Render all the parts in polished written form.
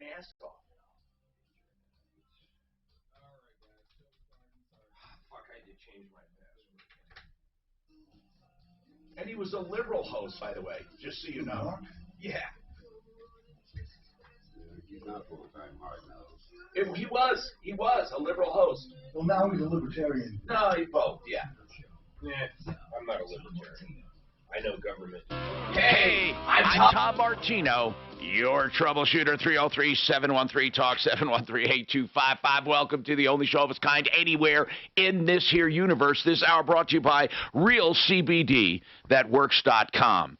mask off. Fuck, I had to change my password. And he was a liberal host, by the way, just so you know. Yeah. He's not full-time hard now. He was a liberal host. Well, now he's a libertarian. No, he both, yeah. Yeah, I'm not a libertarian. I know government. Hey, I'm Tom Martino, your troubleshooter. 303-713-TALK, 713-8255. Welcome to the only show of its kind anywhere in this here universe. This hour brought to you by realcbdthatworks.com.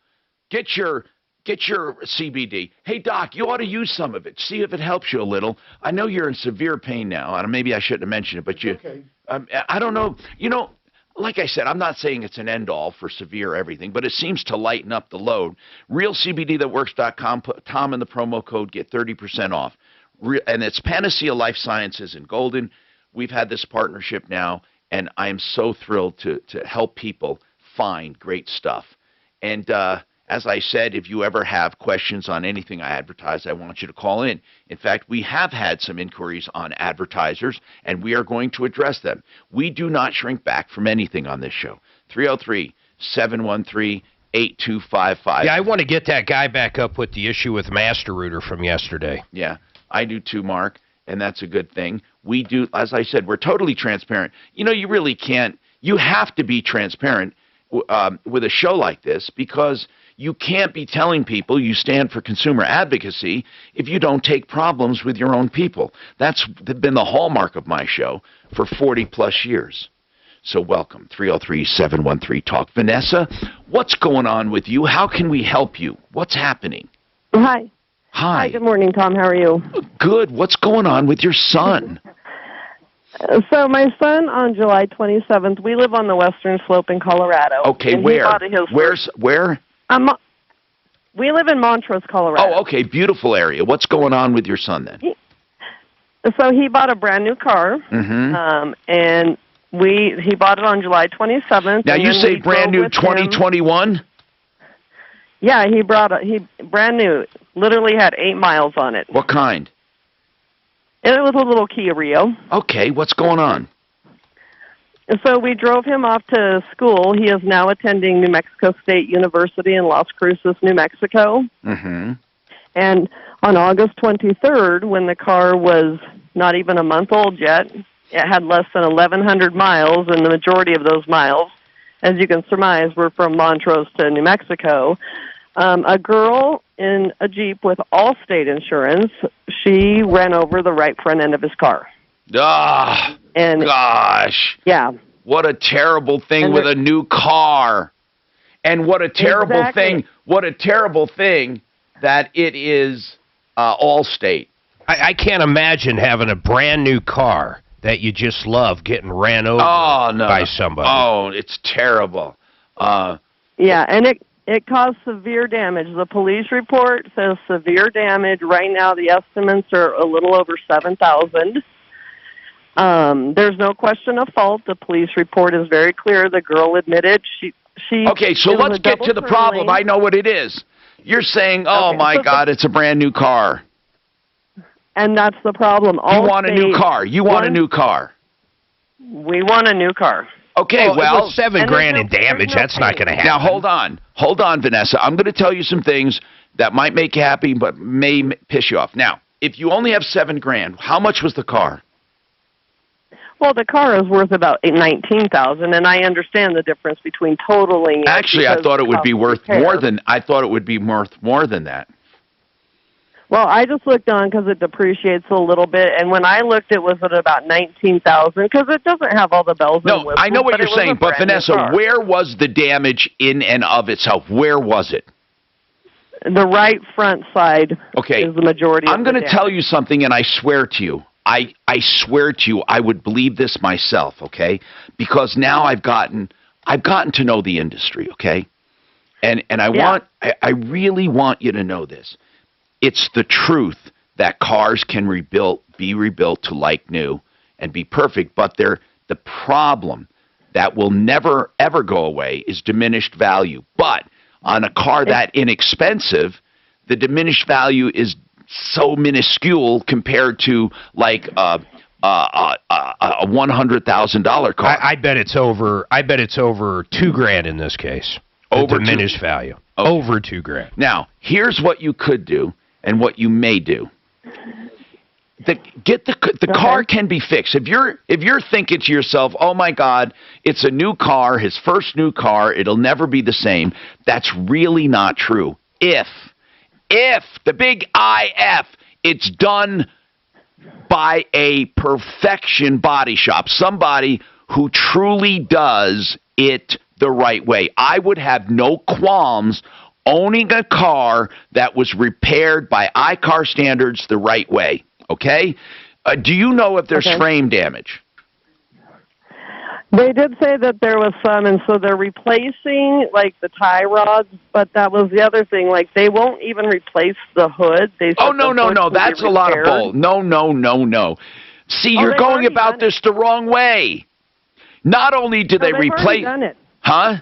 Get your CBD. Hey, Doc, you ought to use some of it. See if it helps you a little. I know you're in severe pain now. Maybe I shouldn't have mentioned it, but Okay. I don't know. You know, like I said, I'm not saying it's an end-all for severe everything, but it seems to lighten up the load. RealCBDThatWorks.com, put Tom in the promo code, get 30% off. And it's Panacea Life Sciences in Golden. We've had this partnership now, and I am so thrilled to help people find great stuff. And as I said, if you ever have questions on anything I advertise, I want you to call in. In fact, we have had some inquiries on advertisers, and we are going to address them. We do not shrink back from anything on this show. 303-713-8255. Yeah, I want to get that guy back up with the issue with Master Router from yesterday. Yeah, I do too, Mark, and that's a good thing. We do, as I said, we're totally transparent. You know, you really can't, you have to be transparent with a show like this, because you can't be telling people you stand for consumer advocacy if you don't take problems with your own people. That's been the hallmark of my show for 40-plus years. So welcome, 303-713-TALK. Vanessa, what's going on with you? How can we help you? What's happening? Hi. Hi. Hi, good morning, Tom. How are you? Good. What's going on with your son? So my son, on July 27th, we live on the western slope in Colorado. Okay, where? Where? We live in Montrose, Colorado. Oh, okay, beautiful area. What's going on with your son then? So he bought a brand new car, and he bought it on July 27th. Now you say brand new 2021? Yeah, he brand new. Literally had 8 miles on it. What kind? It was a little Kia Rio. Okay, what's going on? So we drove him off to school. He is now attending New Mexico State University in Las Cruces, New Mexico. And on August 23rd, when the car was not even a month old yet, it had less than 1,100 miles, and the majority of those miles, as you can surmise, were from Montrose to New Mexico. A girl in a Jeep with Allstate insurance, she ran over the right front end of his car. Ah, and gosh. Yeah. What a terrible thing with a new car. And what a terrible thing that it is Allstate. I can't imagine having a brand new car that you just love getting ran over by somebody. Oh, it's terrible. Yeah, and it caused severe damage. The police report says severe damage. Right now the estimates are a little over $7,000. There's no question of fault. The police report is very clear. The girl admitted she Okay, so let's get to the problem. I know what it is. You're saying, oh, my God, it's a brand new car. And that's the problem. You want a new car. You want a new car. We want a new car. Okay, well, $7,000 in damage. That's not going to happen. Now, hold on. Hold on, Vanessa. I'm going to tell you some things that might make you happy but may piss you off. Now, if you only have $7,000, how much was the car? Well, the car is worth about $19,000, and I understand the difference between totaling. Actually, I thought it would be worth more than. I thought it would be worth more than that. Well, I just looked on because it depreciates a little bit, and when I looked, it was at about $19,000 because it doesn't have all the bells and whistles. No, I know what you're saying, but Vanessa, where was the damage in and of itself? Where was it? The right front side is the majority of I'm going to tell you something, and I swear to you. I swear to you, I would believe this myself, okay? Because now I've gotten to know the industry, okay? And I really want you to know this. It's the truth that cars can be rebuilt to like new and be perfect, but the problem that will never, ever go away is diminished value. But on a car that inexpensive, the diminished value is so minuscule compared to like a $100,000 car. I bet it's over. I bet it's over $2,000 in this case. Over diminished value. Okay. Over $2,000. Now, here's what you could do and what you may do. The car can be fixed. If you're thinking to yourself, "Oh my God, it's a new car, his first new car, it'll never be the same." That's really not true. If the big IF, it's done by a perfection body shop, somebody who truly does it the right way. I would have no qualms owning a car that was repaired by iCar standards the right way. Okay? Do you know if there's frame damage? They did say that there was some, and so they're replacing, like, the tie rods, but that was the other thing. Like, they won't even replace the hood. No. That's a lot of bull. No. See, you're going about this the wrong way. Not only do they replace... They've already done it. Huh?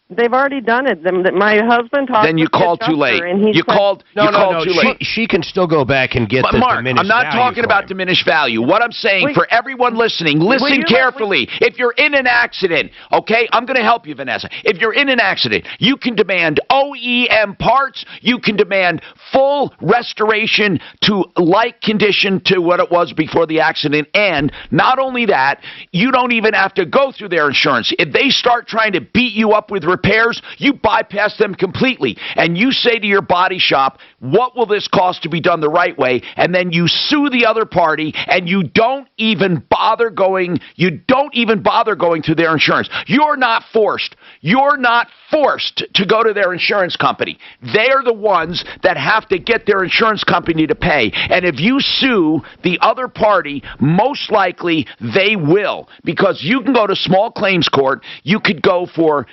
They've already done it. My husband talked. Then you called too late. You called too late. She can still go back and get the Mark, diminished I'm not value talking about diminished value. What I'm saying for everyone listening, listen carefully. If you're in an accident, okay, I'm going to help you, Vanessa. If you're in an accident, you can demand OEM parts. You can demand full restoration to like condition to what it was before the accident. And not only that, you don't even have to go through their insurance. If they start trying to beat you up with repairs, you bypass them completely. And you say to your body shop, what will this cost to be done the right way? And then you sue the other party, and you don't even bother going to their insurance. You're not forced to go to their insurance company. They're the ones that have to get their insurance company to pay. And if you sue the other party, most likely they will, because you can go to small claims court. You could go for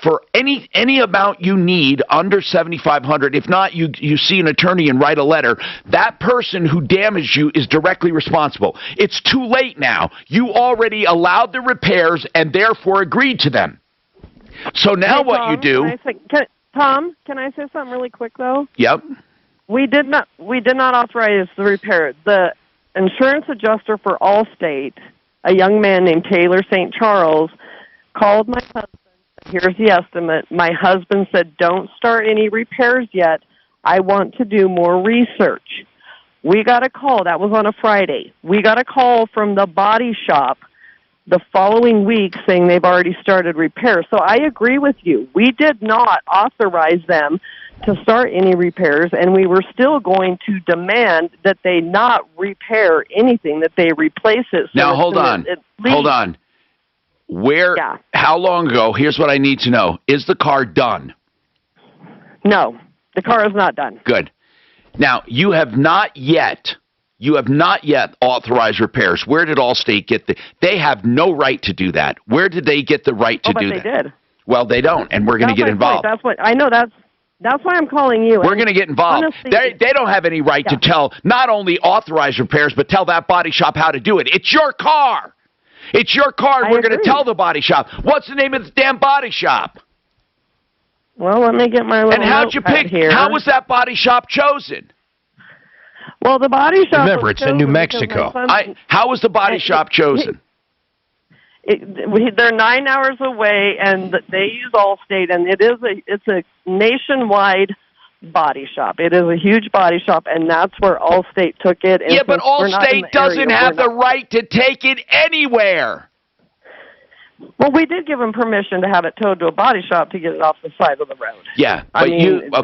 for any amount you need under $7,500. If not, you see an attorney and write a letter. That person who damaged you is directly responsible. It's too late now. You already allowed the repairs and therefore agreed to them. So now what you do? Tom, can I say something really quick though? Yep. We did not authorize the repair. The insurance adjuster for Allstate, a young man named Taylor St. Charles, called my husband. Here's the estimate. My husband said, "Don't start any repairs yet. I want to do more research." We got a call. That was on a Friday. We got a call from the body shop the following week saying they've already started repairs. So I agree with you. We did not authorize them to start any repairs, and we were still going to demand that they not repair anything, that they replace it. So now, hold on. How long ago? Here's what I need to know. Is the car done? No, the car is not done. Good. Now, you have not yet authorized repairs. Where did Allstate get they have no right to do that. Where did they get the right to do that? But they did. Well, they don't, and we're going to get involved. That's what I know. That's why I'm calling you. We're going to get involved. Honestly, they don't have any right to tell, not only authorize repairs, but tell that body shop how to do it. It's your car. It's your car, and we're going to tell the body shop. What's the name of the damn body shop? Well, let me get my little And how'd you pick? Here. How was that body shop chosen? Well, the body shop. Remember, it's in New Mexico. How was the body shop chosen? They're 9 hours away, and they use Allstate, and it's a nationwide body shop. It is a huge body shop, and that's where Allstate took it. And but Allstate doesn't have the right to take it anywhere. Well, we did give them permission to have it towed to a body shop to get it off the side of the road. Yeah, but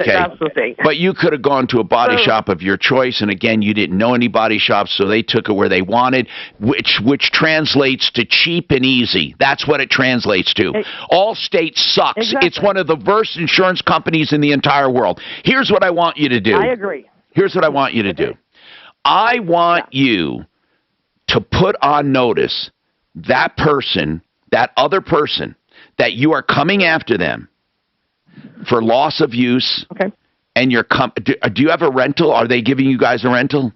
that's the thing. But you could have gone to a body shop of your choice, and again, you didn't know any body shops, so they took it where they wanted, which translates to cheap and easy. That's what it translates to. Allstate sucks. Exactly. It's one of the worst insurance companies in the entire world. Here's what I want you to do. I agree. Here's what I want you to do. I want you to put on notice that other person, that you are coming after them for loss of use. Okay. And do you have a rental? Are they giving you guys a rental?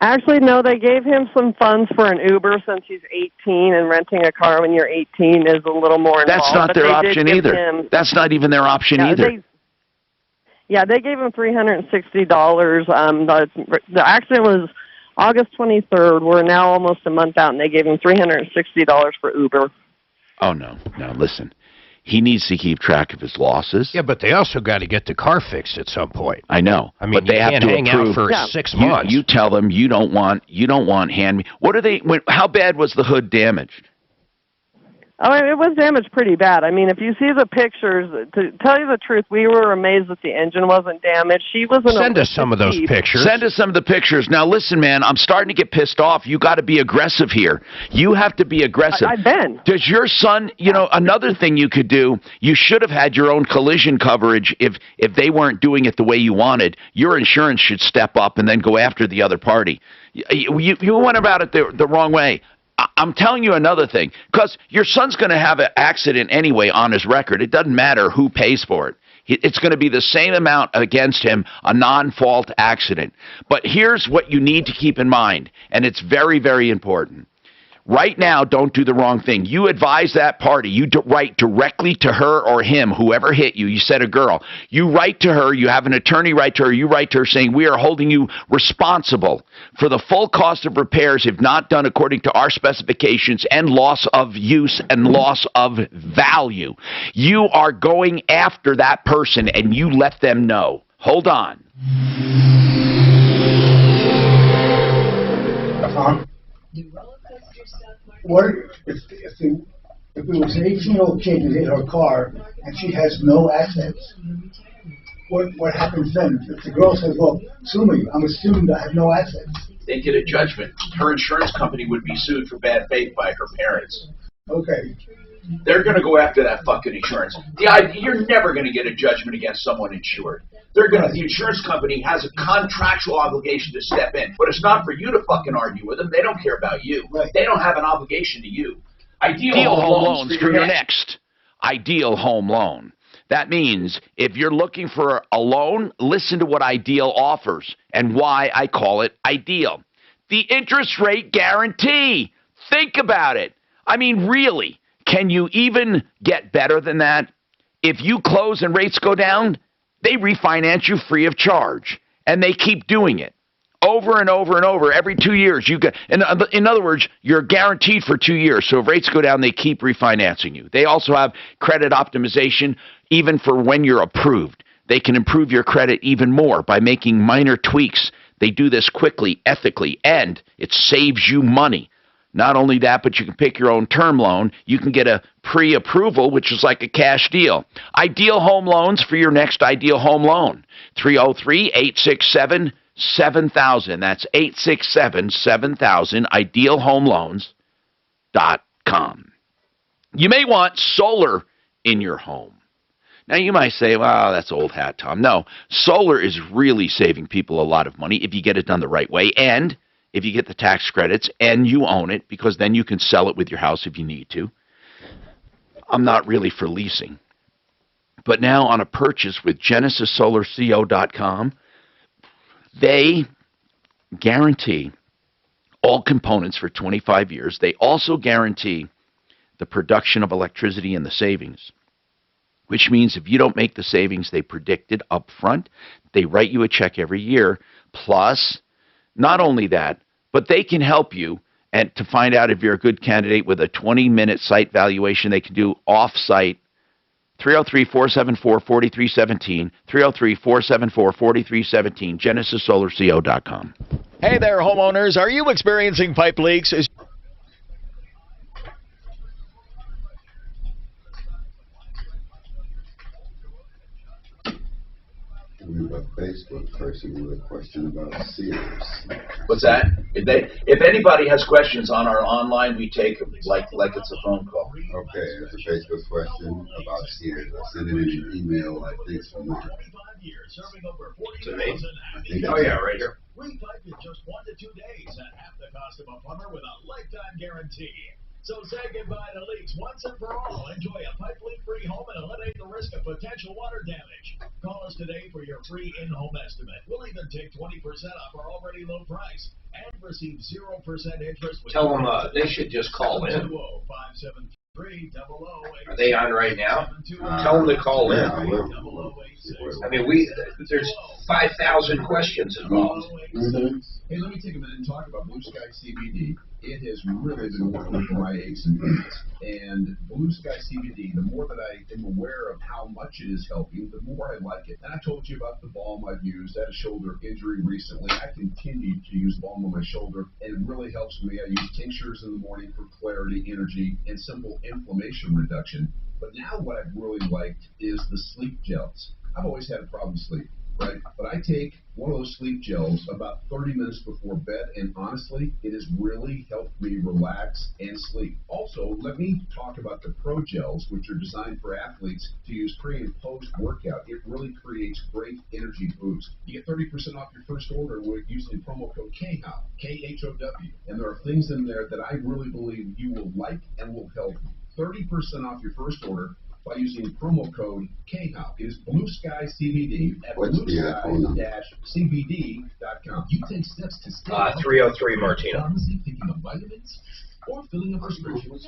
Actually, no, they gave him some funds for an Uber since he's 18, and renting a car when you're 18 is a little more involved. That's not their option either. That's not even their option either. Yeah, they gave him $360. The accident was August 23rd. We're now almost a month out, and they gave him $360 for Uber. Oh, no. Now, listen. He needs to keep track of his losses. Yeah, but they also got to get the car fixed at some point. I know. I mean, but they you have can't to hang approve. out for 6 months. You tell them you don't want hand me. What are they? How bad was the hood damaged? Oh, it was damaged pretty bad. I mean, if you see the pictures, to tell you the truth, we were amazed that the engine wasn't damaged. She was in Send us some of those pictures. Send us some of the pictures. Now, listen, man, I'm starting to get pissed off. You got to be aggressive here. You have to be aggressive. I've been. Does your son, another thing you could do, you should have had your own collision coverage if they weren't doing it the way you wanted. Your insurance should step up and then go after the other party. You went about it the wrong way. I'm telling you another thing, because your son's going to have an accident anyway on his record. It doesn't matter who pays for it. It's going to be the same amount against him, a non-fault accident. But here's what you need to keep in mind, and it's very, very important. Right now, don't do the wrong thing. You advise that party. You write directly to her or him, whoever hit you. You said a girl. You write to her. You have an attorney write to her. You write to her saying, we are holding you responsible for the full cost of repairs if not done according to our specifications and loss of use and loss of value. You are going after that person, and you let them know. Hold on. What if it was an 18-year-old kid who hit her car and she has no assets? What happens then? If the girl says, "Well, sue me. I'm assumed I have no assets." They get a judgment. Her insurance company would be sued for bad faith by her parents. Okay. They're going to go after that fucking insurance. You're never going to get a judgment against someone insured. The insurance company has a contractual obligation to step in, but it's not for you to fucking argue with them. They don't care about you. Right. They don't have an obligation to you. Ideal home loans for your next ideal home loan. That means if you're looking for a loan, listen to what Ideal offers and why I call it Ideal. The interest rate guarantee. Think about it. I mean, really, can you even get better than that? If you close and rates go down, they refinance you free of charge, and they keep doing it over and over and over. Every 2 years, you get. In other words, you're guaranteed for 2 years. So if rates go down, they keep refinancing you. They also have credit optimization, even for when you're approved. They can improve your credit even more by making minor tweaks. They do this quickly, ethically, and it saves you money. Not only that, but you can pick your own term loan. You can get a pre-approval, which is like a cash deal. Ideal Home Loans for your next ideal home loan. 303-867-7000. That's 867-7000, idealhomeloans.com. You may want solar in your home. Now, you might say, well, that's old hat, Tom. No, solar is really saving people a lot of money if you get it done the right way, and if you get the tax credits and you own it, because then you can sell it with your house if you need to. I'm not really for leasing. But now on a purchase with GenesisSolarCO.com, they guarantee all components for 25 years. They also guarantee the production of electricity and the savings, which means if you don't make the savings they predicted up front, they write you a check every year. Plus, not only that, but they can help you and to find out if you're a good candidate with a 20-minute site valuation. They can do off-site. 303-474-4317, 303-474-4317, GenesisSolarCO.com. Hey there, homeowners. Are you experiencing pipe leaks? We have a Facebook person with a question about Sears. What's that? If anybody has questions on our online, we take them like it's a phone call. Okay, it's a Facebook question about Sears. I sent it in an email, I think, from Mark. To me? I think Oh, yeah, right here. Repipe in just 1 to 2 days at half the cost of a plumber with a lifetime guarantee. So say goodbye to leaks once and for all. Enjoy a pipe leak-free home and eliminate the risk of potential water damage. Call us today for your free in-home estimate. We'll even take 20% off our already low price and receive 0% interest. Tell them they should just call in. 720-573 Are they on right now? Tell them to call in. I mean, there's 5,000 questions involved. Hey, let me take a minute and talk about Blue Sky CBD. It has really been working for my aches and pains. And Blue Sky CBD, the more that I am aware of how much it is helping, the more I like it. And I told you about the balm I've used. I had a shoulder injury recently. I continue to use balm on my shoulder, and it really helps me. I use tinctures in the morning for clarity, energy, and simple inflammation reduction. But now what I've really liked is the sleep gels. I've always had a problem sleep, right? But I take one of those sleep gels about 30 minutes before bed, and honestly, it has really helped me relax and sleep. Also, let me talk about the Pro Gels, which are designed for athletes to use pre and post workout. It really creates great energy boost. You get 30% off your first order with using promo code KHOW, K-H-O-W. And there are things in there that I really believe you will like and will help you. 30% off your first order by using promo code KHOW. It is Blue Sky CBD at bluesky-cbd.com. You take steps to stay 303 Martino. Pharmacy picking up vitamins or filling a prescription.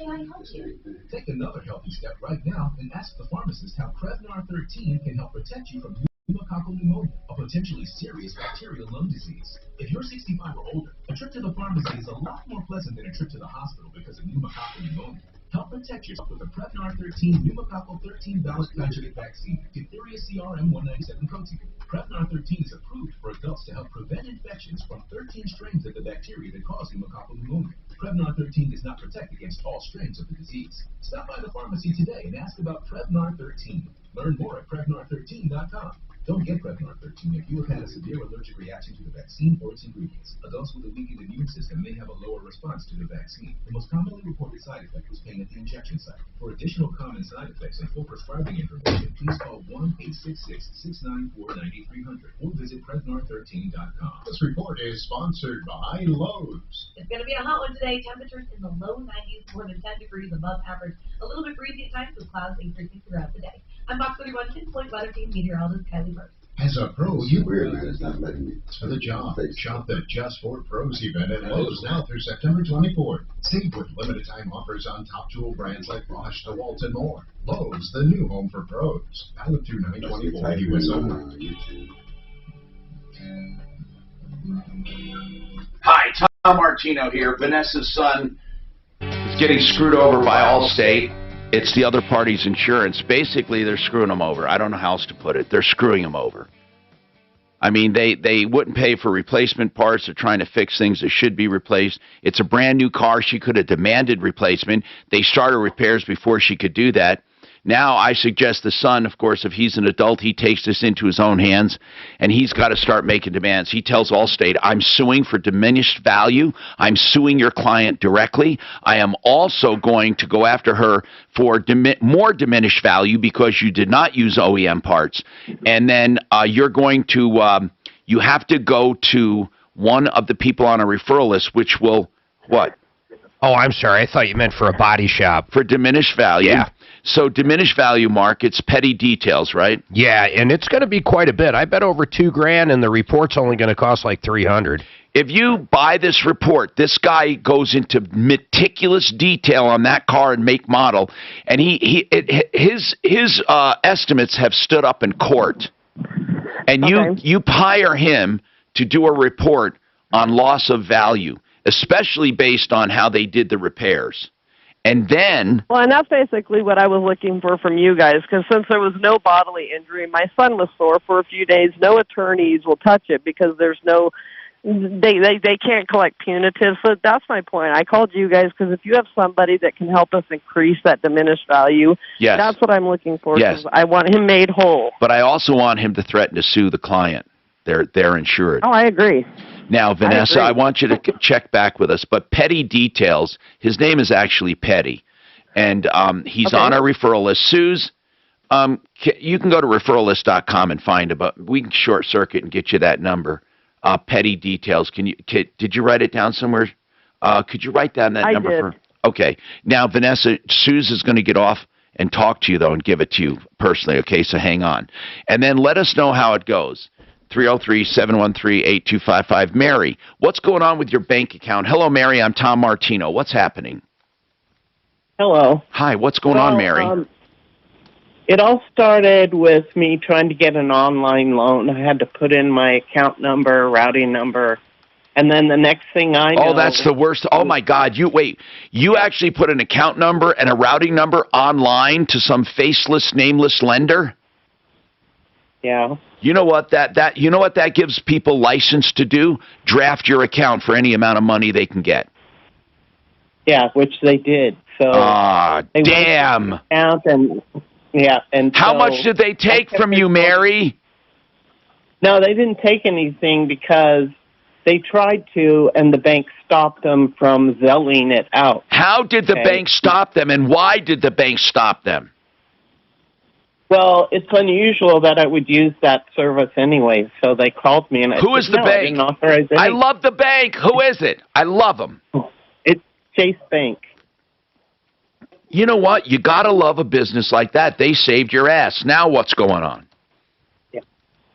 Take another healthy step right now and ask the pharmacist how Prevnar 13 can help protect you from pneumococcal pneumonia, a potentially serious bacterial lung disease. If you're 65 or older, a trip to the pharmacy is a lot more pleasant than a trip to the hospital because of pneumococcal pneumonia. Help protect yourself with the Prevnar 13 pneumococcal 13 ballot conjugate vaccine, diphtheria CRM197 protein. Prevnar 13 is approved for adults to help prevent infections from 13 strains of the bacteria that cause pneumococcal pneumonia. Prevnar 13 does not protect against all strains of the disease. Stop by the pharmacy today and ask about Prevnar 13. Learn more at Prevnar13.com. Don't get Prevnar 13 if you have had a severe allergic reaction to the vaccine or its ingredients. Adults with a weakened immune system may have a lower response to the vaccine. The most commonly reported side effect was pain at the injection site. For additional common side effects and full prescribing information, please call 1-866-694-9300 or visit Prevnar13.com. This report is sponsored by Lowe's. It's going to be a hot one today. Temperatures in the low 90s, more than 10 degrees above average. A little bit breezy at times with clouds increasing throughout the day. I'm Fox 31 10-point weather team meteorologist Kylie Burke. As a pro, you Weird, man. It's not letting me. for the job. Shop the Just for Pros event at Lowe's now through September 24th. Save with limited time offers on top tool brands like Bosch, DeWalt, and more. Lowe's, the new home for pros. Valid through 9/24 US only. Hi, Tom Martino here. Vanessa's son is getting screwed over by Allstate. It's the other party's insurance. Basically, they're screwing them over. I don't know how else to put it. They're screwing them over. I mean, they wouldn't pay for replacement parts. They're trying to fix things that should be replaced. It's a brand new car. She could have demanded replacement. They started repairs before she could do that. Now I suggest the son, of course, if he's an adult, he takes this into his own hands, and he's got to start making demands. He tells Allstate, I'm suing for diminished value. I'm suing your client directly. I am also going to go after her for more diminished value because you did not use OEM parts. And then you're going to, you have to go to one of the people on a referral list, which will, what? Oh, I'm sorry. I thought you meant for a body shop. For diminished value. Yeah. So diminished value, Mark, it's petty details, right? Yeah, and it's going to be quite a bit. I bet over $2,000, and the report's only going to cost like $300. If you buy this report, this guy goes into meticulous detail on that car and make model, and his estimates have stood up in court. And you hire him to do a report on loss of value, especially based on how they did the repairs. And then... Well, and that's basically what I was looking for from you guys, because since there was no bodily injury, my son was sore for a few days. No attorneys will touch it because there's no... They can't collect punitive. So that's my point. I called you guys because if you have somebody that can help us increase that diminished value, yes, that's what I'm looking for. Yes. I want him made whole. But I also want him to threaten to sue the client. They're insured. Oh, I agree. Now, Vanessa, I want you to check back with us. But Petty Details, his name is actually Petty, and he's on our referral list. Sue's, you can go to referrallist.com and find him. We can short circuit and get you that number. Petty Details. Did you write it down somewhere? Could you write down that number? I did. Okay. Now, Vanessa, Suze is going to get off and talk to you, though, and give it to you personally. Okay, so hang on. And then let us know how it goes. 303-713-8255. Mary, what's going on with your bank account? Hello, Mary. I'm Tom Martino. What's happening? Hello. Hi, what's going on, Mary? It all started with me trying to get an online loan. I had to put in my account number, routing number, and then the next thing I know... Oh, that's the worst. Oh, my God. You actually put an account number and a routing number online to some faceless, nameless lender? Yeah. You know what that gives people license to do? Draft your account for any amount of money they can get. Yeah, which they did. So damn. And how so much did they take from you, Mary? No, they didn't take anything because they tried to, and the bank stopped them from Zelling it out. How did the bank stop them, and why did the bank stop them? Well, it's unusual that I would use that service anyway, so they called me and I Who is the bank? I didn't authorize any. I love the bank. Who is it? I love them. It's Chase Bank. You know what? You got to love a business like that. They saved your ass. Now what's going on? Yeah.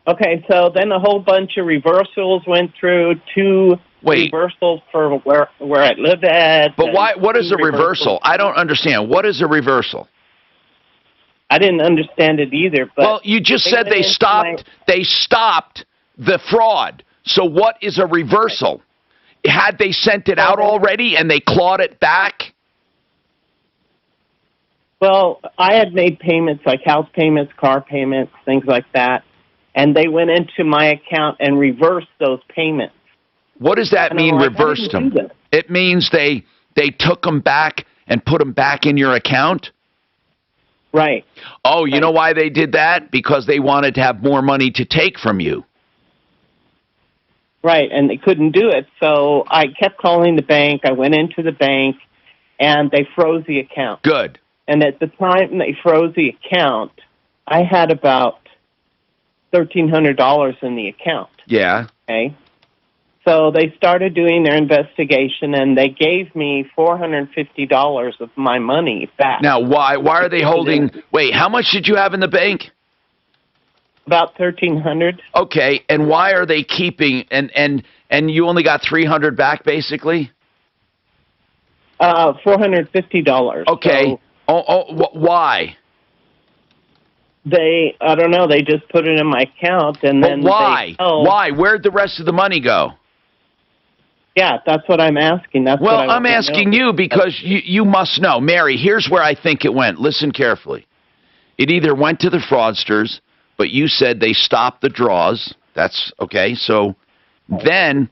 Okay, so then a whole bunch of reversals went through, two reversals for where I live at. But why? What is a reversal? I don't understand. What is a reversal? I didn't understand it either. But well, you just said they stopped the fraud. So what is a reversal? Had they sent it out already and they clawed it back? Well, I had made payments like house payments, car payments, things like that, and they went into my account and reversed those payments. What does that mean, reversed them? It means they took them back and put them back in your account? Right. Oh, you know why they did that? Because they wanted to have more money to take from you. Right, and they couldn't do it, so I kept calling the bank. I went into the bank, and they froze the account. Good. And at the time they froze the account, I had about $1,300 in the account. Yeah. Okay. So they started doing their investigation, and they gave me $450 of my money back. Now, why are they holding? Wait, how much did you have in the bank? About $1,300. Okay, and why are they keeping? And you only got $300 back, basically. $450. Okay. So why? I don't know. They just put it in my account, and then why? Why? Where'd the rest of the money go? Yeah, that's what I'm asking. That's well, what I'm asking you because you must know. Mary, here's where I think it went. Listen carefully. It either went to the fraudsters, but you said they stopped the draws. That's okay. So then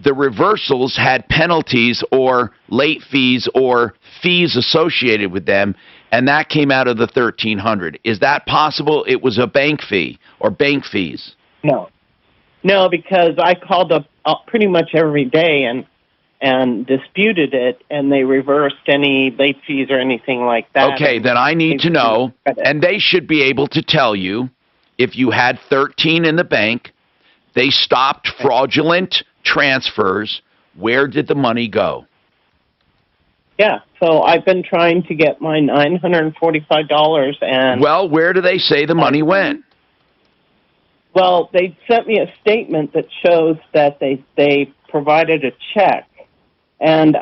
the reversals had penalties or late fees or fees associated with them, and that came out of the $1,300. Is that possible? It was a bank fee or bank fees? No, because I called up pretty much every day and disputed it, and they reversed any late fees or anything like that. Okay, then I need to know, and they should be able to tell you if you had 13 in the bank, they stopped fraudulent transfers, where did the money go? Yeah, so I've been trying to get my $945 and... Well, where do they say the money went? Well, they sent me a statement that shows that they provided a check, and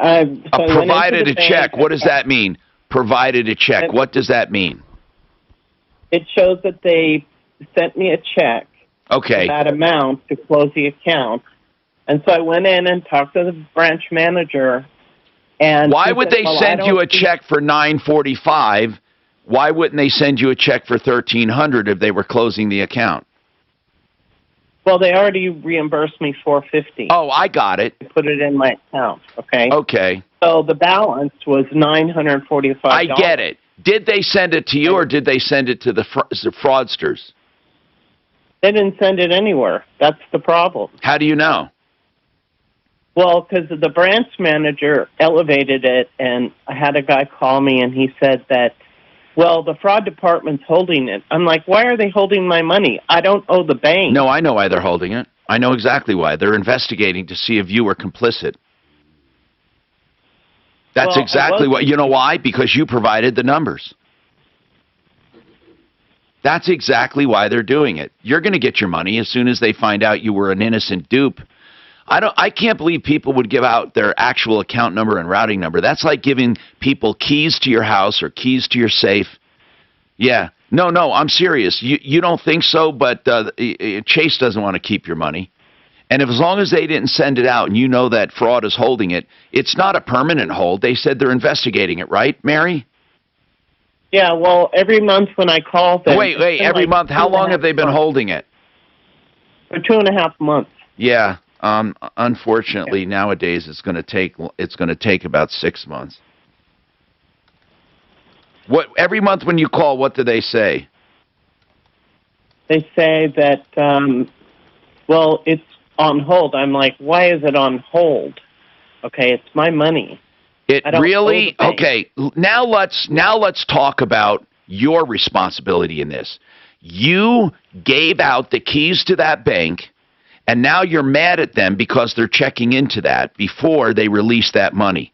provided a check. What does that mean? Provided a check. What does that mean? It shows that they sent me a check. Okay. That amount to close the account, and so I went in and talked to the branch manager. And why would they send you a check for $945? Why wouldn't they send you a check for $1,300 if they were closing the account? Well, they already reimbursed me $450. Oh, I got it. Put it in my account, okay? Okay. So the balance was $945. I get it. Did they send it to you or did they send it to the fraudsters? They didn't send it anywhere. That's the problem. How do you know? Well, because the branch manager elevated it, and I had a guy call me, and he said that, well, the fraud department's holding it. I'm like, why are they holding my money? I don't owe the bank. No, I know why they're holding it. I know exactly why. They're investigating to see if you were complicit. That's exactly what. You know why? Because you provided the numbers. That's exactly why they're doing it. You're going to get your money as soon as they find out you were an innocent dupe. I can't believe people would give out their actual account number and routing number. That's like giving people keys to your house or keys to your safe. Yeah. No, I'm serious. You don't think so, but Chase doesn't want to keep your money. And as long as they didn't send it out and you know that fraud is holding it, it's not a permanent hold. They said they're investigating it, right, Mary? Yeah, well, every month when I call them... Wait, every month? How long have they been holding it? For 2.5 months. Yeah. Unfortunately, nowadays it's going to take about 6 months. Every month when you call, what do they say? They say that, well, it's on hold. I'm like, why is it on hold? Okay, it's my money. It really? Okay, now let's talk about your responsibility in this. You gave out the keys to that bank, and now you're mad at them because they're checking into that before they release that money.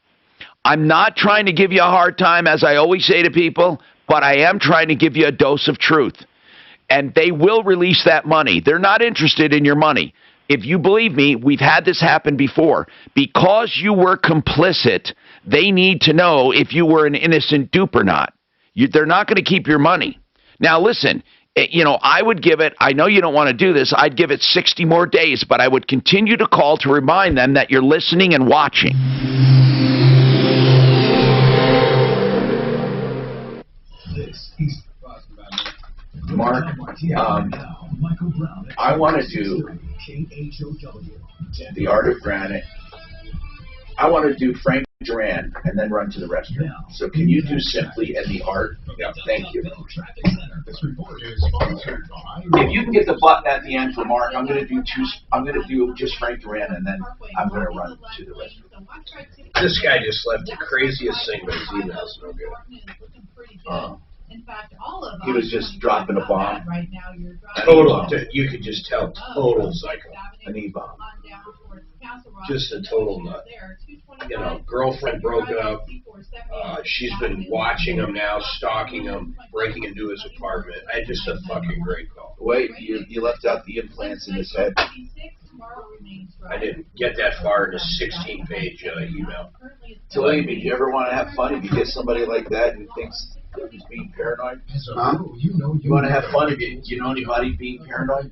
I'm not trying to give you a hard time, as I always say to people, but I am trying to give you a dose of truth. And they will release that money. They're not interested in your money. If you believe me, we've had this happen before. Because you were complicit, they need to know if you were an innocent dupe or not. They're not going to keep your money. Now, listen, I would give it, I know you don't want to do this, I'd give it 60 more days, but I would continue to call to remind them that you're listening and watching. Mark, I want to do The Art of Granite. I want to do Frank Duran and then run to the restroom. So can you do Simply and The Art? Yeah, thank you. If you can get the button at the end for Mark, I'm going to do just Frank Duran and then I'm going to run to the restroom. This guy just left the craziest thing, but his email's no good. In fact, all of he was just dropping a bomb. Right now, you're total. You could just tell total psycho. An E-bomb. Just a total nut. Girlfriend broke up. She's been watching him now, stalking him, breaking into his apartment. I had just a fucking great call. Wait, you left out the implants in his head. I didn't get that far in a 16-page email. Believe me, do you ever want to have fun if you get somebody like that who thinks he's being paranoid? You want to have fun if you know anybody being paranoid?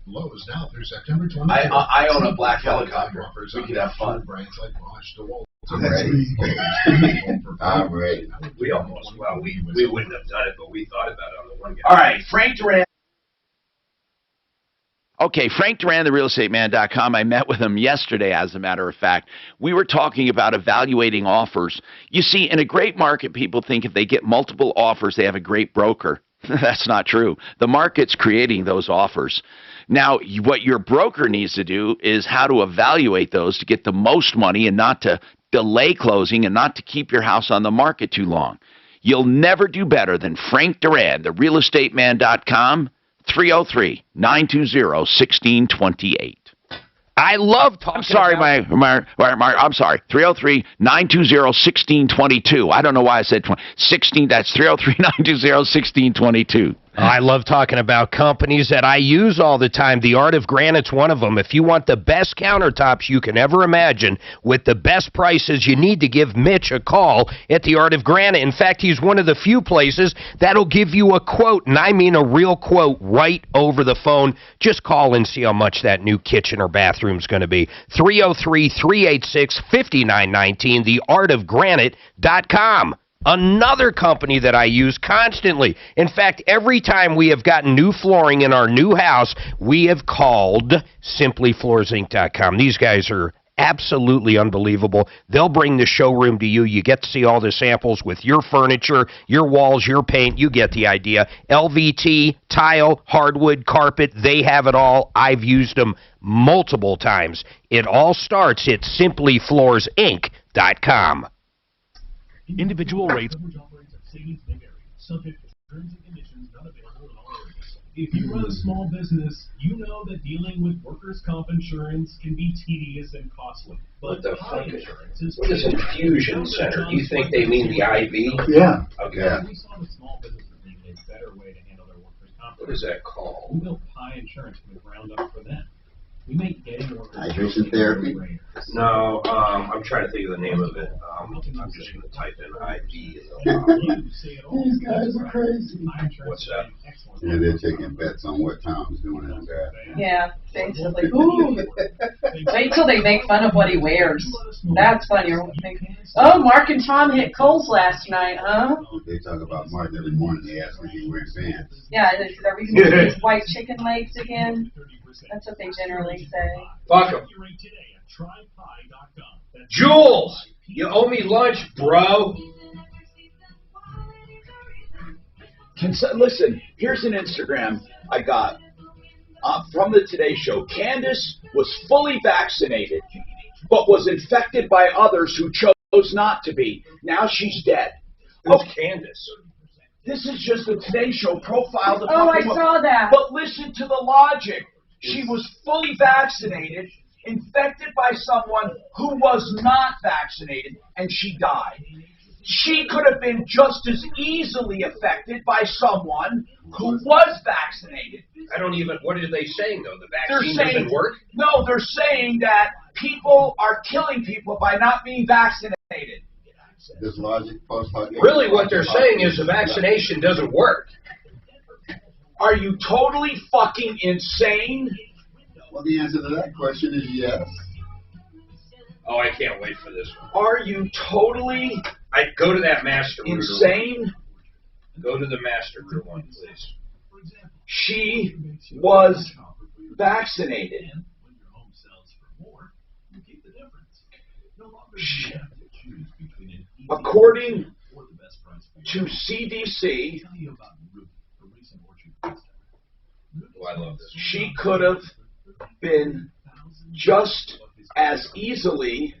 Lowe's now through September 20th. I own a black helicopter. We could have fun. I'm ready. We almost, we wouldn't have done it, but we thought about it on the one guy. All right, Frank Duran. Okay, Frank Duran, therealestateman.com. I met with him yesterday, as a matter of fact. We were talking about evaluating offers. You see, in a great market, people think if they get multiple offers, they have a great broker. That's not true. The market's creating those offers. Now, what your broker needs to do is how to evaluate those to get the most money and not to delay closing and not to keep your house on the market too long. You'll never do better than Frank Duran, therealestateman.com. 303-920-1628. I love talking. I'm sorry, I'm sorry. 303-920-1622. I don't know why I said 16. That's 303-920-1622. I love talking about companies that I use all the time. The Art of Granite's one of them. If you want the best countertops you can ever imagine with the best prices, you need to give Mitch a call at the Art of Granite. In fact, he's one of the few places that'll give you a quote, and I mean a real quote, right over the phone. Just call and see how much that new kitchen or bathroom's going to be. 303-386-5919, theartofgranite.com. Another company that I use constantly. In fact, every time we have gotten new flooring in our new house, we have called simplyfloorsinc.com. These guys are absolutely unbelievable. They'll bring the showroom to you. You get to see all the samples with your furniture, your walls, your paint. You get the idea. LVT, tile, hardwood, carpet, they have it all. I've used them multiple times. It all starts at simplyfloorsinc.com. Individual rates. If you run a small business, you know that dealing with workers' comp insurance can be tedious and costly. What the fuck is what is infusion center? Do you think they mean the IV? Yeah. Okay. Yeah. We saw the small businesses needed a better way to handle their workers' comp. What is that called? We built Pi Insurance from the ground up for them. Hydration therapy. No, I'm trying to think of the name of it. I'm just going to type in ID. These guys are crazy. What's that? Yeah, they're taking bets on what Tom's doing in that. Yeah, basically. Ooh. Wait till they make fun of what he wears. That's funny. You're thinking, oh, Mark and Tom hit Kohl's last night, huh? They talk about Martin every morning. They ask when he wears pants. Yeah, are we going to see his white chicken legs again? That's what they generally say. Fuck 'em. Jules, you owe me lunch, bro. Listen, here's an Instagram I got from the Today Show. Candace was fully vaccinated, but was infected by others who chose not to be. Now she's dead. Who's Candace? This is just the Today Show profile. Oh, I saw that. But listen to the logic. She was fully vaccinated, infected by someone who was not vaccinated, and she died. She could have been just as easily affected by someone who was vaccinated. I don't even, what are they saying, though? The vaccine doesn't work? No, they're saying that people are killing people by not being vaccinated. This logic really, what they're saying is the vaccination doesn't work. Are you totally fucking insane? Well, the answer to that question is yes. Oh, I can't wait for this one. Are you totally I'd go to that master insane? Go to the master room one, please. She was vaccinated. According to CDC, I love this. She could have been just as easily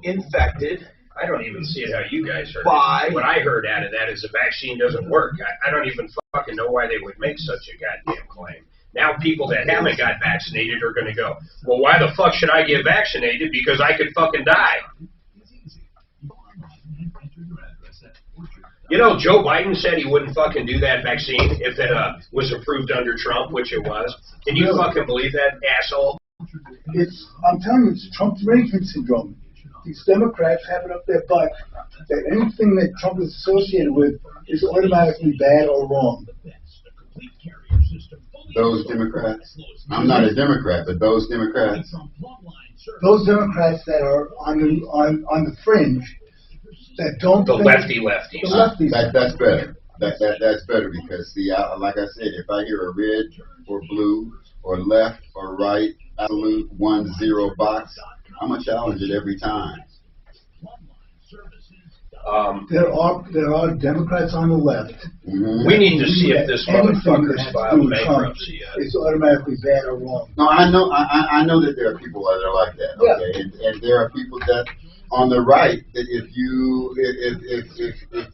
infected. I don't even see it how you guys heard it. What I heard out of that is the vaccine doesn't work. I don't even fucking know why they would make such a goddamn claim. Now people that haven't got vaccinated are going to go, well, why the fuck should I get vaccinated? Because I could fucking die. You know, Joe Biden said he wouldn't fucking do that vaccine if it was approved under Trump, which it was. Can you fucking believe that, asshole? I'm telling you, it's Trump's arrangement syndrome. These Democrats have it up their butt that anything that Trump is associated with is automatically bad or wrong. Those Democrats? I'm not a Democrat, but those Democrats. Those Democrats that are on the fringe, that don't the lefties. That's better. That's better because see, like I said, if I hear a red or blue or left or right, absolute 1-0 box, I'm gonna challenge it every time. There are Democrats on the left. Mm-hmm. We need to see if this motherfucker's filed bankruptcy yet. It's automatically bad or wrong. No, I know that there are people that are like that. Okay, yeah. and there are people that on the right that if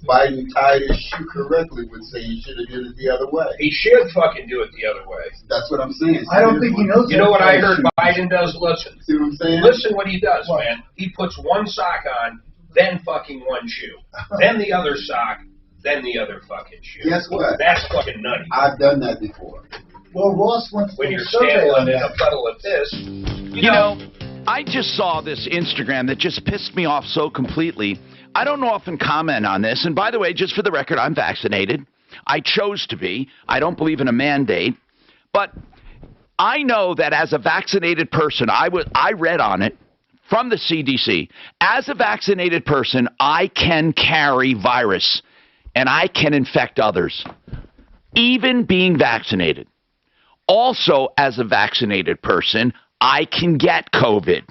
Biden tied his shoe correctly would say he should have did it the other way. He should fucking do it the other way. That's what I'm saying. I don't think he knows. You know what I heard Biden does? Listen. See what I'm saying? Listen what he does, man. He puts one sock on, then fucking one shoe, then the other sock, then the other fucking shoe. Guess what? That's fucking nutty. I've done that before. Well, Ross wants when you're standing in a puddle of piss. You know, I just saw this Instagram that just pissed me off so completely. I don't often comment on this. And by the way, just for the record, I'm vaccinated. I chose to be. I don't believe in a mandate. But I know that as a vaccinated person, I read on it from the CDC. As a vaccinated person, I can carry virus and I can infect others, even being vaccinated. Also, as a vaccinated person, I can get COVID.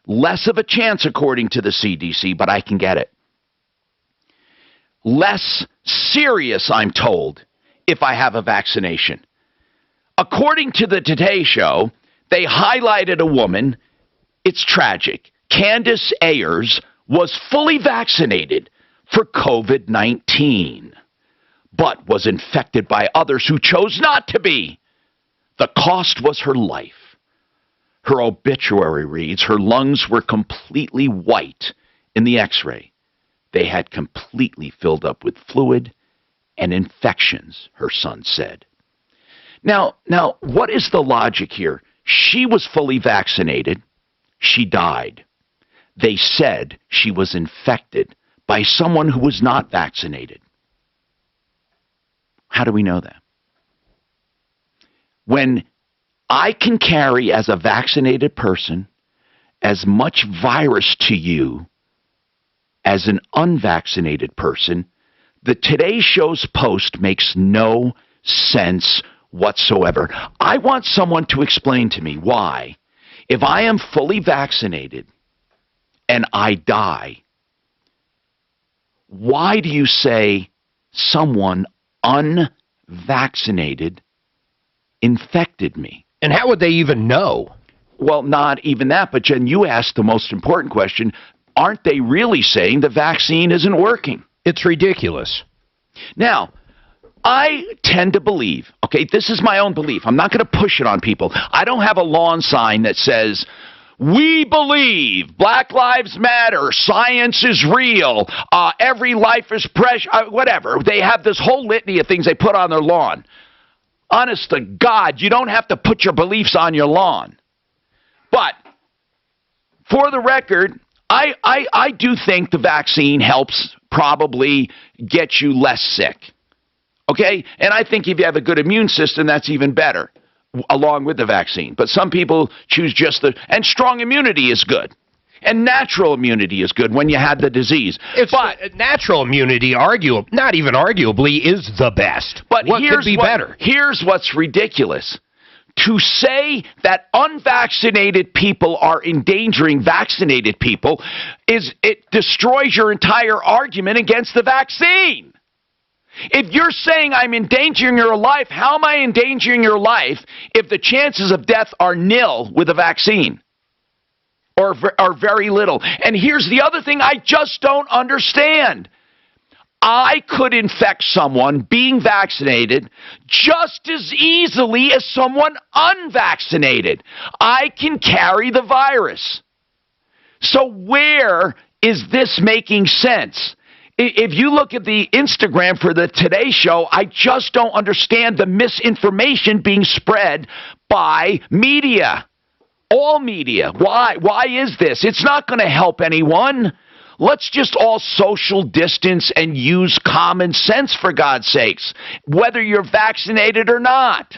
Less of a chance, according to the CDC, but I can get it. Less serious, I'm told, if I have a vaccination. According to the Today Show, they highlighted a woman. It's tragic. Candace Ayers was fully vaccinated for COVID-19, but was infected by others who chose not to be. The cost was her life. Her obituary reads, her lungs were completely white in the x-ray. They had completely filled up with fluid and infections, her son said. Now, what is the logic here? She was fully vaccinated. She died. They said she was infected by someone who was not vaccinated. How do we know that? When I can carry as a vaccinated person as much virus to you as an unvaccinated person, the Today Show's post makes no sense whatsoever. I want someone to explain to me why, if I am fully vaccinated and I die, why do you say someone unvaccinated infected me? And how would they even know? Well, not even that, but Jen, you asked the most important question. Aren't they really saying the vaccine isn't working? It's ridiculous. Now, I tend to believe, okay, this is my own belief. I'm not going to push it on people. I don't have a lawn sign that says, we believe Black Lives Matter, science is real, every life is precious, whatever. They have this whole litany of things they put on their lawn. Honest to God, you don't have to put your beliefs on your lawn. But for the record, I do think the vaccine helps probably get you less sick. Okay? And I think if you have a good immune system, that's even better, along with the vaccine. But some people choose just and strong immunity is good. And natural immunity is good when you had the disease. But natural immunity, not even arguably, is the best. But what could be better? Here's what's ridiculous. To say that unvaccinated people are endangering vaccinated people it destroys your entire argument against the vaccine. If you're saying I'm endangering your life, how am I endangering your life if the chances of death are nil with a vaccine? Or very little. And here's the other thing I just don't understand. I could infect someone being vaccinated just as easily as someone unvaccinated. I can carry the virus. So where is this making sense? If you look at the Instagram for the Today Show, I just don't understand the misinformation being spread by media. All media. Why? Why is this? It's not going to help anyone. Let's just all social distance and use common sense, for God's sakes, whether you're vaccinated or not.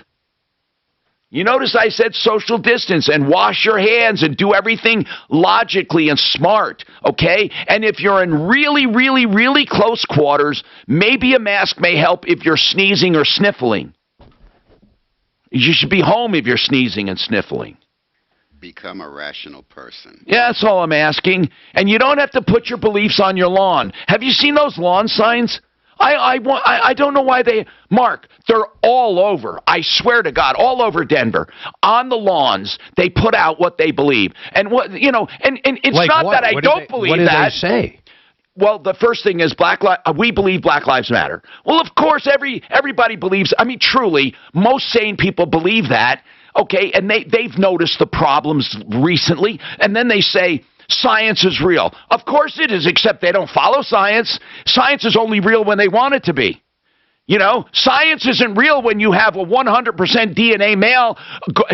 You notice I said social distance and wash your hands and do everything logically and smart, okay? And if you're in really, really, really close quarters, maybe a mask may help if you're sneezing or sniffling. You should be home if you're sneezing and sniffling. Become a rational person. Yeah, that's all I'm asking. And you don't have to put your beliefs on your lawn. Have you seen those lawn signs? I don't know why Mark, they're all over. I swear to God, all over Denver. On the lawns, they put out what they believe. And and it's like not what? that I don't believe what do that. They say? Well, the first thing is we believe Black Lives Matter. Well, of course, everybody believes. I mean, truly, most sane people believe that. Okay, and they've noticed the problems recently, and then they say, science is real. Of course it is, except they don't follow science. Science is only real when they want it to be. You know, science isn't real when you have a 100% DNA male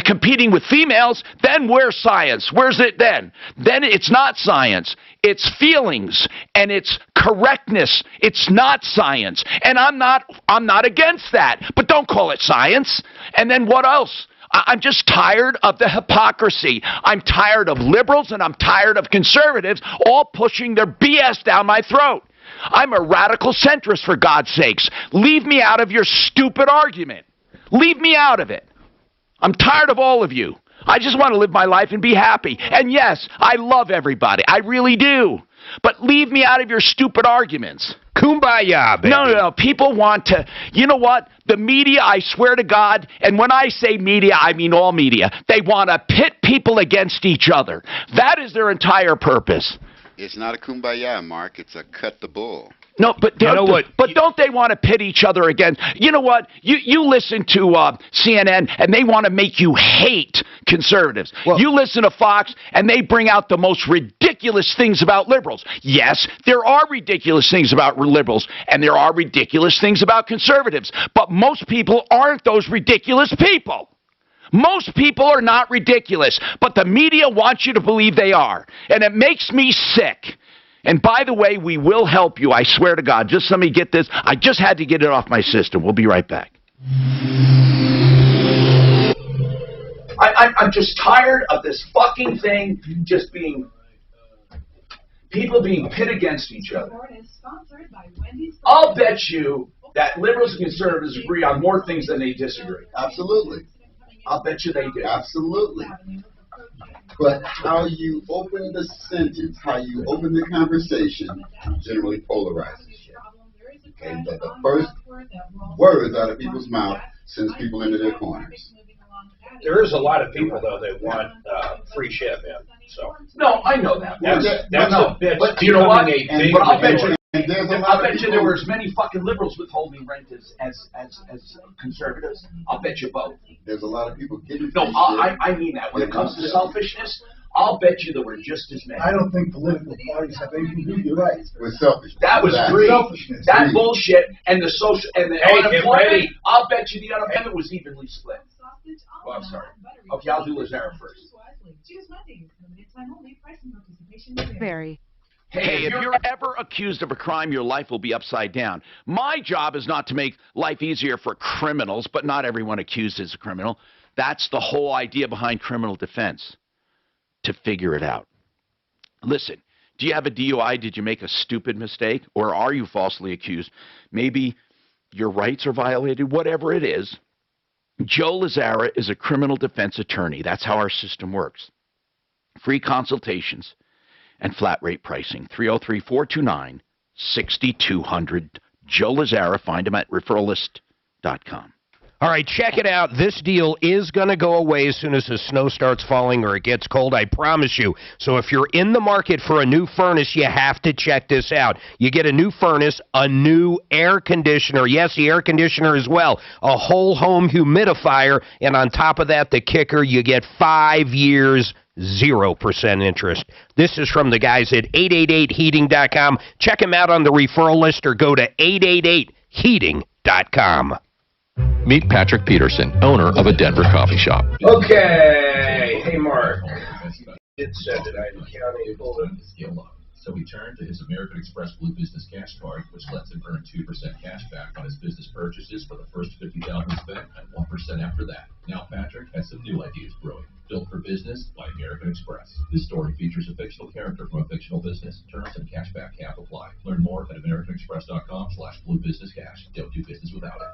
competing with females. Then where's science? Where's it then? Then it's not science. It's feelings and it's correctness. It's not science. And I'm not against that. But don't call it science. And then what else? I'm just tired of the hypocrisy. I'm tired of liberals and I'm tired of conservatives all pushing their BS down my throat. I'm a radical centrist, for God's sakes. Leave me out of your stupid argument. Leave me out of it. I'm tired of all of you. I just want to live my life and be happy. And yes, I love everybody. I really do. But leave me out of your stupid arguments. Kumbaya, baby. No. People want to, you know what? The media, I swear to God, and when I say media, I mean all media. They want to pit people against each other. That is their entire purpose. It's not a kumbaya, Mark. It's a cut the bull. No, but you know what? But don't they want to pit each other against? You know what? You listen to CNN and they want to make you hate conservatives. Well, you listen to Fox and they bring out the most ridiculous things about liberals. Yes, there are ridiculous things about liberals and there are ridiculous things about conservatives. But most people aren't those ridiculous people. Most people are not ridiculous, but the media wants you to believe they are. And it makes me sick. And by the way, we will help you, I swear to God. Just let me get this. I just had to get it off my system. We'll be right back. I'm just tired of this fucking thing just being, people being pit against each other. I'll bet you that liberals and conservatives agree on more things than they disagree. Absolutely. I'll bet you they do. Absolutely. But how you open the sentence, how you open the conversation, generally polarizes. Okay, but the first words out of people's mouth sends people into their corners. There is a lot of people, though, that want free shit, man. So no, I know that. That's a bitch. But you know what? But I'll bet you. I'll bet you there were as many fucking liberals withholding rent as conservatives. I'll bet you both. There's a lot of people getting. No, I mean that. When it comes to selfishness, I'll bet you there were just as many. I don't think political parties have anything to do. You're right. With selfishness. That was greed. That bullshit and the social and the unemployment. I'll bet you the unemployment was evenly split. Oh, I'm sorry. Okay, I'll do Lazara first. Very. Hey, if you're ever accused of a crime, your life will be upside down. My job is not to make life easier for criminals, but not everyone accused is a criminal. That's the whole idea behind criminal defense, to figure it out. Listen, do you have a DUI? Did you make a stupid mistake? Or are you falsely accused? Maybe your rights are violated, whatever it is. Joe Lazara is a criminal defense attorney. That's how our system works. Free consultations and flat rate pricing. 303-429-6200. Joe Lazara. Find him at referralist.com. All right, check it out. This deal is going to go away as soon as the snow starts falling or it gets cold, I promise you. So if you're in the market for a new furnace, you have to check this out. You get a new furnace, a new air conditioner. Yes, the air conditioner as well. A whole home humidifier. And on top of that, the kicker, you get 5 years 0% interest. This is from the guys at 888heating.com. Check them out on the referral list or go to 888heating.com. Meet Patrick Peterson, owner of a Denver coffee shop. Okay. Hey, Mark. It said that I county pulled a skill up. So he turned to his American Express Blue Business Cash Card, which lets him earn 2% cash back on his business purchases for the first $50,000 spent and 1% after that. Now Patrick has some new ideas brewing. Built for business by American Express. This story features a fictional character from a fictional business. Terms and cashback cap apply. Learn more at AmericanExpress.com/bluebusinesscash. Don't do business without it.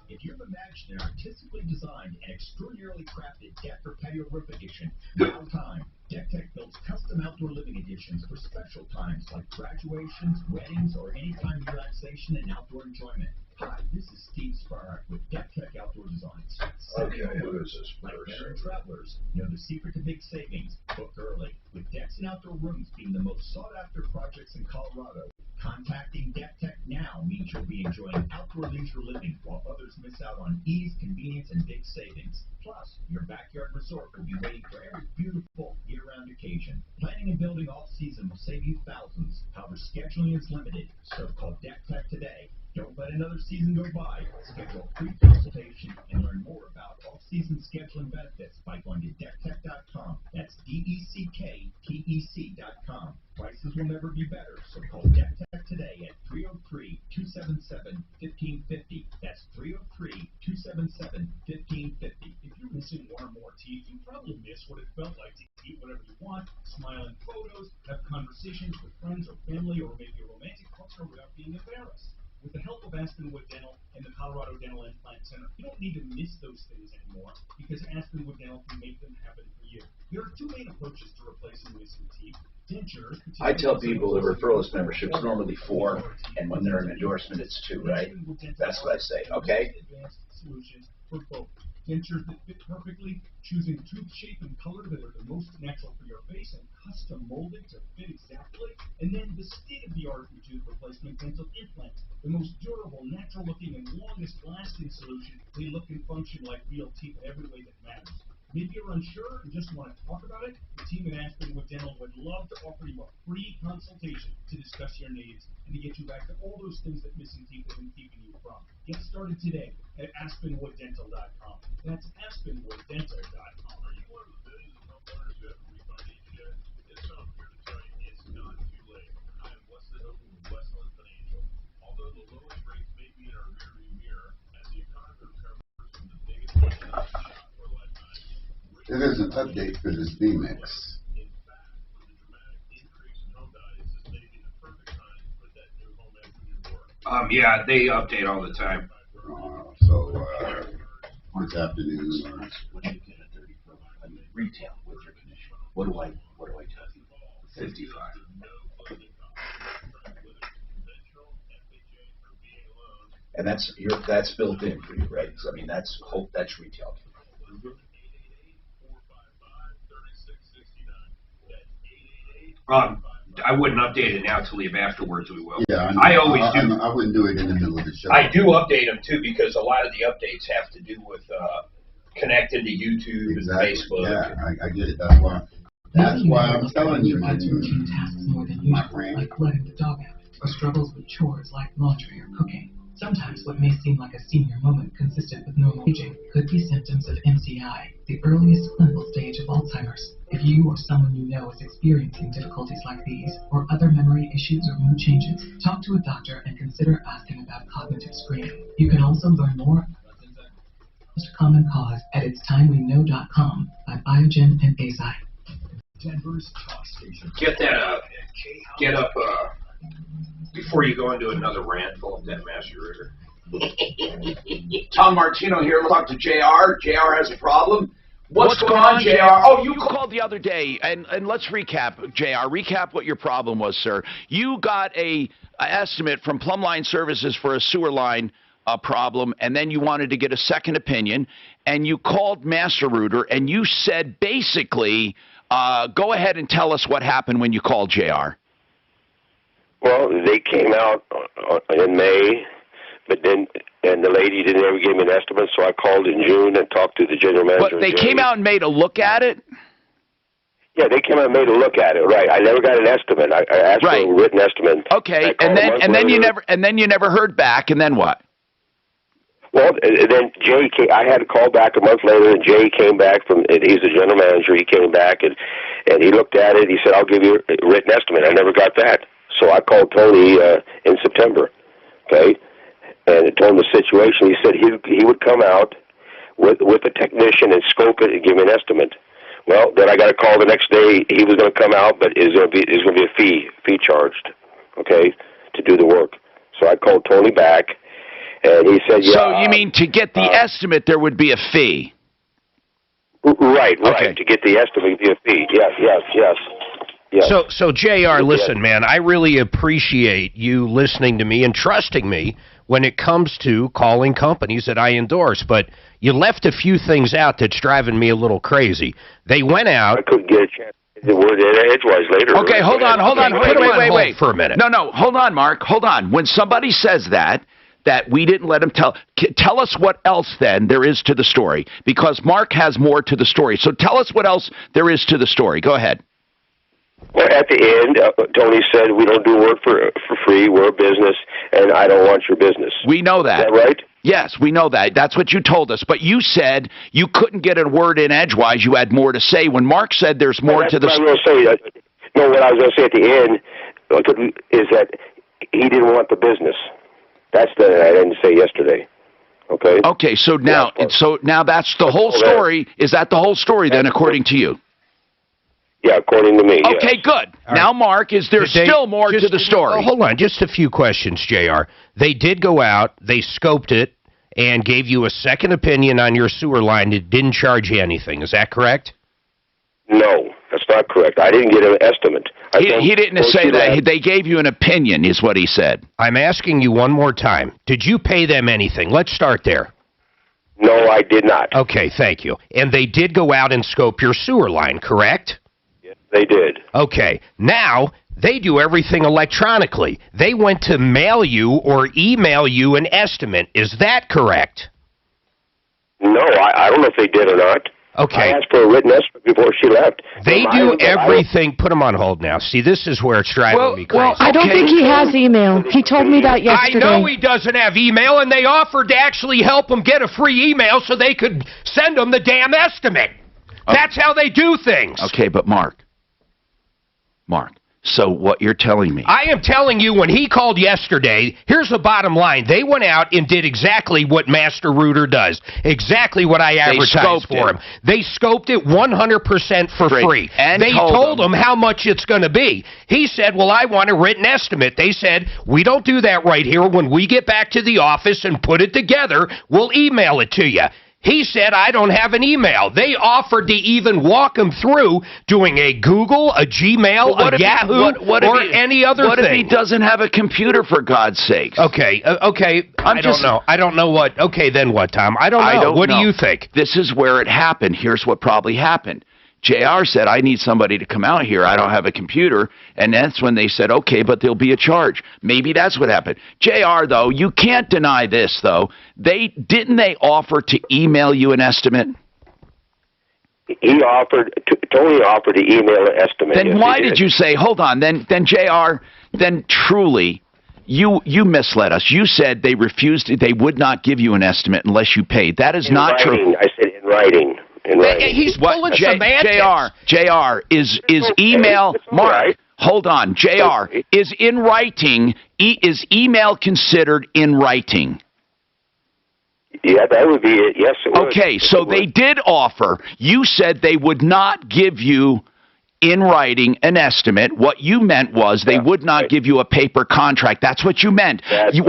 If you've imagined an artistically designed and extraordinarily crafted deck or patio roof edition, now time. Deck Tech builds custom outdoor living editions for special times like graduations, weddings, or any time of relaxation and outdoor enjoyment. Hi, this is Steve Sparak with Deck Tech Outdoor Designs. Okay, who is this Like person? veteran travelers, know the secret to big savings. Book early. With decks and outdoor rooms being the most sought-after projects in Colorado, contacting Deck Tech now means you'll be enjoying outdoor leisure living while others miss out on ease, convenience, and big savings. Plus, your backyard resort will be waiting for every beautiful year-round occasion. Planning and building off-season will save you thousands. However, scheduling is limited, so call Deck Tech today. Don't let another season go by. Schedule a free consultation and learn more about off-season scheduling benefits by going to decktech.com. That's DECKTEC.com. Prices will never be better, so call Deck Tech today at 303-277-1550. That's 303-277-1550. If you're missing one or more teeth, you probably miss what it felt like to eat whatever you want, smile in photos, have conversations with friends or family, or maybe a romantic partner without being embarrassed. With the help of Aspenwood Dental and the Colorado Dental Implant Center, you don't need to miss those things anymore because Aspenwood Dental can make them happen for you. There are two main approaches to replacing missing teeth. Dentures. I tell people the referralist membership's normally 4, and when they're an endorsement, it's 2, right? That's what I say, okay? Advanced solutions for both. Dentures that fit perfectly, choosing tooth shape and color that are the most natural for your face, and custom molding to fit exactly. And then the state-of-the-art tooth replacement dental implants, the most durable, natural-looking, and longest-lasting solution. They look and function like real teeth in every way that matters. Maybe you're unsure and just want to talk about it? The team at Aspenwood Dental would love to offer you a free consultation to discuss your needs and to get you back to all those things that missing teeth have been keeping you from. Get started today at AspenwoodDental.com. That's AspenwoodDental.com. Are you one of the millions of homeowners who haven't refinanced yet? Yes, I'm here to tell you it's not too late. I am Wesley Hogan with Westland Financial. Although the lowest rates may be in our rearview mirror, as the economy recovers from the biggest economic shock for a lifetime. It is an update for this D-Mix. In fact, with the dramatic increase in home values, this may be the perfect time to put that new home engine to work. Yeah, they update all the time. This afternoon. What you get at 30 per month? I mean, retail with your commission. What do I tell you? 55. And that's built in for you, right? So, I mean, that's retail. I wouldn't update it now to leave afterwards. We will. Yeah, I always do. I wouldn't do it in the middle of the show. I do update them too because a lot of the updates have to do with connecting to YouTube and Facebook. Yeah, I get it. That's why I'm telling you, man. Routine tasks more than usual, like letting the dog out, or struggles with chores like laundry or cooking. Sometimes what may seem like a senior moment consistent with normal aging could be symptoms of MCI, the earliest clinical stage of Alzheimer's. If you or someone you know is experiencing difficulties like these, or other memory issues or mood changes, talk to a doctor and consider asking about cognitive screening. You can also learn more about the most common cause at itstimeweknow.com by Biogen and Eisai. Denver's talk station. Get up before you go into another rant full of that master rigor. Tom Martino here. Let's talk to JR. JR has a problem. What's going on, JR? Oh, you called the other day, and let's recap, JR. Recap what your problem was, sir. You got a estimate from Plumbline Services for a sewer line problem, and then you wanted to get a second opinion, and you called Master Router, and you said basically, go ahead and tell us what happened when you called JR. Well, they came out in May, but then, and the lady didn't ever give me an estimate, so I called in June and talked to the general manager. But they came out and made a look at it? Yeah, they came out and made a look at it, right. I never got an estimate. I asked for a written estimate. Okay, and then you never heard back, and then what? Well, then Jay came, I had to call back a month later, and Jay came back from, and he's the general manager. He came back, and he looked at it. He said, I'll give you a written estimate. I never got that. So I called Tony in September, okay, and told him the situation. He said he would come out with a technician and scope it and give me an estimate. Well, then I got a call the next day. He was going to come out, but there's going to be a fee charged, okay, to do the work. So I called Tony back, and he said, yeah. So you mean to get the estimate, there would be a fee? Right. Okay. To get the estimate, be a fee. Yes. Yeah. So JR, listen, man, I really appreciate you listening to me and trusting me when it comes to calling companies that I endorse, but you left a few things out that's driving me a little crazy. They went out. I couldn't get a chance to get the word in edgewise later. Okay, hold on. Wait. For a minute. No, hold on, Mark. Hold on. When somebody says that we didn't let him tell us what else then there is to the story, because Mark has more to the story. So tell us what else there is to the story. Go ahead. Well, at the end, Tony said, we don't do work for free. We're a business, and I don't want your business. We know that. Is that right? Yes, we know that. That's what you told us. But you said you couldn't get a word in edgewise. You had more to say. When Mark said there's more to the story. What I was going to say at the end is that he didn't want the business. That's the I didn't say yesterday. Okay. Okay, so now that's the whole story. Is that the whole story then, according to you? Yeah, according to me. Okay, yes. Good. Right. Now, Mark, is there still more to the story? Hold on, just a few questions, JR. They did go out, they scoped it, and gave you a second opinion on your sewer line. It didn't charge you anything. Is that correct? No, that's not correct. I didn't get an estimate. He didn't say that. They gave you an opinion, is what he said. I'm asking you one more time. Did you pay them anything? Let's start there. No, I did not. Okay, thank you. And they did go out and scope your sewer line, correct? Yes, they did. Okay, now they do everything electronically. They went to mail you or email you an estimate. Is that correct? No, I don't know if they did or not. Okay. I asked for a written estimate before she left. They do everything. Put them on hold now. See, this is where it's driving me crazy. Well, I don't think he has email. He told me that yesterday. I know he doesn't have email, and they offered to actually help him get a free email so they could send him the damn estimate. That's how they do things. Okay, but Mark, so what you're telling me... I am telling you, when he called yesterday, here's the bottom line. They went out and did exactly what Master Rooter does. Exactly what I advertised for him. They scoped it 100% for free. And they told him how much it's going to be. He said, well, I want a written estimate. They said, we don't do that right here. When we get back to the office and put it together, we'll email it to you. He said, I don't have an email. They offered to even walk him through doing a Google, a Gmail, a Yahoo, or any other thing. What if he doesn't have a computer, for God's sakes? Okay, I don't know. I don't know what. Okay, then what, Tom? I don't know. What do you think? This is where it happened. Here's what probably happened. JR said, I need somebody to come out here. I don't have a computer. And that's when they said, okay, but there'll be a charge. Maybe that's what happened. JR, though, you can't deny this, though. Didn't they offer to email you an estimate? He offered, Tony offered to email an estimate. Then why did you say, hold on, then JR, then truly, you misled us. You said they refused, they would not give you an estimate unless you paid. That is not true. I said in writing. He's pulling semantics. JR, is email, Mark, hold on, JR, is in writing, is email considered in writing? Yeah, that would be it. Yes, it would. Okay, so they did offer. You said they would not give you in writing an estimate. What you meant was they would not give you a paper contract. That's what you meant. That's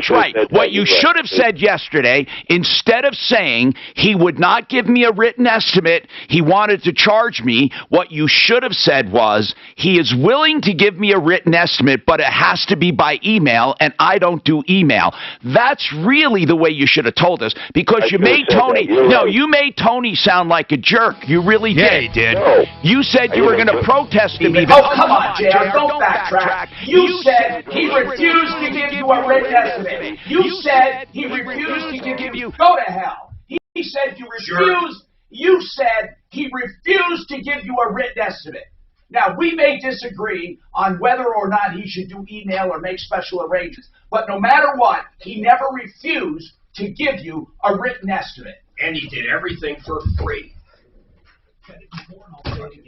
right. What you should have said yesterday, instead of saying he would not give me a written estimate, he wanted to charge me, what you should have said was he is willing to give me a written estimate, but it has to be by email, and I don't do email. That's really the way you should have told us, because you made Tony, you made Tony sound like a jerk. You really did. Yeah, he did. No. You said you were going to protest to me. Oh, come on, JR, don't backtrack. You said he refused to give you a written estimate. You said he refused to give you... Go to hell. He said you refused... You said he refused to give you a written estimate. Now, we may disagree on whether or not he should do email or make special arrangements, but no matter what, he never refused to give you a written estimate. And he did everything for free.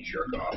Jerk off.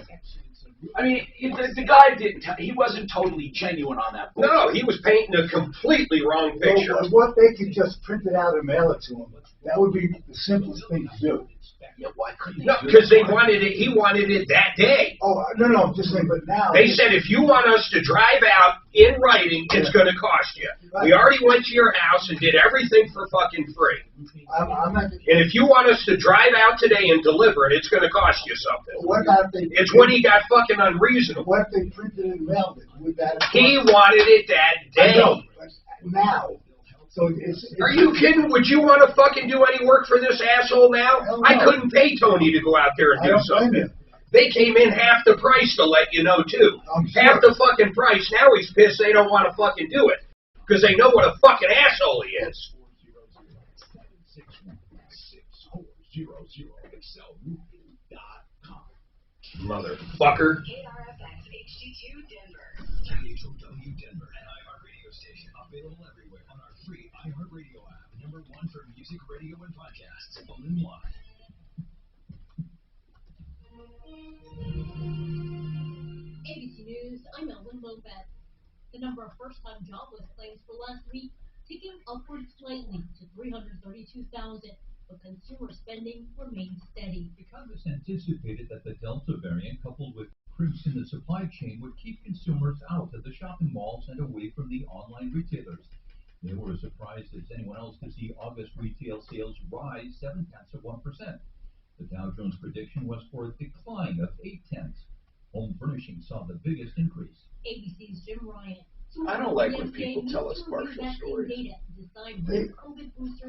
I mean, the guy he wasn't totally genuine on that book. No, he was painting a completely wrong picture. Well, what they could just print it out and mail it to him, that would be the simplest thing to do. Yeah, why couldn't No, because they wanted it. He wanted it that day. Oh, no, I'm just saying, but now... They said, if you want us to drive out in writing, it's going to cost you. We already went to your house and did everything for fucking free. I'm not... And if you want us to drive out today and deliver it, it's going to cost you something. What about if they... It's when he got fucking unreasonable. What if they printed it and mailed it? Would that... He wanted it that day. I know, but now... So are you kidding? Would you want to fucking do any work for this asshole now? I couldn't pay Tony to go out there and do something. They came in half the price to let you know, too. Half the fucking price. Now he's pissed they don't want to fucking do it. Because they know what a fucking asshole he is. Motherfucker. Available everywhere on our free iHeartRadio app. #1 for music, radio, and podcasts. Phone line. ABC News, I'm Ellen Lopez. The number of first-time jobless claims for last week ticking upward slightly to 332,000, but consumer spending remains steady. Economists anticipated that the Delta variant, coupled with crimps in the supply chain, would keep consumers out of the shopping malls and away from the online retailers. They were as surprised as anyone else to see August retail sales rise 0.7%. The Dow Jones prediction was for a decline of 0.8. Home furnishings saw the biggest increase. ABC's Jim Ryan. I don't like when people tell us partial stories.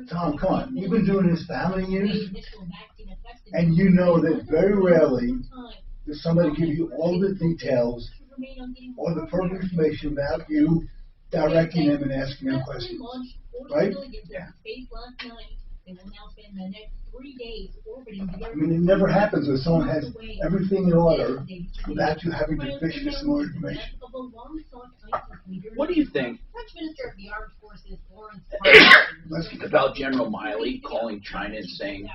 Tom, come on. You've been doing this for how many years? And you know that very rarely does somebody give you all the details or the perfect information about you directing them and asking them questions. Right? Yeah. They will now spend the next 3 days orbiting the I mean, it never happens when someone has everything in order without you having to fish for some more information. What do you think French Minister of the Armed Forces, Lawrence about General Miley calling China and saying,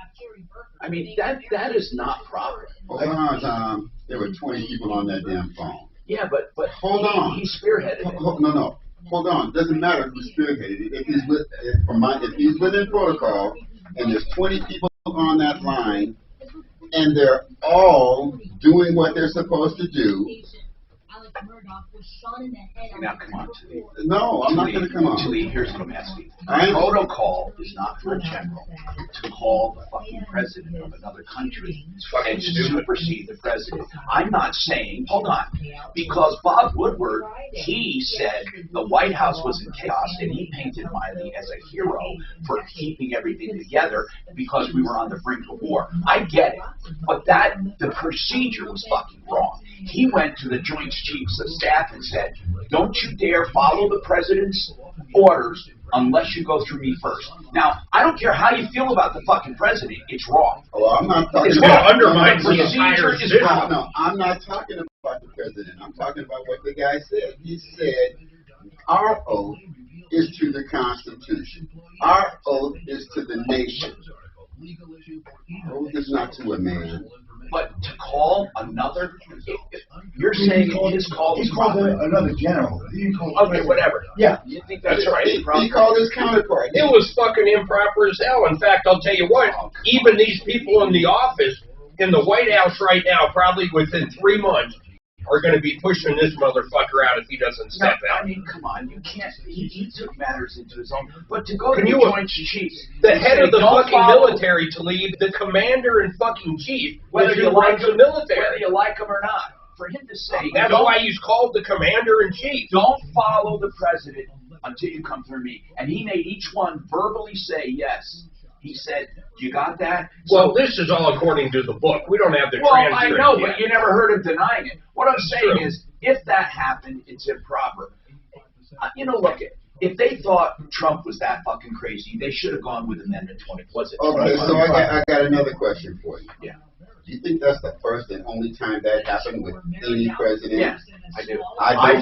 I mean, that is not proper. Hold on, Tom. There were 20 people on that damn phone. Yeah, but hold on. He spearheaded it. No. Hold on. Doesn't matter who spearheaded it. If he's within protocol, and there's 20 people on that line, and they're all doing what they're supposed to do. Now come on, Tilly. No, I'm not going to come on. Tilly, here's what I'm asking. Protocol is not for a general to call the fucking president of another country and supersede the president. I'm not saying, hold on, because Bob Woodward, he said the White House was in chaos, and he painted Miley as a hero for keeping everything together because we were on the brink of war. I get it, but the procedure was fucking wrong. He went to the Joint Chiefs of Staff and said, don't you dare follow the president's orders unless you go through me first. Now, I don't care how you feel about the fucking president. It's wrong. Well, I'm not talking about undermines the entire system. No, I'm not talking about the president. I'm talking about what the guy said. He said, our oath is to the Constitution. Our oath is to the nation. Oath is not to a man. But to call another, you're saying his call was proper. Another general. Okay, whatever. Yeah. You think that's right? He called his counterpart. It was fucking improper as hell. In fact, I'll tell you what, even these people in the office, in the White House right now, probably within 3 months, are going to be pushing this motherfucker out if he doesn't step out. I mean, come on, you can't. He took matters into his own. But to go to the Joint Chiefs, the head of the fucking military to lead, the commander and fucking chief, whether you like the military, whether you like him or not, for him to say that's why he's called the commander in chief. Don't follow the president until you come through me. And he made each one verbally say yes. He said, you got that? Well, this is all according to the book. We don't have the transcript. I know, yet. but you never heard him denying it. What I'm saying is, if that happened, it's improper. Look, if they thought Trump was that fucking crazy, they should have gone with Amendment 20. Was it? Okay, so I got another question for you. Yeah. Do you think that's the first and only time that happened with any president? Yes, I do. I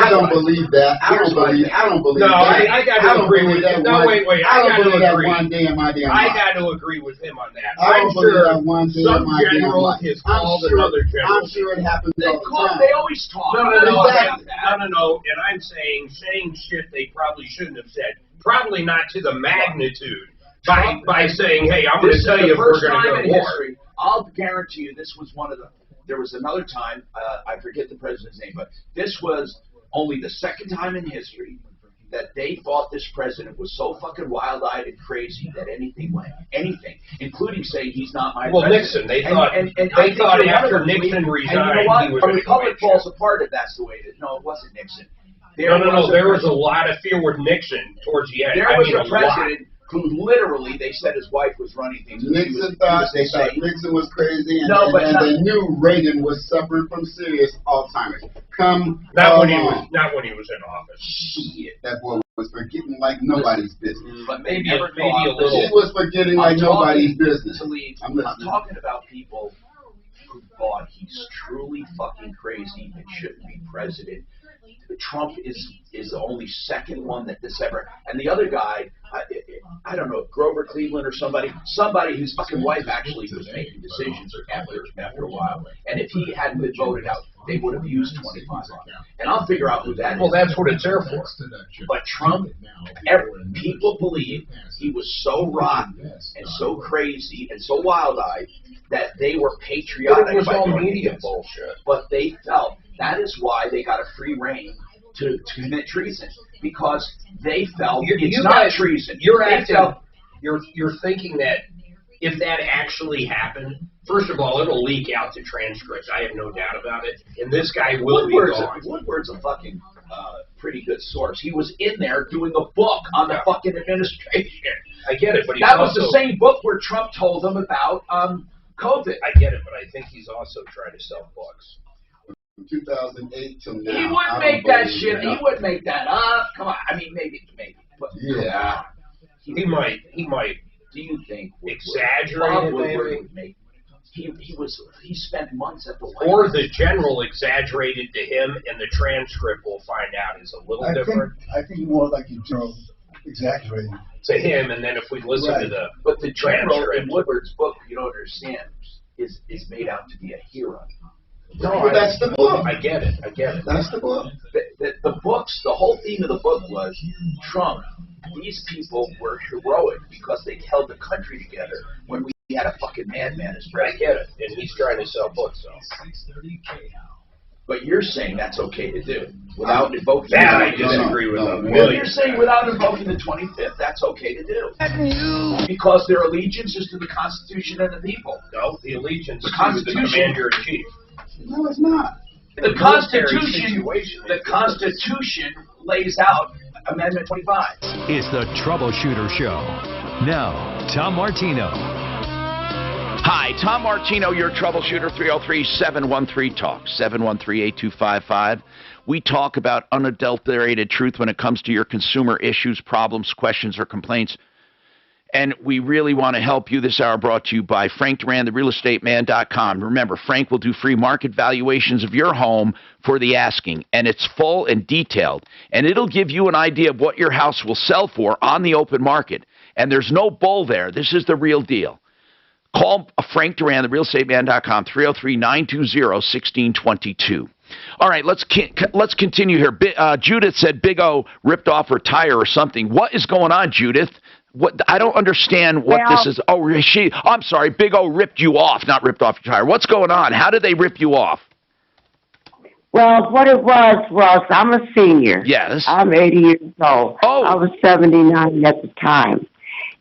don't believe that. I don't believe no, that. I got to agree with that. No, wait. I don't believe that one day in my damn life. I got to agree with him on that. I don't believe that one day some in my damn general life. has called another general. I'm sure it happens all the time. They always talk. No. And I'm saying shit they probably shouldn't have said. Probably not to the magnitude by saying, hey, I'm going to tell you if we're going to go to war. I'll guarantee you this was one of the, there was another time, I forget the president's name, but this was only the second time in history that they thought this president was so fucking wild-eyed and crazy that anything, including saying he's not my president. Well, Nixon, they thought after Nixon resigned, he was a republic falls apart if that's the way it is. No, it wasn't Nixon. There was a lot of fear with Nixon towards the end. There was a president who literally, they said his wife was running things. Nixon thought Nixon was crazy, and they knew Reagan was suffering from serious Alzheimer's. Not when he was in office. Shit, that boy was forgetting like nobody's business. But maybe a little. He was forgetting like nobody's business. I'm talking about people who thought he's truly fucking crazy and shouldn't be president. Trump is the only second one that this ever, and the other guy, I don't know, Grover Cleveland or somebody whose fucking wife actually was making decisions after a while, and if he hadn't been voted out, they would have used 25 on him. And I'll figure out who that is. Well, that's what it's there for. But Trump, people believe he was so rotten and so crazy and so wild-eyed that they were patriotic. But it was all media bullshit. But they felt that is why they got a free reign to commit treason, because they felt it's not treason. You're thinking that if that actually happened, first of all, it'll leak out to transcripts. I have no doubt about it. And this guy will be gone. Woodward's a fucking pretty good source. He was in there doing a book on the fucking administration. I get it, but that was the same book where Trump told them about COVID. I get it, but I think he's also trying to sell books. From 2008 till now. He wouldn't make that shit. He wouldn't make that up. Come on. I mean, maybe. But yeah. He might. Do you think exaggerate Bob it, Woodward maybe? would make? He spent months at the White Or House. the general exaggerated to him, and the transcript we'll find out is a little different I think more like a general exaggerating. to him, and then if we listen to the But the general transcript. in Woodward's book, you don't understand, is made out to be a hero. No, that's the book. I get it. That's the book. The books, the whole theme of the book was Trump. These people were heroic because they held the country together when we had a fucking madman as I president. get it, and he's trying to sell books, so. But you're saying that's okay to do without invoking. That I disagree with him. Well, you're saying without invoking the 25th, that's okay to do. Because their allegiance is to the Constitution and the people. No, the allegiance The to the Constitution. commander-in-chief. No, it's not. The Constitution lays out Amendment 25. It's the Troubleshooter Show. Now, Tom Martino. Hi, Tom Martino, your troubleshooter, 303-713-TALK, 713-8255. We talk about unadulterated truth when it comes to your consumer issues, problems, questions, or complaints. And we really want to help you. This hour brought to you by Frank Duran, therealestateman.com. Remember, Frank will do free market valuations of your home for the asking, and it's full and detailed. And it'll give you an idea of what your house will sell for on the open market. And there's no bull there. This is the real deal. Call Frank Duran, therealestateman.com, 303-920-1622. All right, let's continue here. Judith said Big O ripped off her tire or something. What is going on, Judith? What I don't understand what this is. Oh, I'm sorry. Big O ripped you off, not ripped off your tire. What's going on? How did they rip you off? Well, what it was I'm a senior. Yes. I'm 80 years old. Oh. I was 79 at the time.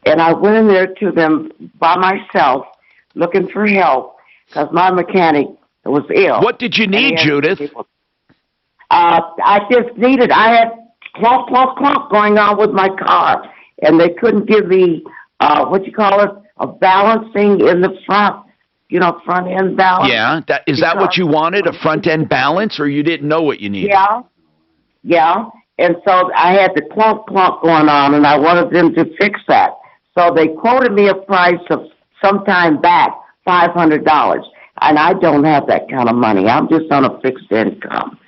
And I went in there to them by myself looking for help because my mechanic was ill. What did you need, Judith? I just needed, I had clunk, clunk, clunk going on with my car. And they couldn't give me, a balancing in the front, front end balance. Yeah. Is that what you wanted, a front end balance, or you didn't know what you needed? Yeah. And so I had the clunk, clunk going on, and I wanted them to fix that. So they quoted me a price of sometime back, $500. And I don't have that kind of money. I'm just on a fixed income.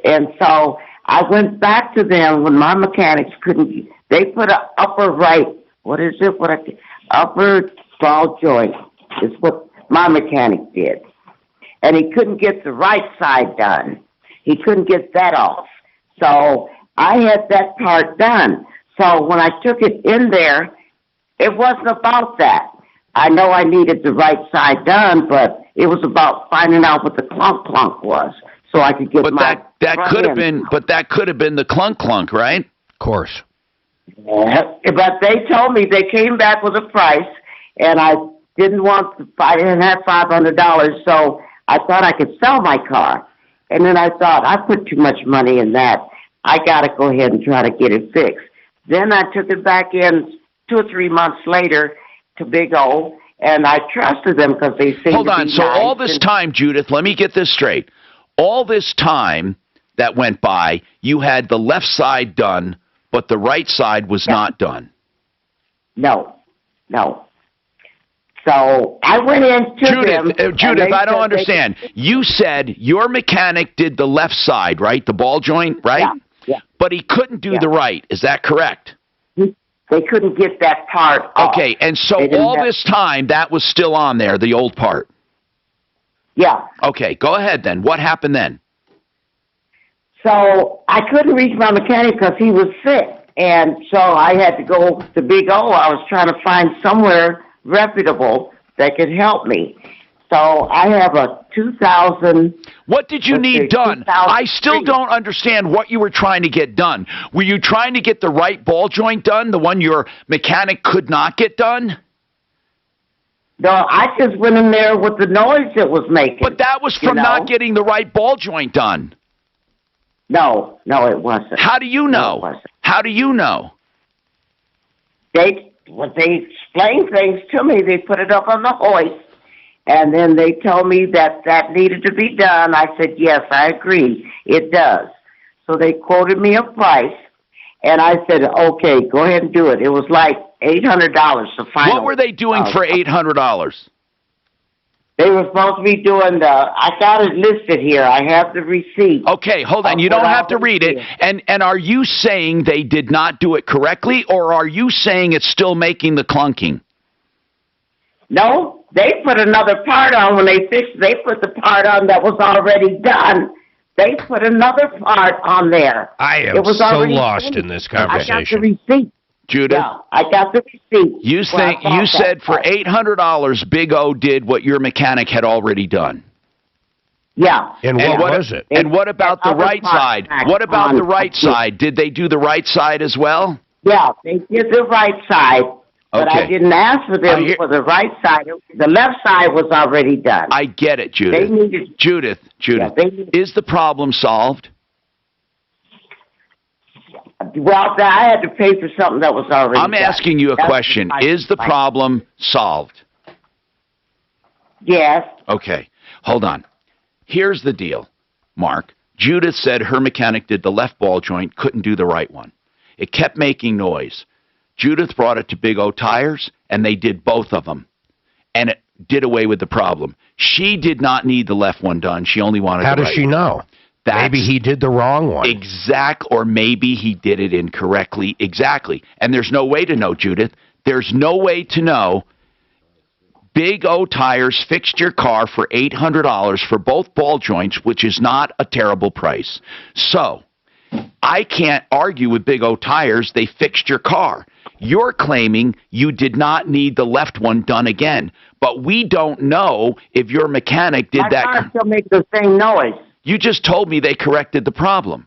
And so I went back to them when my mechanics couldn't. They put an upper right. What is it? Upper ball joint is what my mechanic did. And he couldn't get the right side done. He couldn't get that off. So I had that part done. So when I took it in there, it wasn't about that. I know I needed the right side done, but it was about finding out what the clunk clunk was, so I could get that could have been the clunk clunk, right? Of course. Yeah, but they told me they came back with a price, and I didn't have $500, so I thought I could sell my car. And then I thought, I put too much money in that. I got to go ahead and try to get it fixed. Then I took it back in 2 or 3 months later to Big O, and I trusted them because they seemed Hold to on. be So nice all this time, Judith, let me get this straight. All this time that went by, you had the left side done, but the right side was not done. No. So I went into them. Judith, I don't understand. You said your mechanic did the left side, right? The ball joint, right? Yeah. But he couldn't do the right. Is that correct? They couldn't get that part off. Okay, and so all this time, that was still on there, the old part? Yeah. Okay, go ahead then. What happened then? So I couldn't reach my mechanic because he was sick. And so I had to go to Big O. I was trying to find somewhere reputable that could help me. So I have a 2000. What did you need done? I still don't understand what you were trying to get done. Were you trying to get the right ball joint done, the one your mechanic could not get done? No, I just went in there with the noise it was making. But that was from not getting the right ball joint done. No, it wasn't. How do you know? No, it wasn't. How do you know? They explained things to me. They put it up on the hoist. And then they told me that needed to be done. I said, yes, I agree. It does. So they quoted me a price. And I said, okay, go ahead and do it. It was like $800, the final. What were they doing for $800? They were supposed to be doing I got it listed here. I have the receipt. Okay, hold on. You don't have to read it. And are you saying they did not do it correctly, or are you saying it's still making the clunking? No, they put another part on when they fixed. They put the part on that was already done. They put another part on there. I am it was so already lost finished. in this conversation. I got the receipt. Judith? Yeah, I got the receipt. You said for $800, Big O did what your mechanic had already done. Yeah. And what was it? And what about the right side? What about the right side? Did they do the right side as well? Yeah, they did the right side. But I didn't ask for them for the right side. The left side was already done. I get it, Judith. Judith, is the problem solved? Well, I had to pay for something that was already I'm asking you a question. Is the problem solved? Yes. Okay. Hold on. Here's the deal, Mark. Judith said her mechanic did the left ball joint, couldn't do the right one. It kept making noise. Judith brought it to Big O Tires, and they did both of them. And it did away with the problem. She did not need the left one done. She only wanted the right one. How does she know? Maybe he did the wrong one. Or maybe he did it incorrectly. Exactly. And there's no way to know, Judith. There's no way to know. Big O Tires fixed your car for $800 for both ball joints, which is not a terrible price. So, I can't argue with Big O Tires. They fixed your car. You're claiming you did not need the left one done again. But we don't know if your mechanic did that. My car still makes the same noise. You just told me they corrected the problem.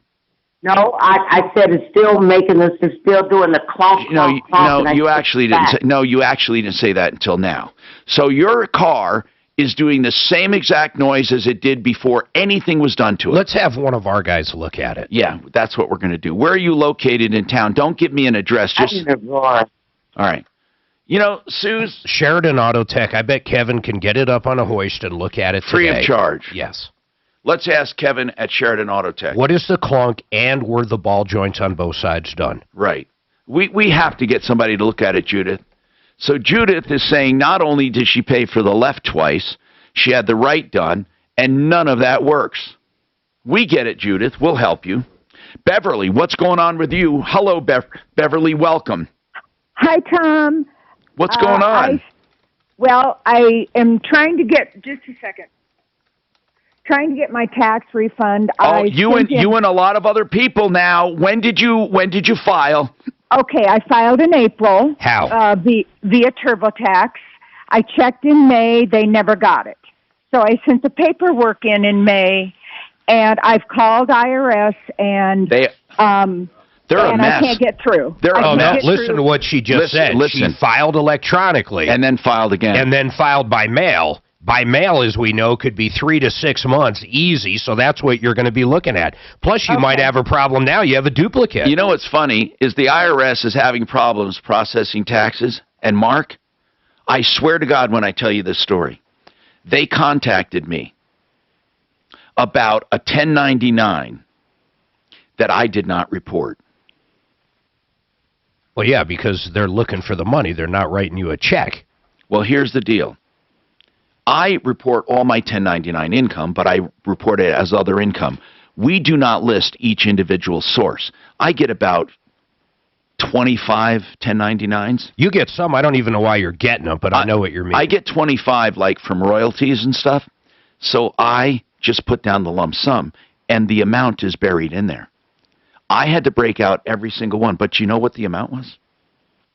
No, I said it's still making this. It's still doing the clonk. You actually didn't. You actually didn't say that until now. So your car is doing the same exact noise as it did before anything was done to it. Let's have one of our guys look at it. Yeah, that's what we're going to do. Where are you located in town? Don't give me an address. All right. You know, Sue's Sheridan Auto Tech. I bet Kevin can get it up on a hoist and look at it free today. of charge. Yes. Let's ask Kevin at Sheridan Auto Tech. What is the clunk, and were the ball joints on both sides done? Right. We have to get somebody to look at it, Judith. So Judith is saying not only did she pay for the left twice, she had the right done, and none of that works. We get it, Judith. We'll help you. Beverly, what's going on with you? Hello, Beverly. Welcome. Hi, Tom. What's going on? I am trying to get, just a second, trying to get my tax refund. Oh, you and a lot of other people now. When did you file? Okay, I filed in April. How? Via TurboTax. I checked in May. They never got it. So I sent the paperwork in May, and I've called IRS, and they're a mess. I can't get through. Listen to what she just said. Listen. She filed electronically. And then filed again. And then filed by mail. By mail, as we know, could be 3 to 6 months, easy, so that's what you're going to be looking at. Plus, you might have a problem now. You have a duplicate. You know what's funny is the IRS is having problems processing taxes. And, Mark, I swear to God when I tell you this story, they contacted me about a 1099 that I did not report. Well, yeah, because they're looking for the money. They're not writing you a check. Well, here's the deal. I report all my 1099 income, but I report it as other income. We do not list each individual source. I get about 25 1099s. You get some. I don't even know why you're getting them, but I know what you're meaning. I get 25 like from royalties and stuff. So I just put down the lump sum, and the amount is buried in there. I had to break out every single one, but you know what the amount was?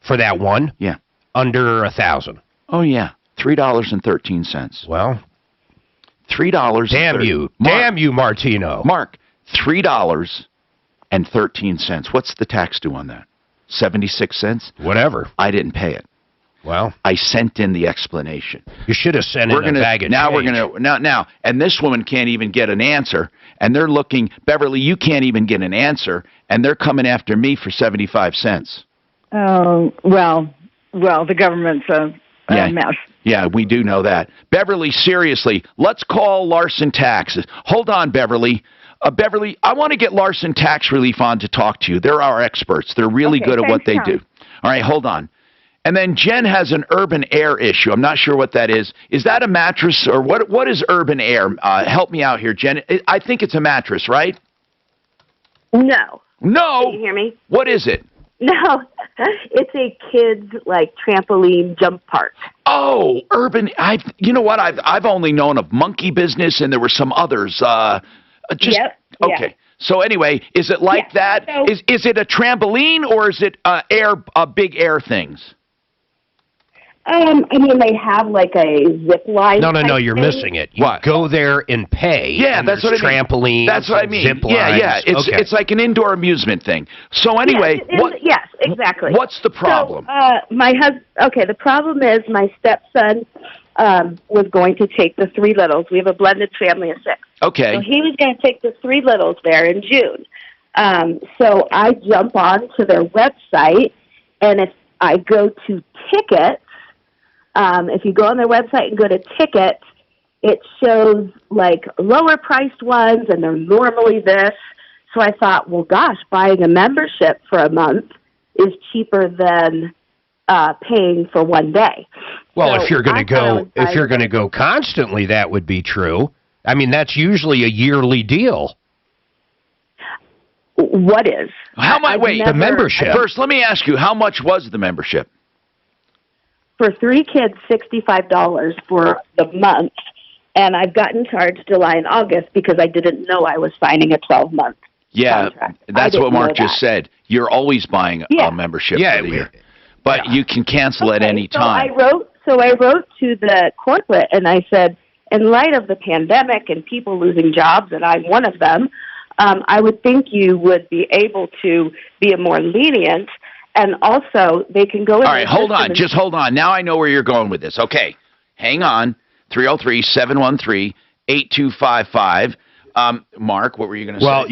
For that one? Yeah. Under $1,000. Oh, yeah. $3.13. Well, $3. Damn you. Damn you, Martino. Mark, $3.13. What's the tax due on that? 76 cents? Whatever. I didn't pay it. Well, I sent in the explanation. You should have sent in a bag of change. Now, and this woman can't even get an answer, and they're looking, Beverly, you can't even get an answer, and they're coming after me for 75 cents. Oh, well, the government's a mess. Yeah, we do know that. Beverly, seriously, let's call Larson Taxes. Hold on, Beverly. Beverly, I want to get Larson Tax Relief on to talk to you. They're our experts. They're really good at what they do. All right, hold on. And then Jen has an Urban Air issue. I'm not sure what that is. Is that a mattress or what? What is Urban Air? Help me out here, Jen. I think it's a mattress, right? No. No. Can you hear me? What is it? No, it's a kids like trampoline jump park. Oh, Urban. You know what? I've only known of Monkey Business, and there were some others. Yep. Okay. Yeah. So anyway, is it like that? So, Is it a trampoline or is it big air things? I mean, they have like a zip line. No, you're missing it. You go there and pay. Yeah, and that's what I mean. Trampolines. That's what I mean. Zip lines. Yeah. It's like an indoor amusement thing. So anyway, yes, exactly. What's the problem? So, my husband. Okay, the problem is my stepson was going to take the three littles. We have a blended family of 6. Okay. So he was going to take the three littles there in June. So I jump on to their website, and if I go to tickets, if you go on their website and go to tickets, it shows like lower priced ones, and they're normally this. So I thought, well, gosh, buying a membership for a month is cheaper than paying for one day. Well, So if you're going to I go constantly, that would be true. I mean, that's usually a yearly deal. What is? How much? Wait, the membership. First, let me ask you, how much was the membership? For 3 kids, $65 for the month, and I've gotten charged July and August because I didn't know I was signing a 12-month contract. That's what Mark just that. said. You're always buying a membership for the year, but you can cancel at any time. So I wrote to the corporate and I said, in light of the pandemic and people losing jobs, and I'm one of them, I would think you would be able to be more lenient. And also, they can go in. All right, hold on. Just hold on. Now I know where you're going with this. Okay. Hang on. 303-713-8255. Mark, what were you going to say? Well,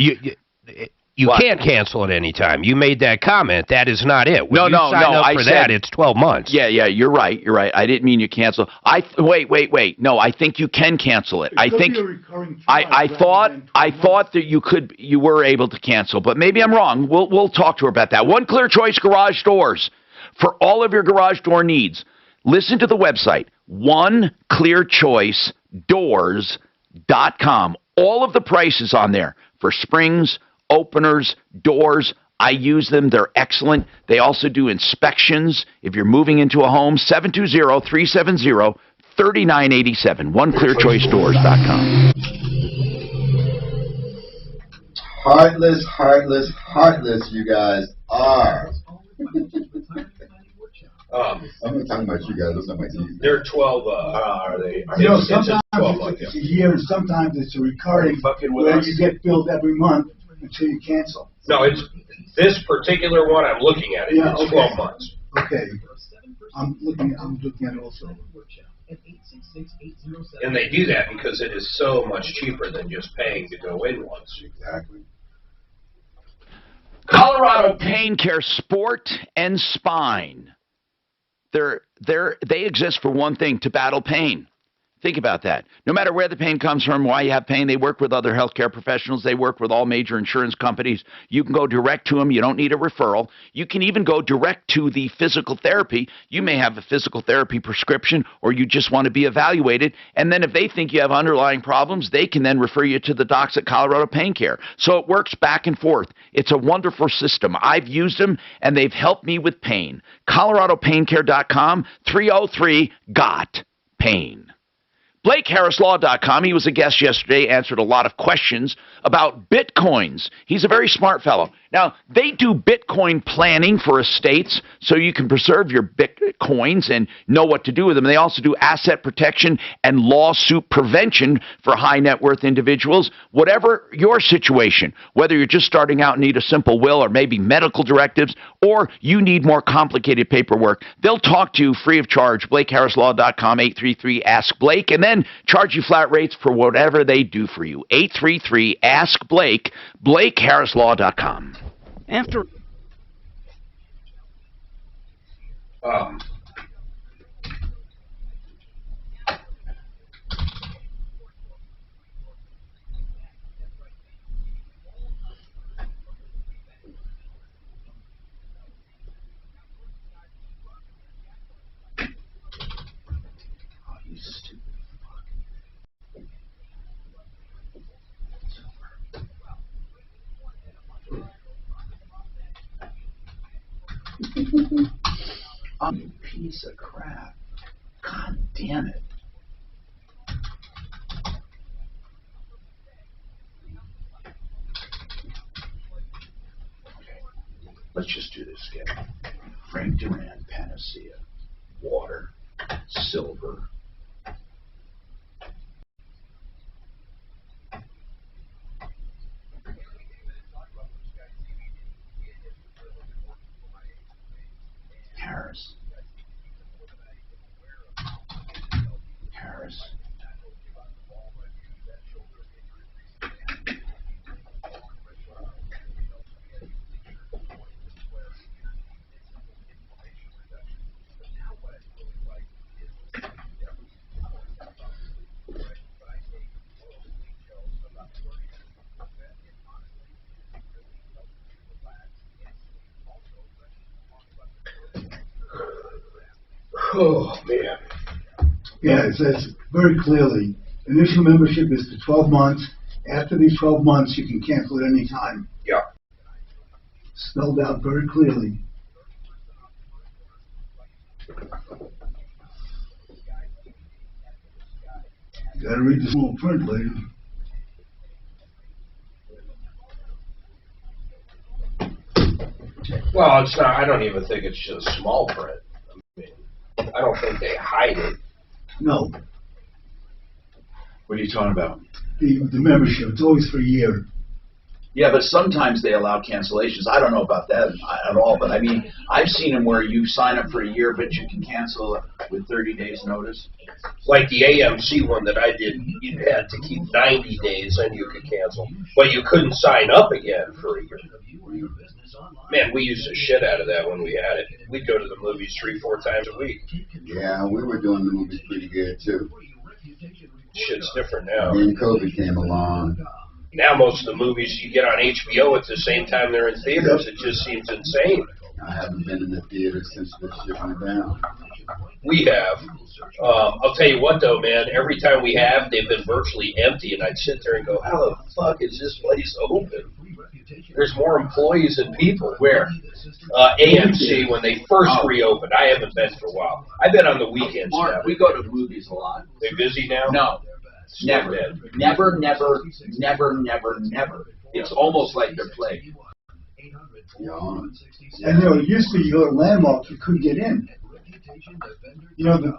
you can't cancel at any time. You made that comment. That is not it. When you sign up for that, it's 12 months. Yeah, you're right. You're right. I didn't mean you cancel. Wait. No, I think you can cancel it. I thought that you were able to cancel, but maybe I'm wrong. We'll talk to her about that. One Clear Choice Garage Doors for all of your garage door needs. Listen to the website, oneclearchoicedoors.com. All of the prices on there for springs, openers, doors. I use them. They're excellent. They also do inspections. If you're moving into a home, 720-370-3987. OneClearChoiceDoors.com. Heartless, you guys are. I'm not talking about you guys. I'm talking about you. They're 12. Are they? Sometimes it's a year, and sometimes it's a recurring where you get billed every month until you cancel. No, it's this particular one I'm looking at. It's 12 months. Okay. I'm looking at it also. And they do that because it is so much cheaper than just paying to go in once. Exactly. Colorado Pain Care Sport and Spine. They exist for one thing, to battle pain. Think about that. No matter where the pain comes from, why you have pain, they work with other healthcare professionals. They work with all major insurance companies. You can go direct to them. You don't need a referral. You can even go direct to the physical therapy. You may have a physical therapy prescription, or you just want to be evaluated. And then if they think you have underlying problems, they can then refer you to the docs at Colorado Pain Care. So it works back and forth. It's a wonderful system. I've used them, and they've helped me with pain. ColoradoPainCare.com, 303-GOT-PAIN. BlakeHarrisLaw.com. He was a guest yesterday, answered a lot of questions about Bitcoins. He's a very smart fellow. Now, they do Bitcoin planning for estates so you can preserve your Bitcoins and know what to do with them. They also do asset protection and lawsuit prevention for high net worth individuals. Whatever your situation, whether you're just starting out and need a simple will or maybe medical directives, or you need more complicated paperwork, they'll talk to you free of charge. BlakeHarrisLaw.com, 833-ASK-BLAKE, and then charge you flat rates for whatever they do for you. 833-ASK-BLAKE, BlakeHarrisLaw.com. After You piece of crap. God damn it. Okay, let's just do this again. Frank Duran, Panacea, water, silver. Harris. Harris. Oh, man. Yeah, it says very clearly, initial membership is for 12 months. After these 12 months, you can cancel at any time. Yeah. Spelled out very clearly. You gotta read the small print, lady. Well, it's not, I don't even think it's just small print. I mean, I don't think they hide it. No, What are you talking about? the membership, it's always for a year. Yeah, but sometimes they allow cancellations. I don't know about that at all, but I mean, I've seen them where you sign up for a year, but you can cancel with 30 days notice. Like the AMC one that I did, you had to keep 90 days and you could cancel. But you couldn't sign up again for a year. Man, we used the shit out of that when we had it. We'd go to the movies 3-4 times a week. Yeah, we were doing the movies pretty good too. Shit's different now. Then COVID came along. Now most of the movies you get on HBO at the same time they're in theaters. It just seems insane. I haven't been in the theater since this shit went down. We have. I'll tell you what though, man, every time we have, they've been virtually empty, and I'd sit there and go, how the fuck is this place open? There's more employees than people. Where? AMC, when they first reopened. I haven't been for a while. I've been on the weekends now. Mark, we go to the movies a lot. They busy now? No. Never. Never, never, never, never, never. It's almost like they're plagued. And you know, it used to be your landmark, you couldn't get in. You know, the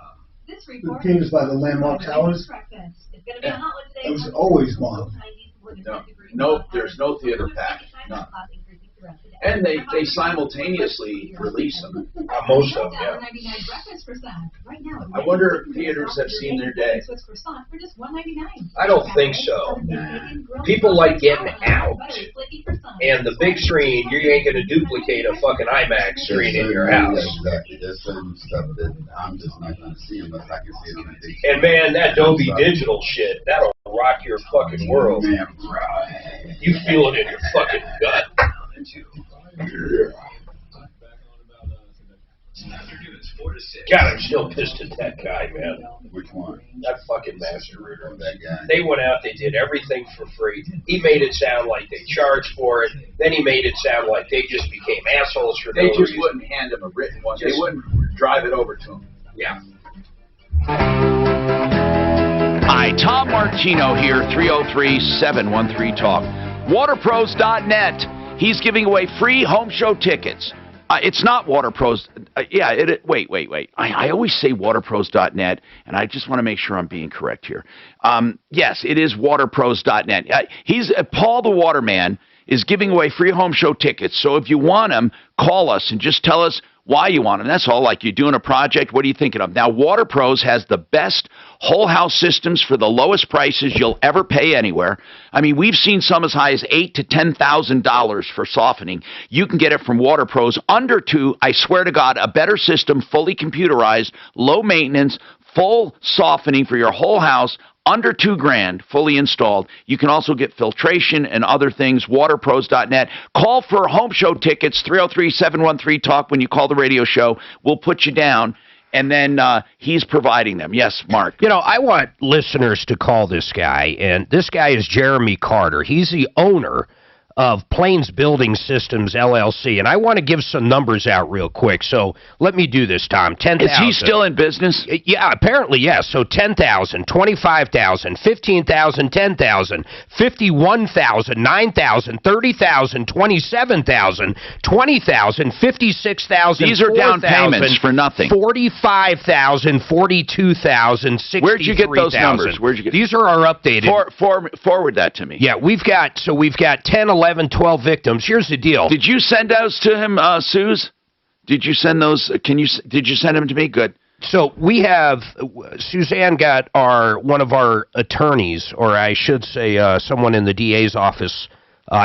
theaters by the landmark towers, it was always gone. No, there's no theater pack. None. And they simultaneously release them. Most of them, yeah. I wonder if theaters have seen their day. I don't think so. People like getting out. And the big screen, you ain't going to duplicate a fucking IMAX screen in your house. Exactly. There's certain stuff that I'm just not going to see unless I can see it on a big And man, that Dolby Digital shit, that'll rock your fucking world. You feel it in your fucking gut. God, I'm still pissed at that guy, man. Which one? That fucking master reader. That guy. They went out, they did everything for free. He made it sound like they charged for it. Then he made it sound like they just became assholes for no They just reason. wouldn't hand him a written one. They wouldn't drive it over to him. Yeah. Hi, Tom Martino here, 303-713-TALK. Waterpros.net. He's giving away free home show tickets. It's not Waterpros. Wait. I always say Waterpros.net, and I just want to make sure I'm being correct here. Yes, it is Waterpros.net. Paul the Waterman is giving away free home show tickets. So if you want them, call us and just tell us why you want them. That's all. Like you're doing a project, what are you thinking of? Now, WaterPros has the best whole house systems for the lowest prices you'll ever pay anywhere. I mean, we've seen some as high as $8,000 to $10,000 for softening. You can get it from WaterPros under $2,000. I swear to God, a better system, fully computerized, low maintenance, full softening for your whole house. Under $2,000, fully installed. You can also get filtration and other things. Waterpros.net. Call for home show tickets. 303-713-TALK. When you call the radio show, we'll put you down. And then he's providing them. Yes, Mark. You know, I want listeners to call this guy, and this guy is Jeremy Carter. He's the owner of Plains Building Systems, LLC. And I want to give some numbers out real quick. So let me do this, Tom. 10,000. Is he still in business? Yeah, apparently, yes. So 10,000, 25,000, 15,000, 10,000, 51,000, 9,000, 30,000, 27,000, 20,000, 56,000. These are down payments for nothing. 45,000, 42,000, 63,000. Where'd you get those numbers? Where'd you get? These are our updated. Forward that to me. Yeah, we've got 10, 11, 12 victims. Here's the deal. Did you send those to him, Suze? Did you send those? Did you send them to me? Good. So we have Suzanne got one of our attorneys, or I should say someone in the DA's office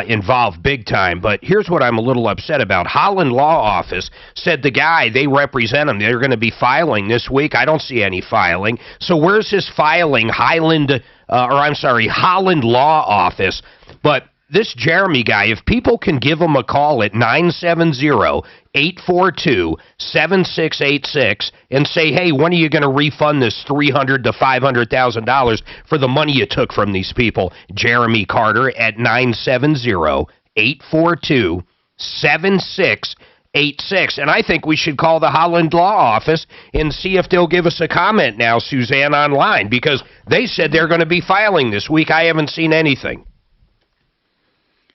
involved big time. But here's what I'm a little upset about. Holland Law Office said the guy, they represent him, they're going to be filing this week. I don't see any filing. So where's his filing? Holland Law Office. But this Jeremy guy, if people can give him a call at 970-842-7686 and say, hey, when are you going to refund this $300,000 to $500,000 for the money you took from these people? Jeremy Carter at 970-842-7686. And I think we should call the Holland Law Office and see if they'll give us a comment now, Suzanne, online, because they said they're going to be filing this week. I haven't seen anything.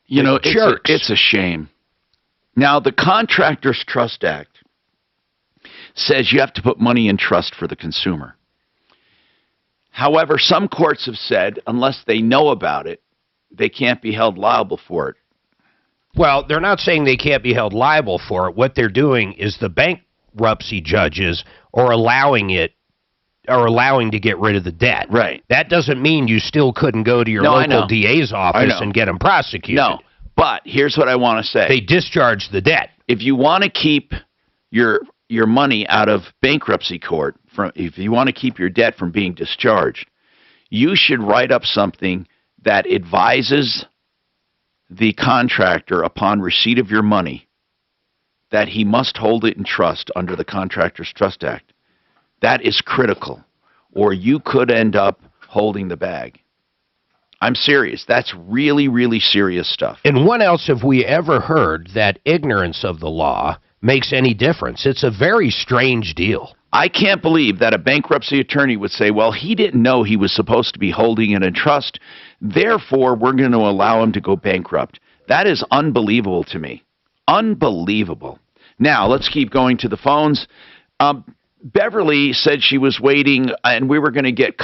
You know, it's a shame. Now, the Contractors Trust Act says you have to put money in trust for the consumer. However, some courts have said, unless they know about it, they can't be held liable for it. Well, they're not saying they can't be held liable for it. What they're doing is the bankruptcy judges are allowing to get rid of the debt. Right. That doesn't mean you still couldn't go to your local DA's office and get them prosecuted. No, but here's what I want to say. They discharge the debt. If you want to keep your money out of bankruptcy court, if you want to keep your debt from being discharged, you should write up something that advises the contractor upon receipt of your money that he must hold it in trust under the Contractors Trust Act. That is critical, or you could end up holding the bag. I'm serious. That's really, really serious stuff. And when else have we ever heard that ignorance of the law makes any difference? It's a very strange deal. I can't believe that a bankruptcy attorney would say, well, he didn't know he was supposed to be holding it in trust, therefore we're going to allow him to go bankrupt. That is unbelievable to me. Unbelievable. Now, let's keep going to the phones. Beverly said she was waiting, and we were going to get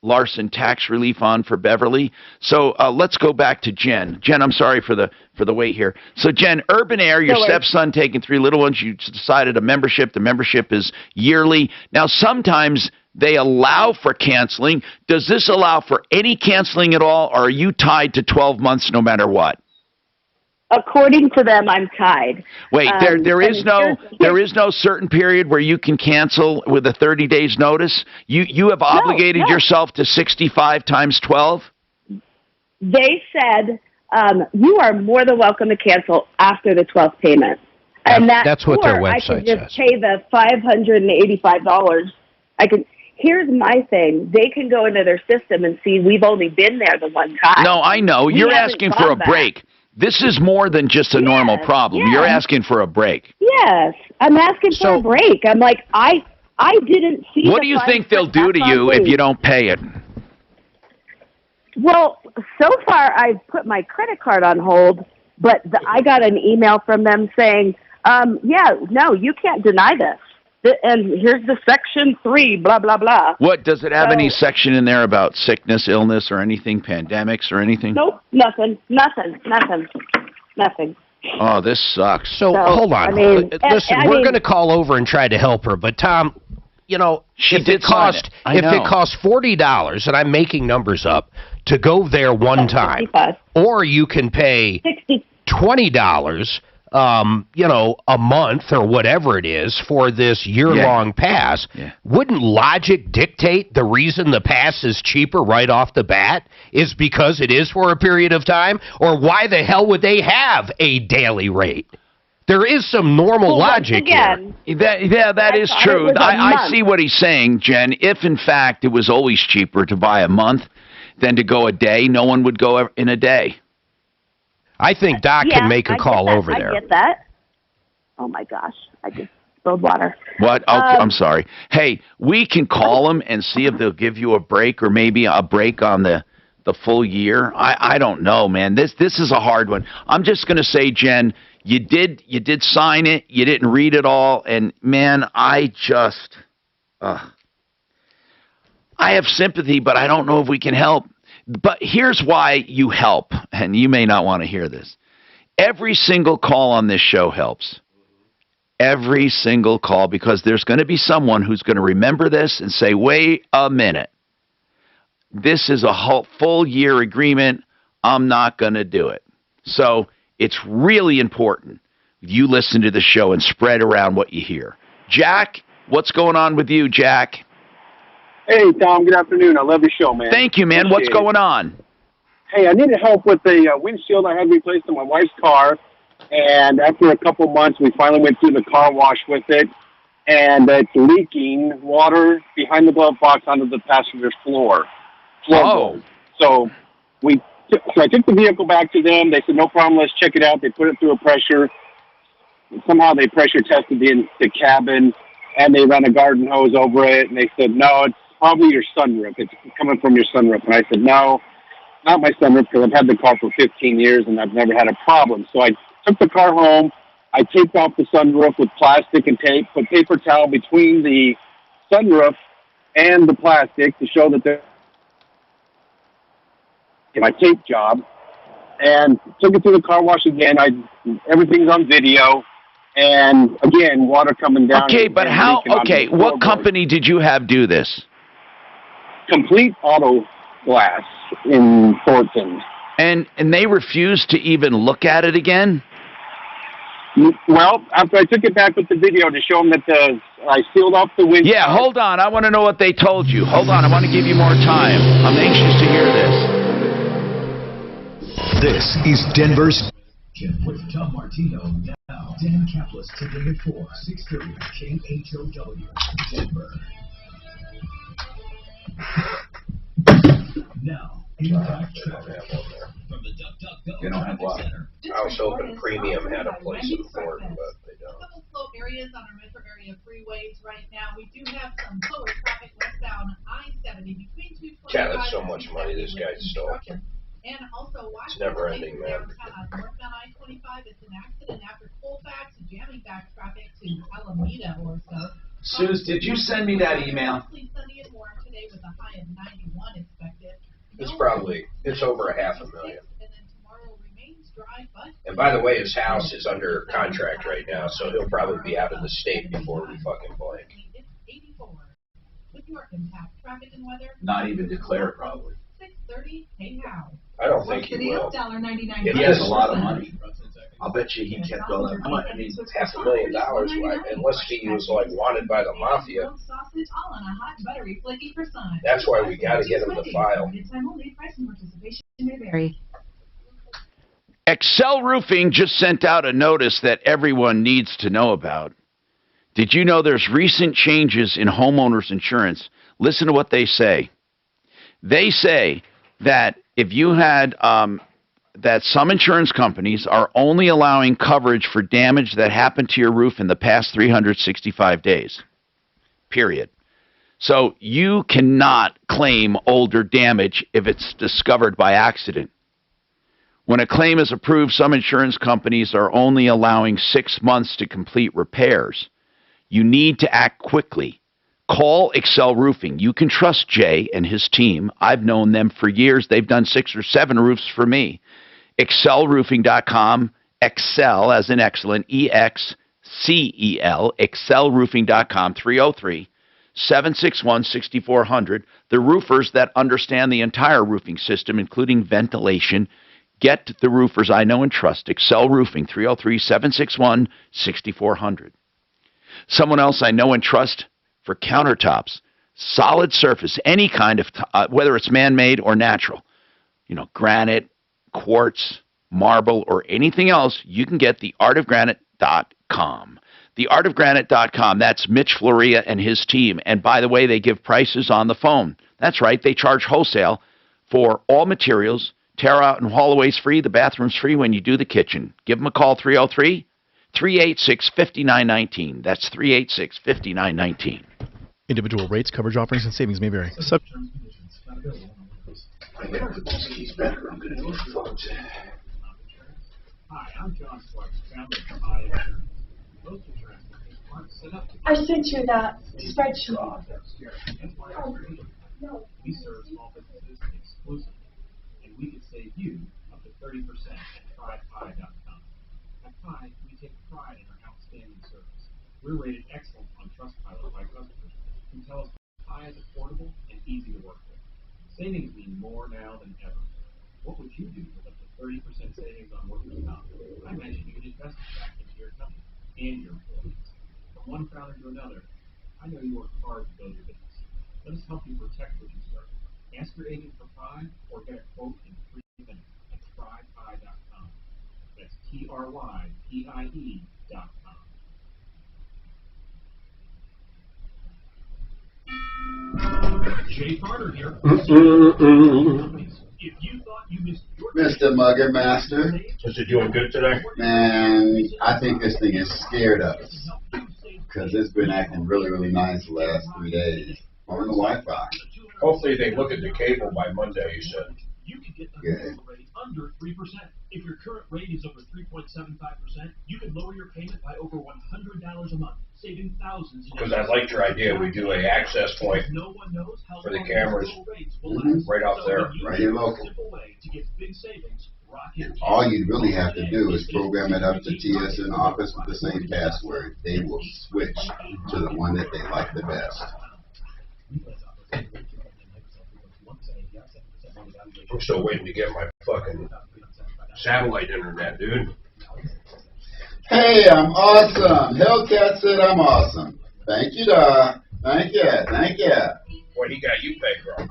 Larson tax relief on for Beverly. So let's go back to Jen. Jen, I'm sorry for the wait here. So Jen, Urban Air, your stepson taking 3 little ones. You decided a membership. The membership is yearly. Now sometimes they allow for canceling. Does this allow for any canceling at all, or are you tied to 12 months no matter what? According to them, I'm tied. Wait, there is no certain period where you can cancel with a 30 days notice. You have obligated yourself to 65 times 12. They said you are more than welcome to cancel after the 12th payment, and that's what their website I could just says. pay the $585. Here's my thing. They can go into their system and see we've only been there the one time. No, I know. You're asking for a break. This is more than just a normal problem. Yes. You're asking for a break. Yes, I'm asking for a break. I'm like, I didn't see. What do you think they'll do to you if you don't pay it? Well, so far I've put my credit card on hold, but I got an email from them saying, no, you can't deny this. And here's the section 3, blah, blah, blah. What, does it have any section in there about sickness, illness, or anything, pandemics, or anything? Nope, nothing. Oh, this sucks. So hold on. Listen, we're going to call over and try to help her, but Tom, if it costs $40, and I'm making numbers up, to go there one time, 65. Or you can pay $20, a month or whatever it is for this year-long pass, wouldn't logic dictate the reason the pass is cheaper right off the bat is because it is for a period of time? Or why the hell would they have a daily rate? There is some normal logic here. That is true. I see what he's saying, Jen. If, in fact, it was always cheaper to buy a month than to go a day, no one would go in a day. I think Doc Yeah, can make a I call get that. over there. I get that. Oh my gosh, I just spilled water. What? Oh, I'm sorry. Hey, we can call them and see if they'll give you a break or maybe a break on the full year. I don't know, man. This is a hard one. I'm just going to say, Jen, you did sign it. You didn't read it all, and man, I have sympathy, but I don't know if we can help. But here's why you help, and you may not want to hear this. Every single call on this show helps. Every single call, because there's going to be someone who's going to remember this and say, wait a minute. This is a full year agreement. I'm not going to do it. So it's really important you listen to the show and spread around what you hear. Jack, what's going on with you, Jack? Hey, Tom. Good afternoon. I love your show, man. Thank you, man. What's going on? Hey, I needed help with the windshield I had replaced on my wife's car. And after a couple months, we finally went through the car wash with it. And it's leaking water behind the glove box onto the passenger's floor. Oh. So I took the vehicle back to them. They said, no problem, let's check it out. They put it through a pressure. Somehow they pressure tested the cabin, and they ran a garden hose over it. And they said, no, it's probably your sunroof. It's coming from your sunroof. And I said, no, not my sunroof, because I've had the car for 15 years, and I've never had a problem. So I took the car home. I taped off the sunroof with plastic and tape, put paper towel between the sunroof and the plastic to show that they're my tape job, and took it to the car wash again. Everything's on video, and again, water coming down. Okay, but how? Okay, what company did you have do this? Complete Auto Glass in Thornton. And they refused to even look at it again? Well, after I took it back with the video to show them that I sealed off the windshield. Yeah, hold on. I want to know what they told you. Hold on. I want to give you more time. I'm anxious to hear this. This is Denver's With Tom Martino now. Dan Kaplis today at 4, 630 KHOW, Denver. Now, impact traffic. From the DuckDuckGo Traffic Center. I was hoping Premium had a place in Thornton, but they don't. Couple slow areas on our metro area freeways right now. We do have some slower traffic westbound I-70 between 225. Yeah, that's so much money this guy stole. And also, It's never ending, man. Northbound I-25, it's an accident after Colfax jamming back traffic to Alameda or so. Suze, did you send me that email? Sunny and warm today with a high of 91 expected. It's over $500,000. And then tomorrow remains dry, but And by the way, his house is under contract right now, so he'll probably be out of the state before we fucking blink. it's 84. With your impact traffic and weather. Not even declare, probably. 6:30. Hey now. I don't think he will. $1.99. He has a lot of money. I'll bet you he kept all that money. I mean, $500,000, right? Unless he was like wanted by the mafia. Sausage all on a hot buttery flaky croissant. That's why we got to get him to file. Excel Roofing just sent out a notice that everyone needs to know about. Did you know there's recent changes in homeowners insurance? Listen to what they say. They say that if you had that some insurance companies are only allowing coverage for damage that happened to your roof in the past 365 days, period. So you cannot claim older damage if it's discovered by accident. When a claim is approved, some insurance companies are only allowing 6 months to complete repairs. You need to act quickly. Call Excel Roofing. You can trust Jay and his team. I've known them for years. They've done 6 or 7 roofs for me. ExcelRoofing.com, Excel as in excellent, E-X-C-E-L, ExcelRoofing.com, 303-761-6400. The roofers that understand the entire roofing system, including ventilation. Get the roofers I know and trust. Excel Roofing, 303-761-6400. Someone else I know and trust for countertops, solid surface, any kind of, whether it's man-made or natural, granite, quartz, marble, or anything else, you can get theartofgranite.com. Theartofgranite.com, that's Mitch Floria and his team. And by the way, they give prices on the phone. That's right, they charge wholesale for all materials, Tear out and haul away's free. The bathroom's free when you do the kitchen. Give them a call, 303-386-5919. That's 386-5919. Individual rates, coverage offerings, and savings may vary. Hi, I'm John Sparks, founder of Automotive. Most insurance companies aren't set up to I sent you that spreadsheet. We serve small businesses exclusively, and we can save you up to 30% at trypi.com. At Pi, we take pride in our outstanding service. We're rated excellent on Trustpilot by customers who tell us Pi is affordable and easy to work with. Savings mean more now than ever. What would you do with up to 30% savings on workers' comp? I imagine you would invest it back into your company and your employees. From one founder to another, I know you work hard to build your business. Let us help you protect what you started. Ask your agent for Pi or get a quote in 3 minutes at trypi.com. That's TRYPIE.com. Jay Carter here. If you thought you missed your Mr. Mugger Master. Is it doing good today? Man, I think this thing is scared of us. Because it's been acting really, really nice the last 3 days. On the Wi-Fi. Hopefully they look at the cable by Monday, you said. You can get Good. a rate under 3%. If your current rate is over 3.75%, you can lower your payment by over $100 a month, saving thousands. Because I liked your idea. We do a access point for the cameras right off there. Right here local. All you really have to do is program it up to TSN Office with the same password. They will switch to the one that they like the best. I'm still waiting to get my fucking satellite internet, dude. Hey, I'm awesome. Hellcat said I'm awesome. Thank you, Doc. Thank you. Thank you. Boy, he got you paid, bro.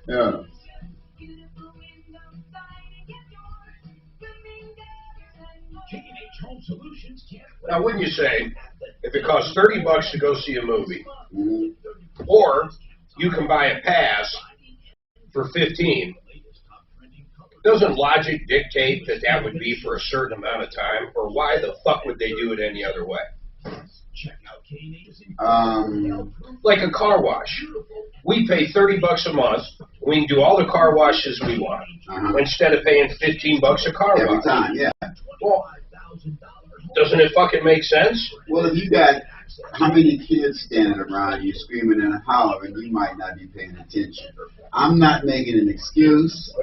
Yeah. Now, wouldn't you say, if it costs $30 to go see a movie, or you can buy a pass for $15, doesn't logic dictate that that would be for a certain amount of time, or why the fuck would they do it any other way? Like a car wash. We pay $30 a month. We can do all the car washes we want, instead of paying $15 a car Every wash. time, yeah. Well, doesn't it fucking make sense? Well, if you got how many kids standing around you screaming and hollering, you might not be paying attention. I'm not making an excuse.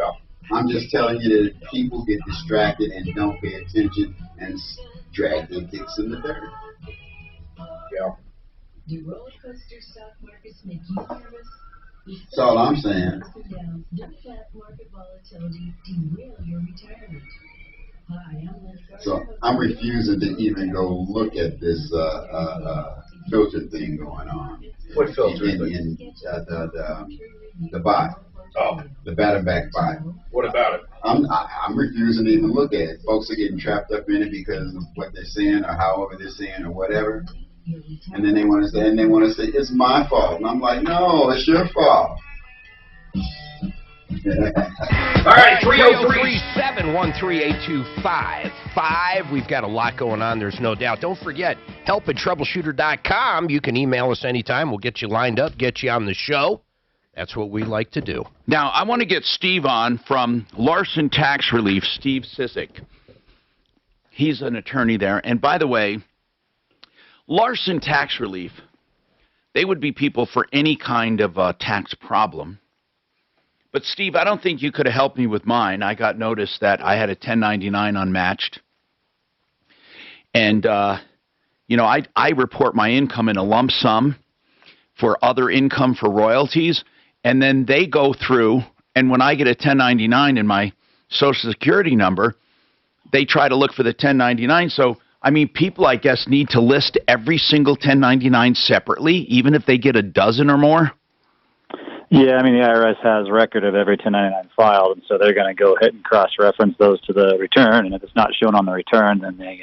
I'm just telling you that people get distracted and don't pay attention and drag their dicks in the dirt. Yeah. Do roller coaster stock markets make you nervous? That's all I'm saying. Don't let market volatility derail your retirement. Hi, I'm Liz Gardner. So I'm refusing to even go look at this filter thing going on. What filter? In the bot. Oh. The batter back bot. What about it? I'm refusing to even look at it. Folks are getting trapped up in it because of what they're saying or however they're saying or whatever. And then they want to say, it's my fault. And I'm like, no, it's your fault. All right, 303-713-8255. We've got a lot going on, there's no doubt. Don't forget, help@troubleshooter.com. You can email us anytime. We'll get you lined up, get you on the show. That's what we like to do. Now, I want to get Steve on from Larson Tax Relief, Steve Sissick. He's an attorney there. And by the way, Larson Tax Relief, they would be people for any kind of tax problem. But, Steve, I don't think you could have helped me with mine. I got notice that I had a 1099 unmatched. And, you know, I report my income in a lump sum for other income for royalties. And then they go through, and when I get a 1099 in my Social Security number, they try to look for the 1099. So, I mean, people, I guess, need to list every single 1099 separately, even if they get a dozen or more. Yeah, I mean, the IRS has record of every 1099 filed, and so they're going to go ahead and cross-reference those to the return, and if it's not shown on the return, then they,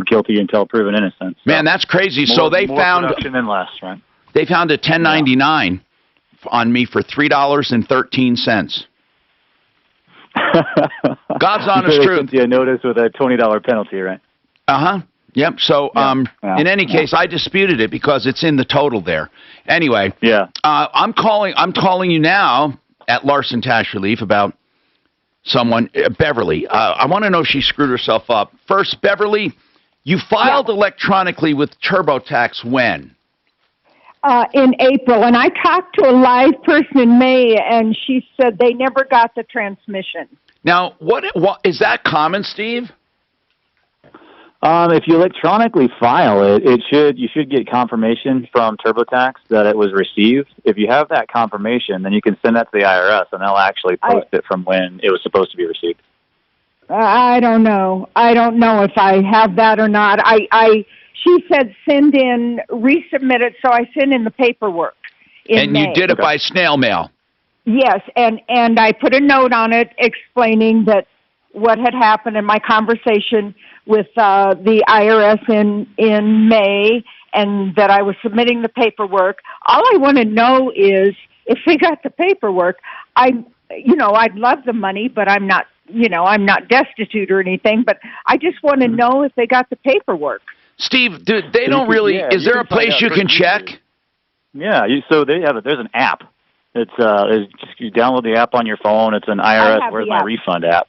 guilty until proven innocent. So man, that's crazy. More, so they more found production and less, right? They found a 1099 on me for $3.13. God's honest truth. You notice with a $20 penalty, right? Yep. So, in any case, I disputed it because it's in the total there. Anyway. Yeah. I'm calling you now at Larson Tax Relief about someone, Beverly. I want to know if she screwed herself up. First, Beverly, you filed electronically with TurboTax when? In April, and I talked to a live person in May, and she said they never got the transmission. Now, what is that common, Steve? If you electronically file it, you should get confirmation from TurboTax that it was received. If you have that confirmation, then you can send that to the IRS, and they'll actually post it from when it was supposed to be received. I don't know. I don't know if I have that or not. She said send in, resubmit it, so I sent in the paperwork in May. You did it by snail mail? Yes, and I put a note on it explaining that what had happened in my conversation with the IRS in May, and that I was submitting the paperwork. All I want to know is if they got the paperwork. I'd love the money, but I'm not destitute or anything. But I just want to know if they got the paperwork. Steve, they don't really. Is there a place you can check? Yeah, so there's an app. It's just you download the app on your phone. It's an IRS Where's My Refund app.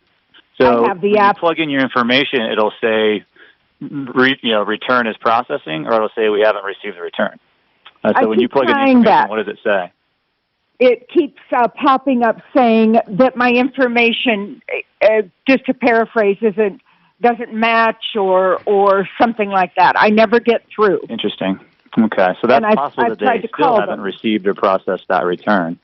So I have the when app. you plug in your information, it'll say, return is processing, or it'll say we haven't received the return. So when you plug in your information, what does it say? It keeps popping up saying that my information, just to paraphrase, doesn't match or something like that. I never get through. Interesting. Okay, so that's possible that they still haven't received or processed that return.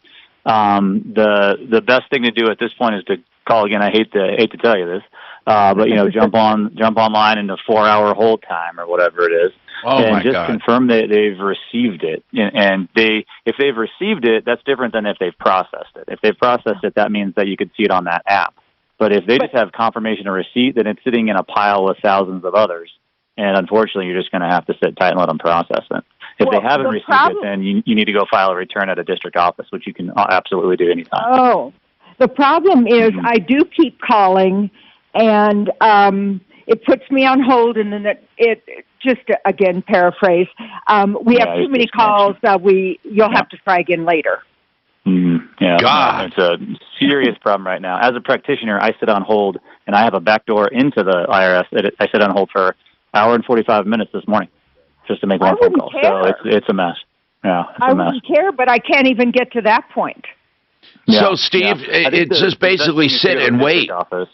The best thing to do at this point is to call again. I hate to tell you this, but jump online into 4-hour hold time or whatever it is, and just confirm that they've received it. And if they've received it, that's different than if they've processed it. If they've processed it, that means that you could see it on that app. But if they just have confirmation of receipt, then it's sitting in a pile with thousands of others. And unfortunately, you're just going to have to sit tight and let them process it. If they haven't received it, then you need to go file a return at a district office, which you can absolutely do anytime. Oh, the problem is I do keep calling, and it puts me on hold, and then it just, again, paraphrase, we have too many calls. You'll have to try again later. Yeah, God. It's a serious problem right now. As a practitioner, I sit on hold, and I have a back door into the IRS. I sit on hold for an hour and 45 minutes this morning just to make one phone call. So it's a mess. Yeah, it's a mess. I wouldn't care, but I can't even get to that point. So, Steve, it's just basically sit and wait. Office.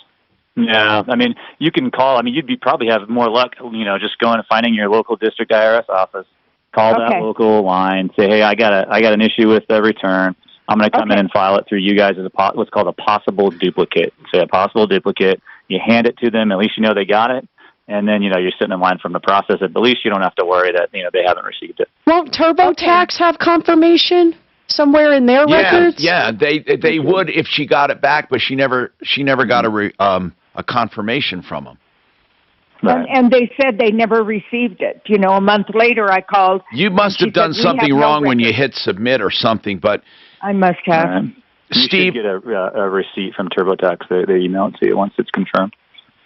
Yeah, I mean, you can call. I mean, you'd probably have more luck, just going and finding your local district IRS office. Call that local line. Say, hey, I got an issue with the return. I'm going to come in and file it through you guys as what's called a possible duplicate. Say a possible duplicate. You hand it to them. At least you know they got it. And then, you're sitting in line from the process. At least you don't have to worry that, they haven't received it. Won't TurboTax have confirmation somewhere in their records? Yeah, they would if she got it back, but she never got a confirmation from them. Right. And they said they never received it. A month later I called. You must have done something wrong when you hit submit or something, but... I must have. You Steve, should get a receipt from TurboTax. They email it to you once it's confirmed.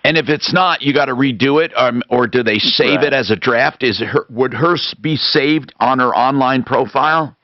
And if it's not, you got to redo it, or do they save it as a draft? Would hers be saved on her online profile?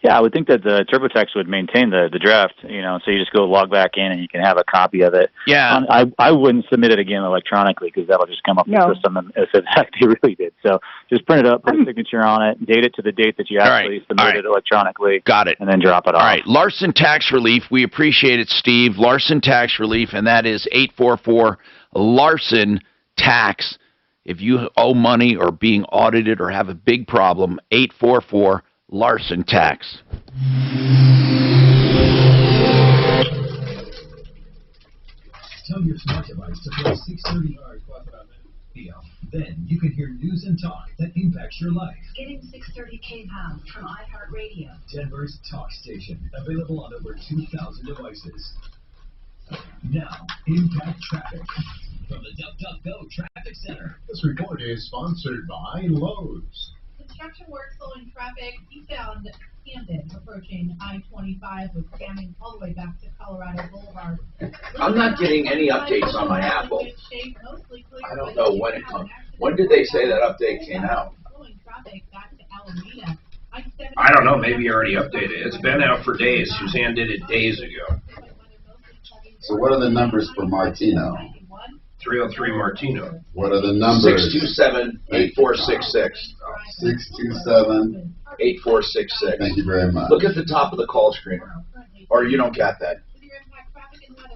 Yeah, I would think that the TurboTax would maintain the draft, so you just go log back in and you can have a copy of it. Yeah. I wouldn't submit it again electronically because that'll just come up in the system and say that they really did. So just print it up, put a signature on it, date it to the date that you actually submitted it electronically. Got it. And then drop it off. All right. Larson Tax Relief, we appreciate it, Steve. Larson Tax Relief, and that is 844-LARSON-TAX. If you owe money or being audited or have a big problem, 844-LARSON Tax. Tell your smart device to play 630 PM. Then you can hear news and talk that impacts your life. Getting 630 KPOW from iHeartRadio. Denver's talk station, available on over 2,000 devices. Now, Impact Traffic from the DuckDuckGo Traffic Center. This report is sponsored by Lowe's. construction work slowing traffic eastbound Camden, approaching I-25 with jamming all the way back to Colorado Boulevard. I'm not getting any updates on my Apple. I don't know when it comes. When did they say that update came out? I don't know. Maybe you already updated it. It's been out for days. Suzanne did it days ago. So what are the numbers for Martino? 303 Martino. What are the numbers? 627-8466. 627-8466. Thank you very much. Look at the top of the call screen. Or you don't got that.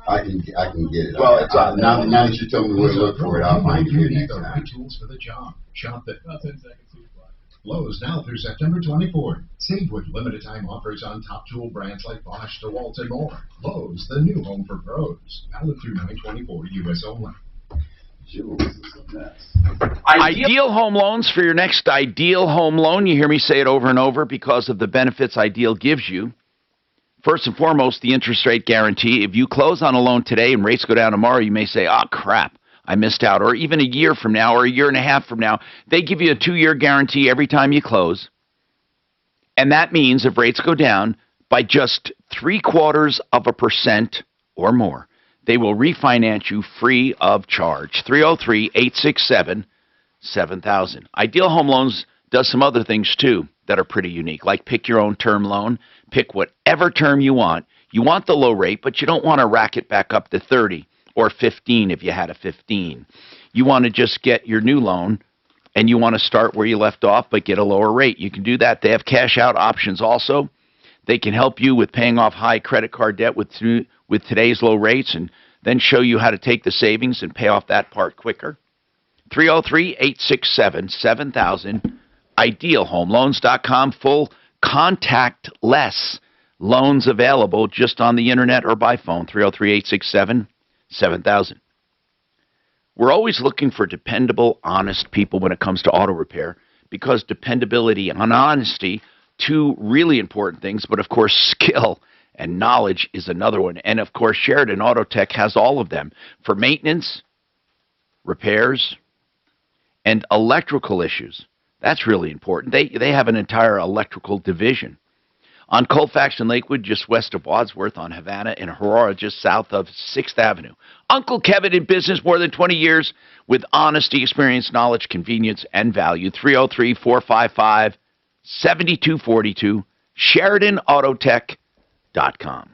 I can get it. Well, it's on. Now that you told me where to look for it, I'll find it here next time. Tools for the job. Shop the 10 seconds. Lowe's now through September 24th. Save with limited time offers on top tool brands like Bosch, DeWalt, and more. Lowe's, the new home for pros. Valid through 9/24, U.S. only. Ideal Home Loans for your next ideal home loan. You hear me say it over and over because of the benefits Ideal gives you. First and foremost, the interest rate guarantee. If you close on a loan today and rates go down tomorrow, you may say, oh, crap, I missed out. Or even a year from now or a year and a half from now, they give you a 2-year guarantee every time you close. And that means if rates go down by just 0.75% or more, they will refinance you free of charge. 303-867-7000. Ideal Home Loans does some other things, too, that are pretty unique, like pick your own term loan. Pick whatever term you want. You want the low rate, but you don't want to rack it back up to 30 or 15 if you had a 15. You want to just get your new loan, and you want to start where you left off but get a lower rate. You can do that. They have cash-out options also. They can help you with paying off high credit card debt with today's low rates and then show you how to take the savings and pay off that part quicker. 303-867-7000. IdealHomeLoans.com. Full contactless loans available just on the internet or by phone. 303-867-7000. We're always looking for dependable, honest people when it comes to auto repair because dependability and honesty, two really important things, but of course skill and knowledge is another one. And of course Sheridan Auto Tech has all of them for maintenance, repairs, and electrical issues. That's really important. They have an entire electrical division. On Colfax and Lakewood, just west of Wadsworth, on Havana, and Aurora, just south of 6th Avenue. Uncle Kevin in business more than 20 years with honesty, experience, knowledge, convenience, and value. 303-455-7242, SheridanAutotech.com.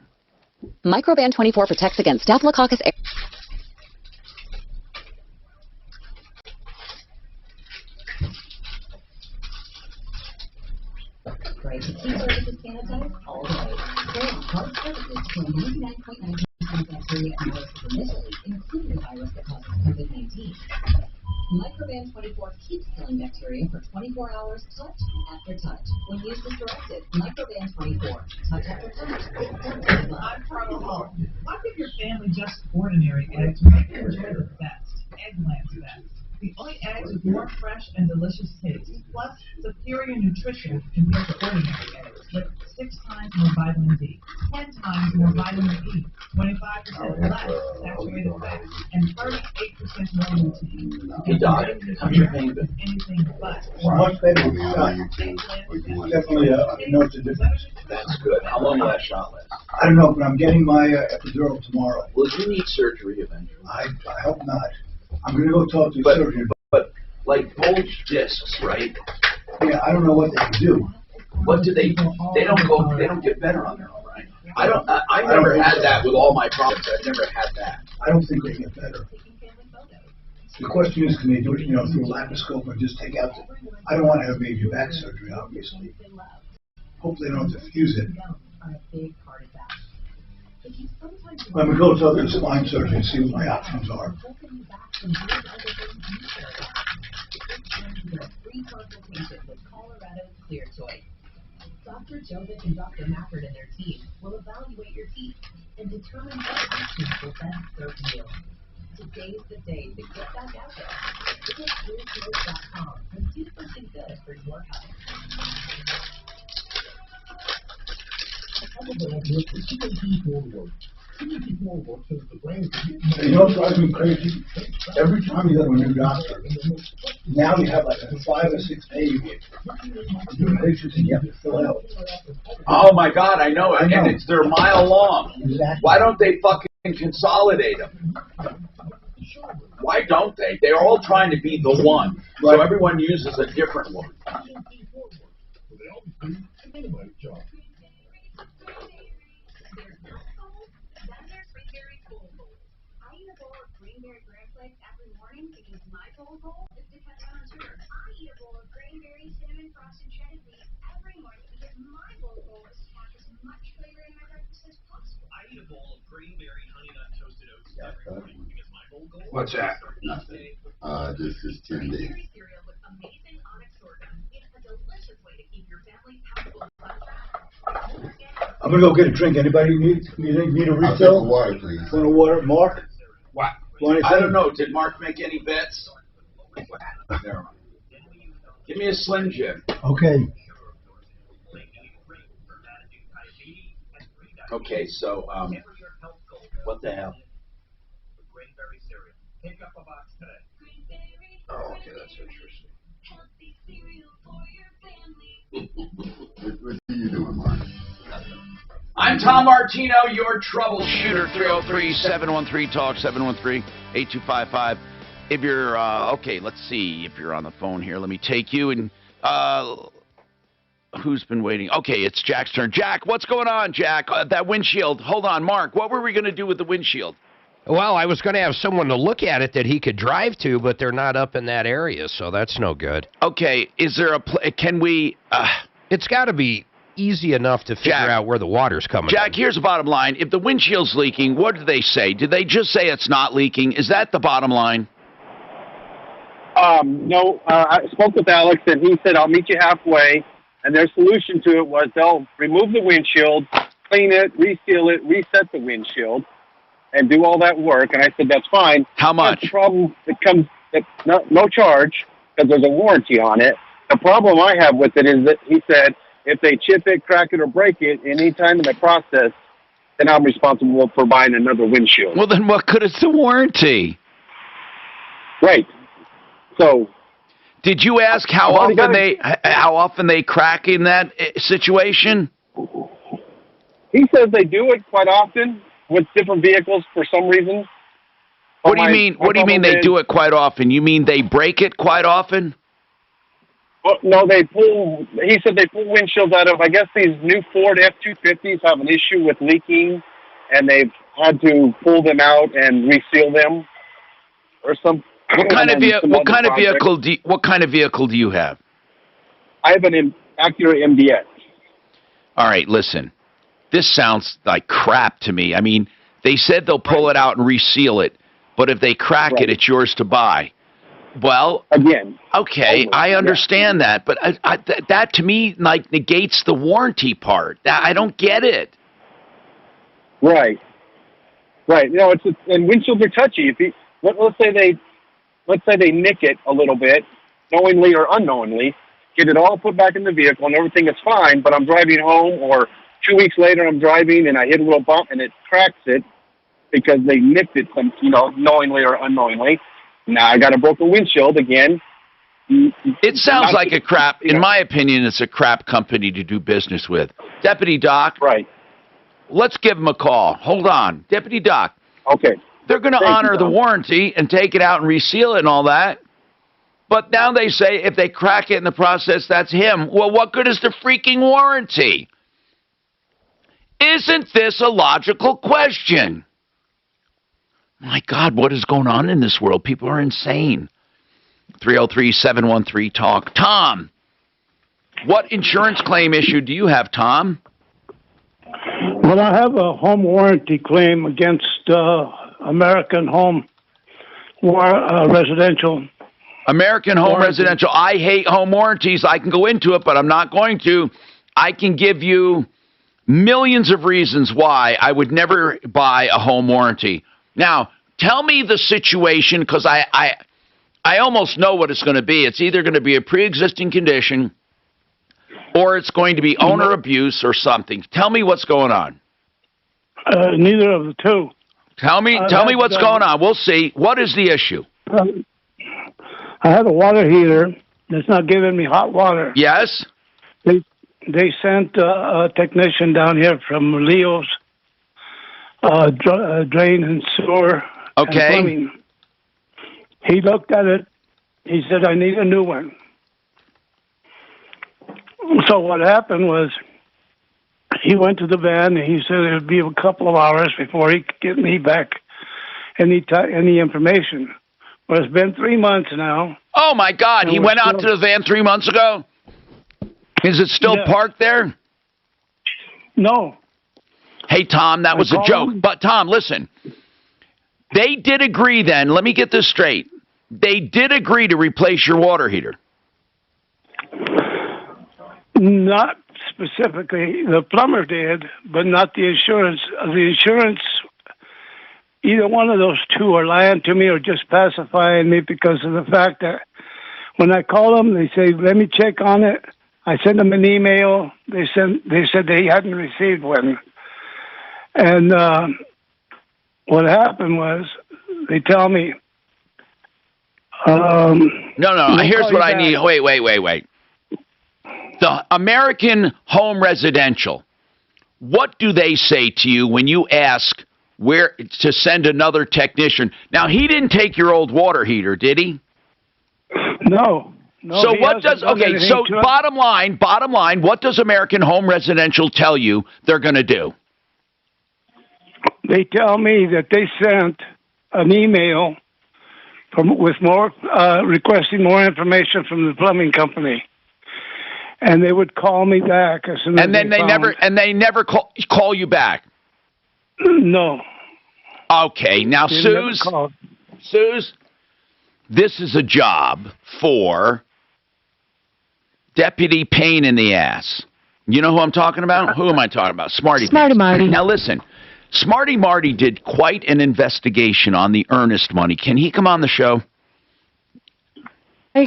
Microban 24 protects against Staphylococcus. Right. The key services sanitize all the way. Hard surfaces kill 99.9% bacteria and viruses initially, including the virus that causes COVID-19. Microban 24 keeps killing bacteria for 24 hours, touch after touch. When used as directed, Microban 24, touch after touch. I'm Troubleshooter. Why give your family just ordinary eggs? Make them enjoy the best. Eggland's best. The only eggs with more fresh and delicious taste, plus superior nutrition compared to ordinary eggs, with 6 times more vitamin D, 10 times more vitamin E, 25% less saturated fat, and 38% more lutein. Hey, Doc, how's your pain been? Anything but. Much better with shot. Definitely notes a difference. That's good. How long will that shot last? I don't know, but I'm getting my epidural tomorrow. Will you need surgery eventually? I hope not. I'm going to go talk to the surgeon. But like bulge discs, right? Yeah, I don't know what they can do. What do they don't get better on their own, right? I never had that with all my problems. I've never had that. I don't think they get better. The question is, can they do it, through a laparoscope and just take out I don't want to have major back surgery, obviously. Hopefully they don't have to fuse it. I'm going to go talk to the spine surgeon and see what my options are. Dr. Jovic and Dr. Mafford and their team will evaluate your teeth and determine what options will best serve you. Today's the day to get back out there. Visit ClearToys.com and do something good for your health. You know what drives me crazy? Every time you go to a new doctor, Now we have like a 5 or 6 page pictures you have to fill out. Oh my God, I know it, I know. and they're a mile long. Exactly. Why don't they fucking consolidate them? Why don't they? They're all trying to be the one, so everyone uses a different one. What's that? Nothing. This is 10 days. I'm gonna go get a drink. Anybody need a I'll take refill? the water, please. Want a water, Mark? What? Want I anything? don't know. Did Mark make any bets? Never mind. Give me a Slim Jim. Okay. Okay, so what the hell? Oh, okay, that's interesting. What are you doing, Mark? I'm Tom Martino, your troubleshooter. 303-713-TALK, 713-8255. If you're, okay, let's see if you're on the phone here. Let me take you and, who's been waiting? Okay, it's Jack's turn. Jack, what's going on, Jack? That windshield. Hold on, Mark. What were we going to do with the windshield? Well, I was going to have someone to look at it that he could drive to, but they're not up in that area, so that's no good. Okay, is there can we... it's got to be easy enough to figure out where the water's coming from. Jack, here's the bottom line. If the windshield's leaking, what do they say? Did they just say it's not leaking? Is that the bottom line? No, I spoke with Alex, and he said, I'll meet you halfway. And their solution to it was they'll remove the windshield, clean it, reseal it, reset the windshield, and do all that work. And I said, that's fine. How much? That's the problem that comes, no charge, because there's a warranty on it. The problem I have with it is that he said, if they chip it, crack it, or break it any time in the process, then I'm responsible for buying another windshield. Well, then what good is the warranty? Right. So, did you ask how often they crack in that situation? He says they do it quite often with different vehicles for some reason. What do you mean? What do you mean they do it quite often? You mean they break it quite often? Well, no, they pull. He said they pull windshields out of. I guess these new Ford F-250s have an issue with leaking, and they've had to pull them out and reseal them, or some. What kind of vehicle do you have? I have an Acura MDX. All right, listen. This sounds like crap to me. I mean, they said they'll pull it out and reseal it, but if they crack it, it's yours to buy. Well, again, okay, I understand that, but that to me like negates the warranty part. I don't get it. Right. You know, and windshields are touchy. If let's say they nick it a little bit, knowingly or unknowingly, get it all put back in the vehicle and everything is fine, but I'm driving home, or 2 weeks later I'm driving and I hit a little bump and it cracks it because they nicked it, knowingly or unknowingly. Now I got a broken windshield again. It sounds like a crap. In my opinion, it's a crap company to do business with. Deputy Doc. Right. Let's give them a call. Hold on. Deputy Doc. Okay. They're going to honor the warranty and take it out and reseal it and all that. But now they say if they crack it in the process, that's him. Well, what good is the freaking warranty? Isn't this a logical question? My God, what is going on in this world? People are insane. 303-713-TALK. Tom, what insurance claim issue do you have, Tom? Well, I have a home warranty claim against American Home Residential. American Home Residential. I hate home warranties. I can go into it, but I'm not going to. I can give you millions of reasons why I would never buy a home warranty. Now, tell me the situation, because I almost know what it's going to be. It's either going to be a pre-existing condition or it's going to be owner abuse or something. Tell me what's going on. Neither of the two. Tell me what's going on. We'll see. What is the issue? I have a water heater that's not giving me hot water. Yes. They sent a technician down here from Leo's drain and sewer and plumbing. He looked at it. He said, I need a new one. So what happened was he went to the van and he said it would be a couple of hours before he could get me back any information. Well, it's been 3 months now. Oh, my God. He went out to the van 3 months ago? Is it still parked there? No. Hey, Tom, that was a joke. But, Tom, listen. They did agree then. Let me get this straight. They did agree to replace your water heater. Not specifically. The plumber did, but not the insurance. The insurance, either one of those two are lying to me or just pacifying me because of the fact that when I call them, they say, let me check on it. I send them an email. They said they hadn't received one. And what happened was they tell me. No. Here's what I need. Wait. The American Home Residential, what do they say to you when you ask where to send another technician? Now, he didn't take your old water heater, did he? No. So what does, okay, so bottom line, what does American Home Residential tell you they're going to do? They tell me that they sent an email with more, requesting more information from the plumbing company. And they would call me back as soon as they never call you back. No. Okay, now Suze, this is a job for Deputy Pain in the Ass. You know who I'm talking about? Who am I talking about? Smarty Marty. Now listen, Smarty Marty did quite an investigation on the earnest money. Can he come on the show? I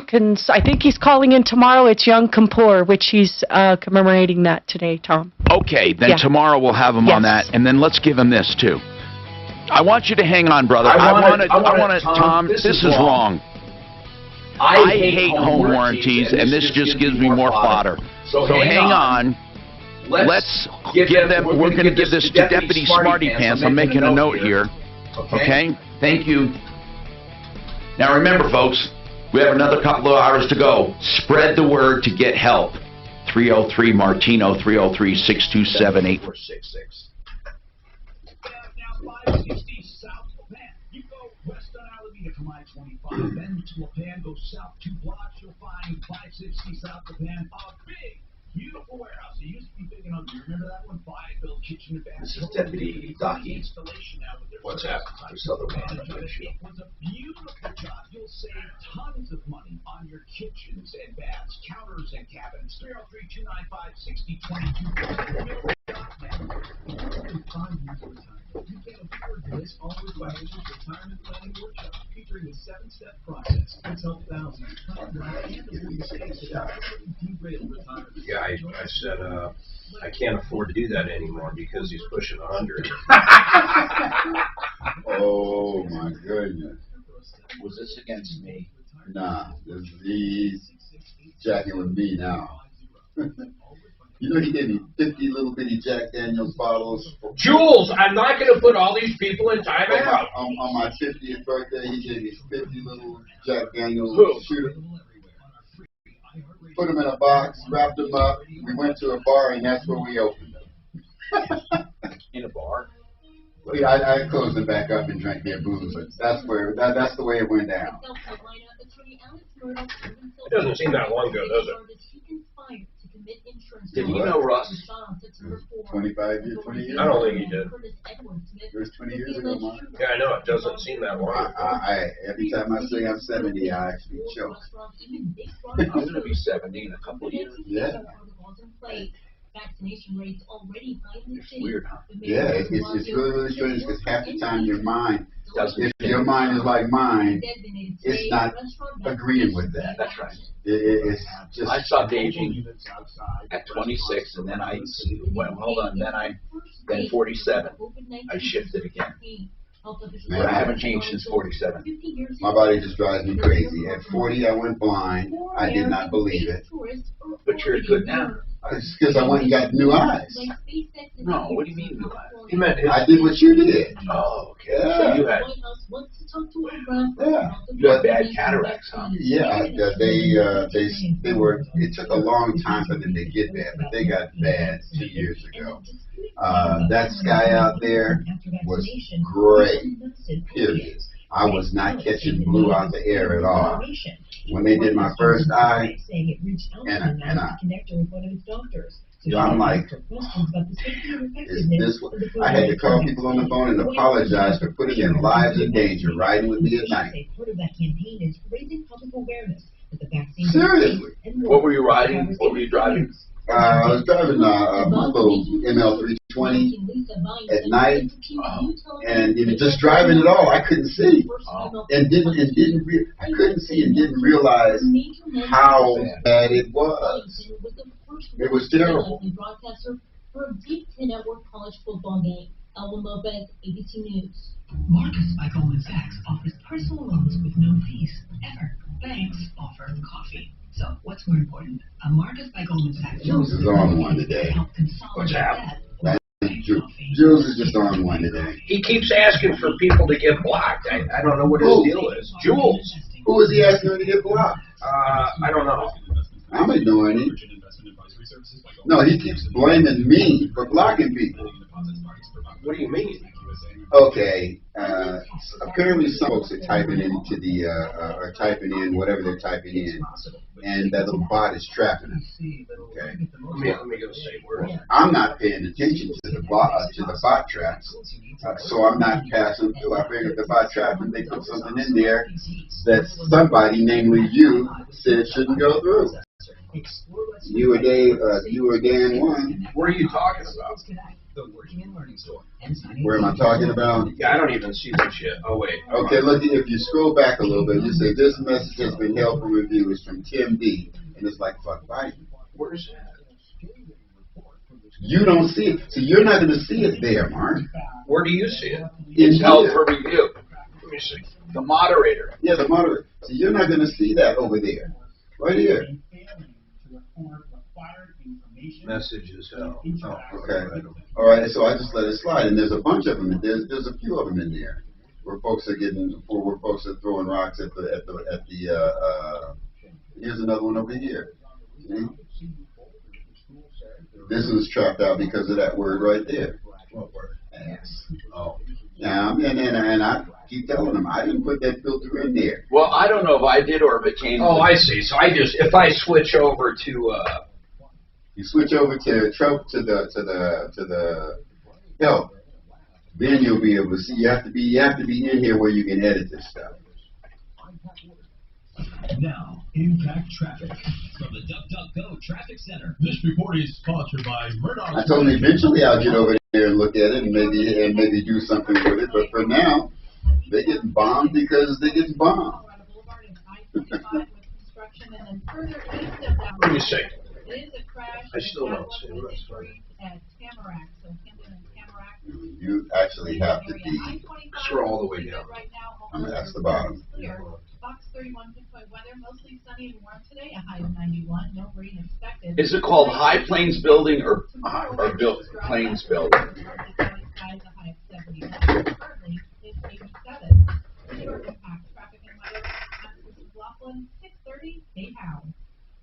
think he's calling in tomorrow. It's Yom Kippur, which he's commemorating that today, Tom. Okay, then tomorrow we'll have him on that, and then let's give him this too. I want you to hang on, brother. I want to, Tom. This is wrong. I hate home warranties, and this just gives me more fodder. So hang on. Let's give them. We're going to give this to Deputy Smarty Pants. I'm making a note here. Okay. Thank you. Now remember, folks. We have another couple of hours to go. Spread the word to get help. 303 Martino, 303-627-8466. Now 560 South LaPan. You go west on Alameda from I-25, then to LaPan, go south 2 blocks, you'll find 560 South LaPan. A big, beautiful warehouse. It used to be big enough. You remember that one? Buy-build kitchen and bath. This is Deputy Docky. What's that? This other one. It was a beautiful job. You'll save tons of money on your kitchens and baths, counters and cabinets. 303-295-6022. You can afford this all with Financial Retirement Planning Workshop, featuring a 7-step process. It's helped thousands. Yeah, I said I can't afford to do that anymore because he's pushing 100. Oh my goodness. Was this against me? Nah, he's jacking with me now. You know he gave me 50 little bitty Jack Daniels bottles. Jules, I'm not going to put all these people in timeout. On my 50th birthday, he gave me 50 little Jack Daniels. Put them in a box, wrapped them up. We went to a bar, and that's where we opened them. In a bar? Well, yeah, I closed them back up and drank their booze, but that's the way it went down. It doesn't seem that long ago, does it? Did you know Russ? 25 years, 20 years? I don't think he did. It was 20 years ago, Mark. Yeah, I know. It doesn't seem that long. Every time I say I'm 70, I actually choke. I'm going to be 70 in a couple of years. Yeah. Vaccination rates already high in the city. Weird, huh? Yeah, it's really, really strange because half the time your mind, if your mind is like mine, it's not agreeing with that. That's right. It's just. I stopped aging at 26, and then then 47. I shifted again. Man, I haven't changed since 47. My body just drives me crazy. At 40, I went blind. I did not believe it. But you're good now. It's because I went and got new eyes. No, what do you mean new eyes? He meant I did what you did. Oh, okay. Yeah. So you had bad cataracts, huh? Yeah, they were. It took a long time for them to get bad, but they got bad 2 years ago. That sky out there was gray. Period. I was not catching blue out the air at all. When they did my first eye, I'm like, is this what? I had to call people on the phone and apologize for putting their lives in danger riding with me at night. Seriously. What were you riding? What were you driving? I was driving my little ML320 at night, and just driving it all, I couldn't see, I couldn't see and didn't realize how bad it was. It was terrible. Broadcaster for a Big Ten Network college football game. Ellen Lopez, ABC News. Marcus by Goldman Sachs offers personal loans with no fees, ever. Banks offer coffee. So, what's more important? A Marcus by Goldman Sachs. Jules is on one today. What's happening? Jules is just on one today. He keeps asking for people to get blocked. I don't know what his deal is. Jules. Who is he asking her to get blocked? I don't know. I'm ignoring him. No, he keeps blaming me for blocking people. What do you mean? Okay, apparently some folks are typing into the, are typing in whatever they're typing in, and that little bot is trapping them. Okay. Let me go say word. I'm not paying attention to the bot traps, so I'm not passing through. I figured the bot trap, and they put something in there that somebody, namely you, said shouldn't go through. You or Dave, you or Dan won. What are you talking about? Where am I talking about? Yeah, I don't even see this shit. Oh, wait. Okay, look, if you scroll back a little bit, you say, this message has been held for review. It's from Tim D. And it's like, fuck Biden. Where's that? You don't see it. So you're not going to see it there, Mark. Where do you see it? It's held for review. Let me see. The moderator. Yeah, the moderator. So you're not going to see that over there. Right here. Messages held. Oh, okay. All right. So I just let it slide, and there's a bunch of them. There's a few of them in there where folks are throwing rocks at the. Here's another one over here. See? This was trapped out because of that word right there. What word? Ass. Oh. And I keep telling them I didn't put that filter in there. Well, I don't know if I did or if it came. Oh, I see. So if I switch over to. You switch over to the help, then you'll be able to see. You have to be in here where you can edit this stuff. Now, impact traffic from the DuckDuckGo Traffic Center. This report is sponsored by Murdoch. I told them eventually I'll get over there and look at it and maybe do something with it, but for now, they're getting bombed because they're getting bombed. What do you say? It is a crash. I still don't see the rest of it. At Tamarack, so Camden and Tamarack. You actually have to be. Scroll all the way down. I mean, that's the bottom. Fox 31 pinpoint weather, mostly sunny and warm today, a high of 91, no rain expected. Is it called High Plains Building or Plains Building? Skies, a high of 71. Currently, it's 87. Short impact traffic and weather. This is Laughlin, 6:30. Hey, how?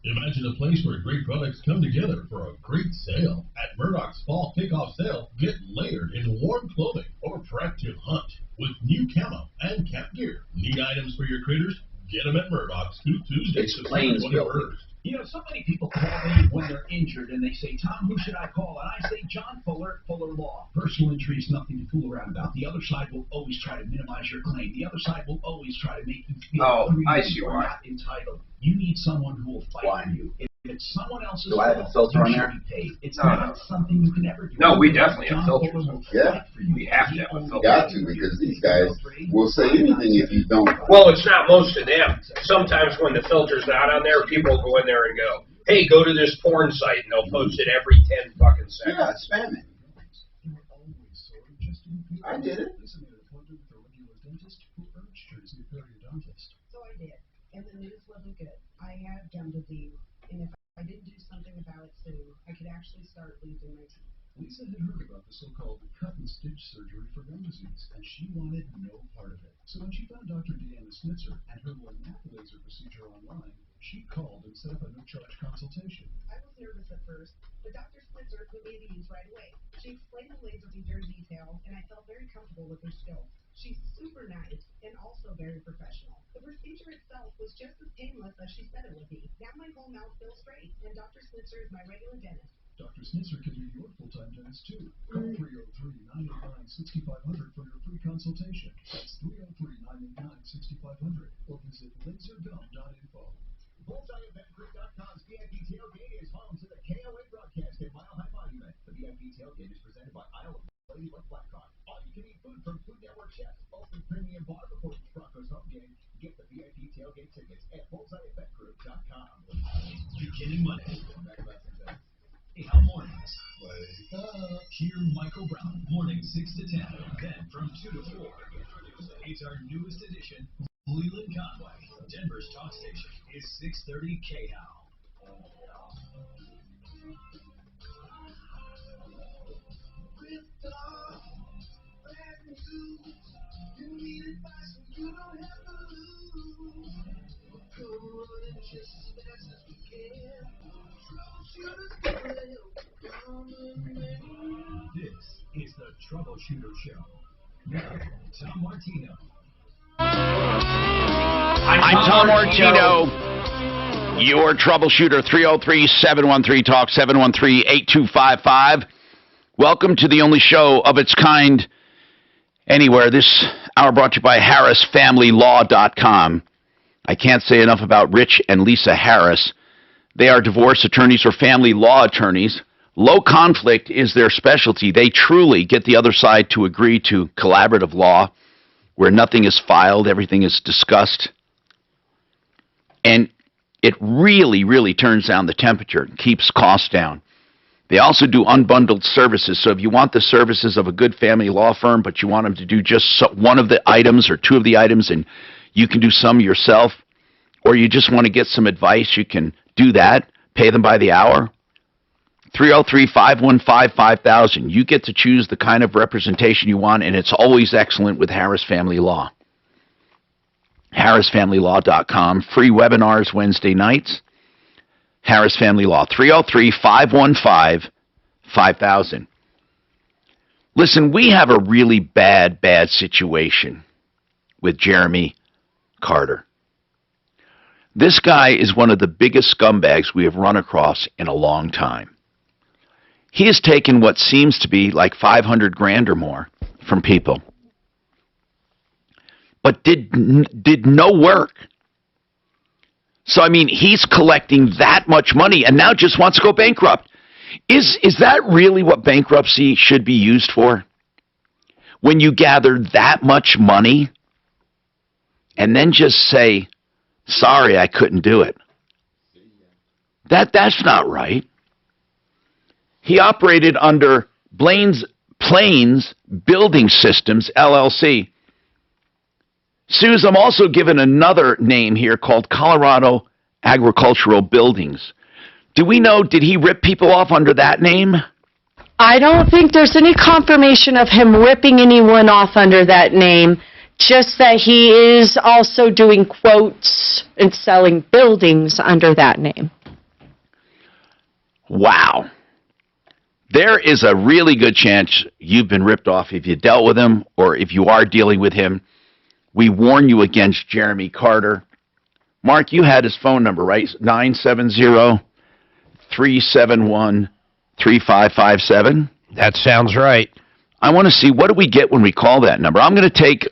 Imagine a place where great products come together for a great sale. At Murdoch's Fall Kickoff Sale, get layered in warm clothing or prep to hunt with new camo and camp gear. Need items for your critters? Get them at Murdoch's Tuesday, September 21st. You know, so many people call me when they're injured and they say, Tom, who should I call? And I say, John Fuller, Fuller Law. Personal injury is nothing to fool around about. The other side will always try to minimize your claim. The other side will always try to make you feel I see you're why. not entitled. You need someone who will fight for you. If it's someone else's Do I have a filter on there? It's not something you can ever do. No, we definitely have filters. Yeah. We have to have a filter. Got to, because these guys will say anything if you don't. Well, it's not most of them. Sometimes when the filter's not on there, people go in there and go, hey, go to this porn site, and they'll post it every 10 fucking seconds. Yeah, spam it. I did it. I have gum disease, and if I didn't do something about it soon, I could actually start losing my teeth. Lisa had heard about the so-called cut and stitch surgery for gum disease, and she wanted no part of it. So when she found Dr. Deanna Snitzer and her Lymphoma laser procedure online, she called and set up a no-charge consultation. I was nervous at first, but Dr. Snitzer put me at ease right away. She explained the laser procedure in detail, and I felt very comfortable with her skill. She's super nice and also very professional. The procedure itself was just as painless as she said it would be. Now my whole mouth feels straight, and Dr. Snitzer is my regular dentist. Dr. Snitzer can be your full-time dentist, too. Call 303-989-6500 for your free consultation. That's 303-989-6500. Or visit lasergum.info. BullseyeEventGroup.com's VIP Tailgate is home to the KOA broadcast at Mile High Monument. The VIP Tailgate is presented by Isle of Ladybug Blackhawk. All-you-can-eat food from Food Network chefs. Open premium bar before each Broncos home game. Get the VIP Tailgate tickets at BullseyeEventGroup.com. Beginning Monday. Hey, how mornings? Wake up. Hear Michael Brown, morning 6 to 10. Then from 2 to 4. It's our newest edition, Leland Conway. Denver's talk station is 630 KHOW. You need advice when you don't have to lose. Come running just as fast as we can. Troubleshooter's gonna help you come and This is the Troubleshooter Show. Now, Tom Martino. I'm Tom Martino, your troubleshooter, 303-713-TALK, 713-8255. Welcome to the only show of its kind anywhere. This hour brought to you by HarrisFamilyLaw.com. I can't say enough about Rich and Lisa Harris. They are divorce attorneys or family law attorneys. Low conflict is their specialty. They truly get the other side to agree to collaborative law, where nothing is filed, everything is discussed. And it really, really turns down the temperature, keeps costs down. They also do unbundled services. So if you want the services of a good family law firm, but you want them to do just one of the items or two of the items, and you can do some yourself, or you just want to get some advice, you can do that. Pay them by the hour. 303-515-5000. You get to choose the kind of representation you want, and it's always excellent with Harris Family Law. HarrisFamilyLaw.com. Free webinars Wednesday nights. Harris Family Law. 303-515-5000. Listen, we have a really bad situation with Jeremy Carter. This guy is one of the biggest scumbags we have run across in a long time. He has taken what seems to be like $500,000 or more from people, but did no work. So, I mean, he's collecting that much money and now just wants to go bankrupt. Is that really what bankruptcy should be used for? When you gather that much money and then just say, sorry, I couldn't do it. That's not right. He operated under Plains Building Systems, LLC. Suze, I'm also given another name here called Colorado Agricultural Buildings. Do we know, did he rip people off under that name? I don't think there's any confirmation of him ripping anyone off under that name, just that he is also doing quotes and selling buildings under that name. Wow. There is a really good chance you've been ripped off if you dealt with him or if you are dealing with him. We warn you against Jeremy Carter. Mark, you had his phone number, right? 970-371-3557? That sounds right. I want to see, what do we get when we call that number? I'm going to take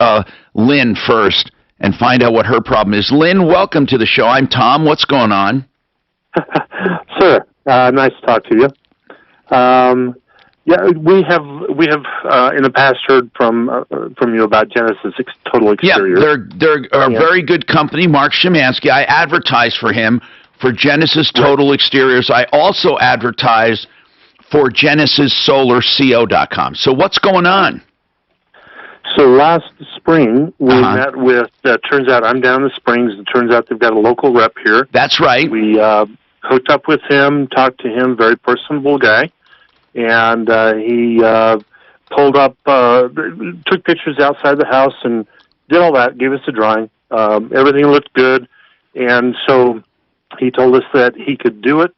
Lynn first and find out what her problem is. Lynn, welcome to the show. I'm Tom. What's going on? Sir, nice to talk to you. Yeah, we have in the past heard from you about Genesis Total Exterior. Yeah, they're a very good company, Mark Szymanski. I advertise for him for Genesis Total Exteriors. I also advertise for GenesisSolarCO.com. So what's going on? So last spring, we met with, turns out I'm down in the Springs, it turns out they've got a local rep here. That's right. We hooked up with him, talked to him, very personable guy, and he pulled up, took pictures outside the house and did all that, gave us a drawing. Everything looked good, and so he told us that he could do it,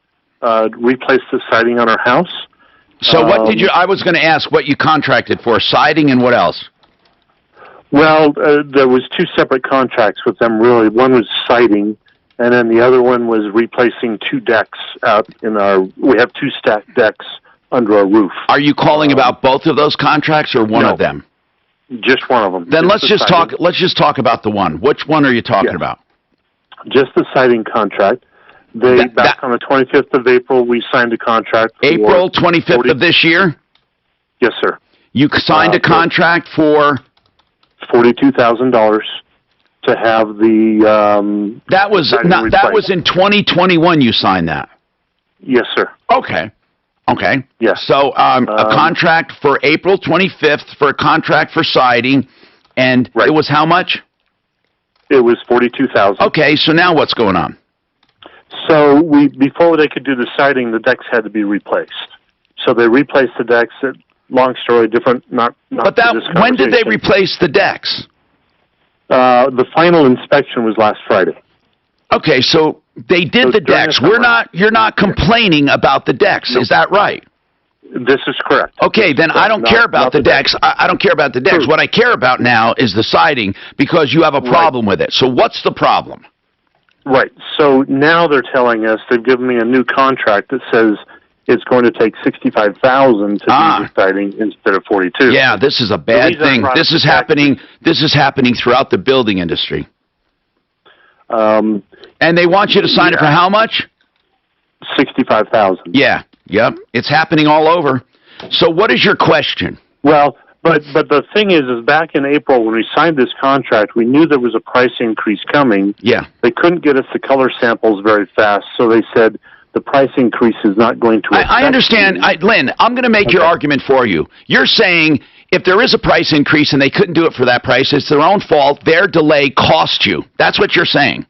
replace the siding on our house. So what did you, I was going to ask what you contracted for, siding and what else? Well, there was two separate contracts with them, really. One was siding, and then the other one was replacing two decks out in our, we have two stacked decks under our roof. Are you calling about both of those contracts or one of them? Just one of them. Then let's just talk about the one. Which one are you talking about? Just the siding contract. Back on the 25th of April, we signed a contract. April 25th of this year? Yes, sir. You signed a contract for $42,000 to have the that was in 2021 you signed that. Yes, sir. Okay. Yes. So a contract for April 25th for a contract for siding, and it was how much? It was $42,000. Okay, so now what's going on? So before they could do the siding, the decks had to be replaced. So they replaced the decks. Long story, different. Not. But when did they replace the decks? The final inspection was last Friday. Okay, so they did the decks. You're not complaining about the decks, is that right? This is correct. Okay, then I don't care about the decks. I don't care about the decks. What I care about now is the siding because you have a problem with it. So what's the problem? Right. So now they're telling us, they've given me a new contract that says it's going to take $65,000 to do the siding instead of $42,000. Yeah, this is a bad thing. This is happening throughout the building industry. And they want you to sign it for how much? $65,000. Yeah. Yep. It's happening all over. So what is your question? Well, but the thing is back in April when we signed this contract, we knew there was a price increase coming. Yeah. They couldn't get us the color samples very fast, so they said the price increase is not going to affect I understand. Lynn, I'm going to make your argument for you. You're saying if there is a price increase and they couldn't do it for that price, it's their own fault. Their delay cost you. That's what you're saying.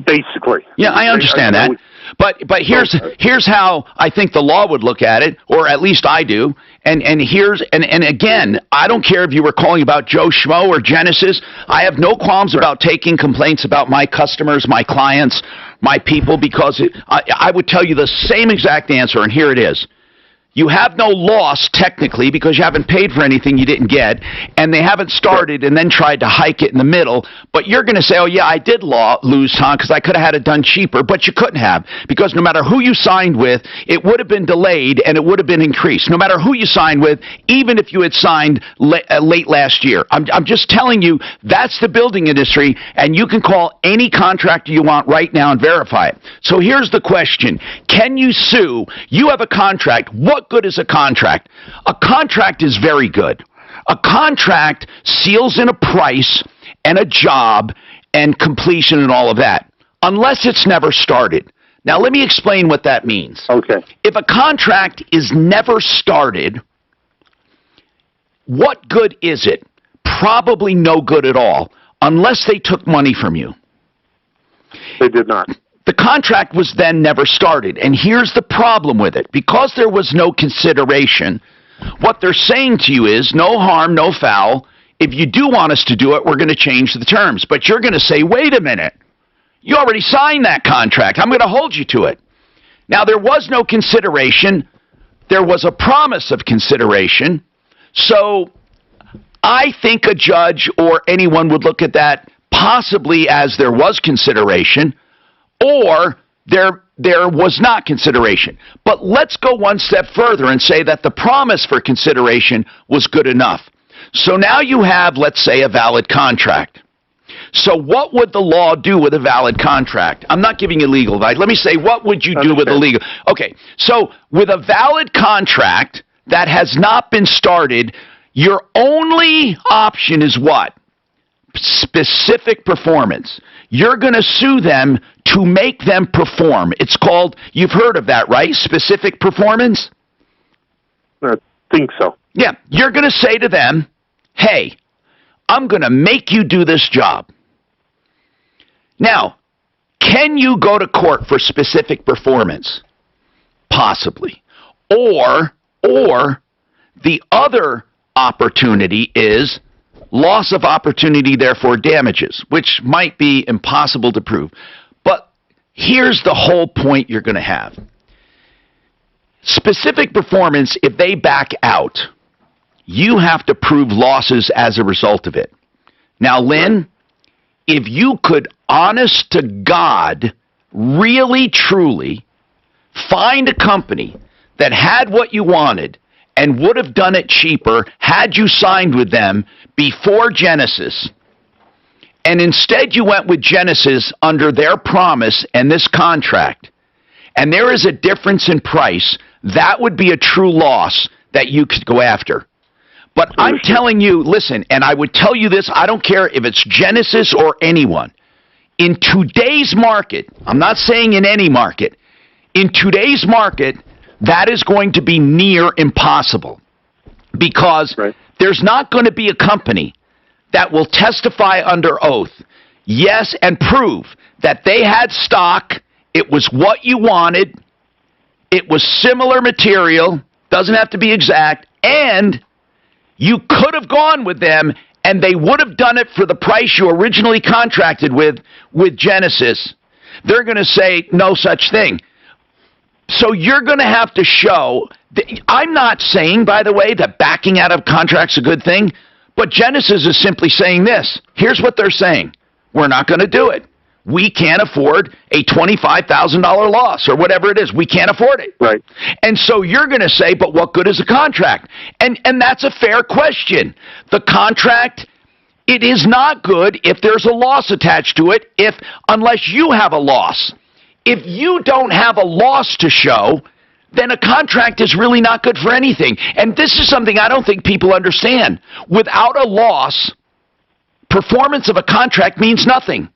Basically. Yeah, I understand that. But here's how I think the law would look at it, or at least I do. And again, I don't care if you were calling about Joe Schmo or Genesis. I have no qualms about taking complaints about my customers, my clients, my people, because I would tell you the same exact answer, and here it is. You have no loss, technically, because you haven't paid for anything you didn't get, and they haven't started and then tried to hike it in the middle. But you're going to say, oh, yeah, I did lose, Tom, because I could have had it done cheaper, but you couldn't have, because no matter who you signed with, it would have been delayed and it would have been increased. No matter who you signed with, even if you had signed late last year. I'm just telling you, that's the building industry, and you can call any contractor you want right now and verify it. So here's the question. Can you sue? You have a contract. What good is a contract? A contract is very good. A contract seals in a price and a job and completion and all of that, unless it's never started. Now, let me explain what that means. Okay. If a contract is never started, what good is it? Probably no good at all, unless they took money from you. They did not. The contract was then never started, and here's the problem with it. Because there was no consideration, what they're saying to you is, no harm, no foul. If you do want us to do it, we're going to change the terms. But you're going to say, wait a minute. You already signed that contract. I'm going to hold you to it. Now, there was no consideration. There was a promise of consideration. So I think a judge or anyone would look at that possibly as there was consideration, or there was not consideration. But let's go one step further and say that the promise for consideration was good enough. So now you have, let's say, a valid contract. So what would the law do with a valid contract? I'm not giving you legal advice. Let me say, what would you do with a legal? Okay, so with a valid contract that has not been started, your only option is what? Specific performance. You're going to sue them to make them perform. It's called, you've heard of that, right? Specific performance? I think so. Yeah. You're going to say to them, hey, I'm going to make you do this job. Now, can you go to court for specific performance? Possibly. Or the other opportunity is loss of opportunity, therefore damages, which might be impossible to prove. But here's the whole point you're going to have. Specific performance, if they back out, you have to prove losses as a result of it. Now, Lynn, if you could, honest to God, really, truly find a company that had what you wanted and would have done it cheaper had you signed with them before Genesis, and instead you went with Genesis under their promise and this contract, and there is a difference in price, that would be a true loss that you could go after. But I'm telling you, listen, and I would tell you this, I don't care if it's Genesis or anyone. In today's market, I'm not saying in any market, in today's market, that is going to be near impossible. Because there's not going to be a company that will testify under oath, yes, and prove that they had stock, it was what you wanted, it was similar material, doesn't have to be exact, and you could have gone with them and they would have done it for the price you originally contracted with Genesis. They're going to say no such thing. So you're going to have to show, I'm not saying, by the way, that backing out of contract's a good thing, but Genesis is simply saying this. Here's what they're saying. We're not going to do it. We can't afford a $25,000 loss or whatever it is. We can't afford it. Right. And so you're going to say, but what good is a contract? And that's a fair question. The contract, it is not good if there's a loss attached to it, unless you have a loss. If you don't have a loss to show, then a contract is really not good for anything. And this is something I don't think people understand. Without a loss, performance of a contract means nothing.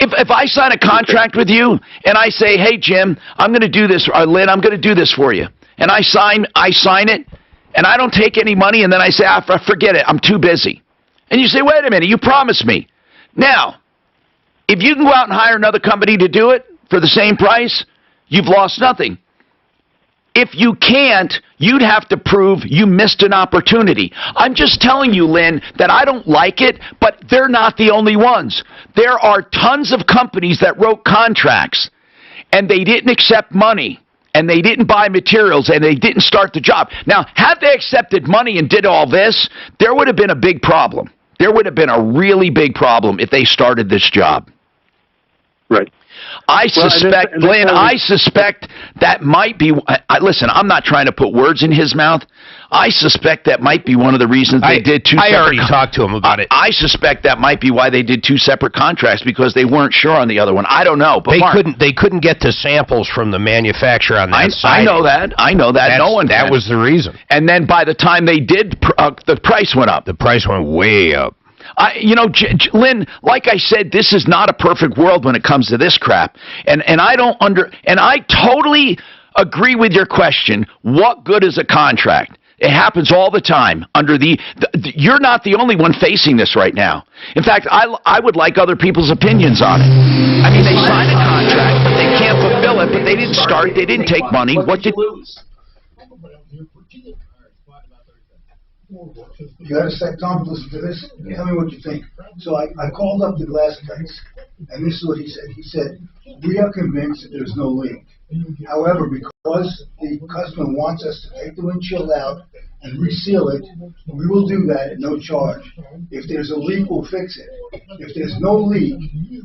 If I sign a contract with you and I say, hey, Jim, I'm going to do this, or Lynn, I'm going to do this for you, and I sign it, and I don't take any money, and then I say, forget it, I'm too busy. And you say, wait a minute, you promised me. Now, if you can go out and hire another company to do it for the same price, you've lost nothing. If you can't, you'd have to prove you missed an opportunity. I'm just telling you, Lynn, that I don't like it, but they're not the only ones. There are tons of companies that wrote contracts, and they didn't accept money, and they didn't buy materials, and they didn't start the job. Now, had they accepted money and did all this, there would have been a big problem. There would have been a really big problem if they started this job. Right. I suspect, Glenn, I suspect that might be, listen, I'm not trying to put words in his mouth. I suspect that might be one of the reasons they did two separate. I already talked to him about it. I suspect that might be why they did two separate contracts, because they weren't sure on the other one. I don't know. But they couldn't get the samples from the manufacturer on that side. I know that. That was the reason. And then by the time they did, the price went up. The price went way up. Lynn, like I said, this is not a perfect world when it comes to this crap. And I totally agree with your question. What good is a contract? It happens all the time. You're not the only one facing this right now. In fact, I would like other people's opinions on it. I mean, they sign a contract, but they can't fulfill it, but they didn't start, they didn't take money. What did you lose? You got a sec, Tom, listen to this. Tell me what you think. So I called up the glass guys, and this is what he said. He said, we are convinced that there's no leak. However, because the customer wants us to take the windshield out and reseal it, we will do that at no charge. If there's a leak, we'll fix it. If there's no leak,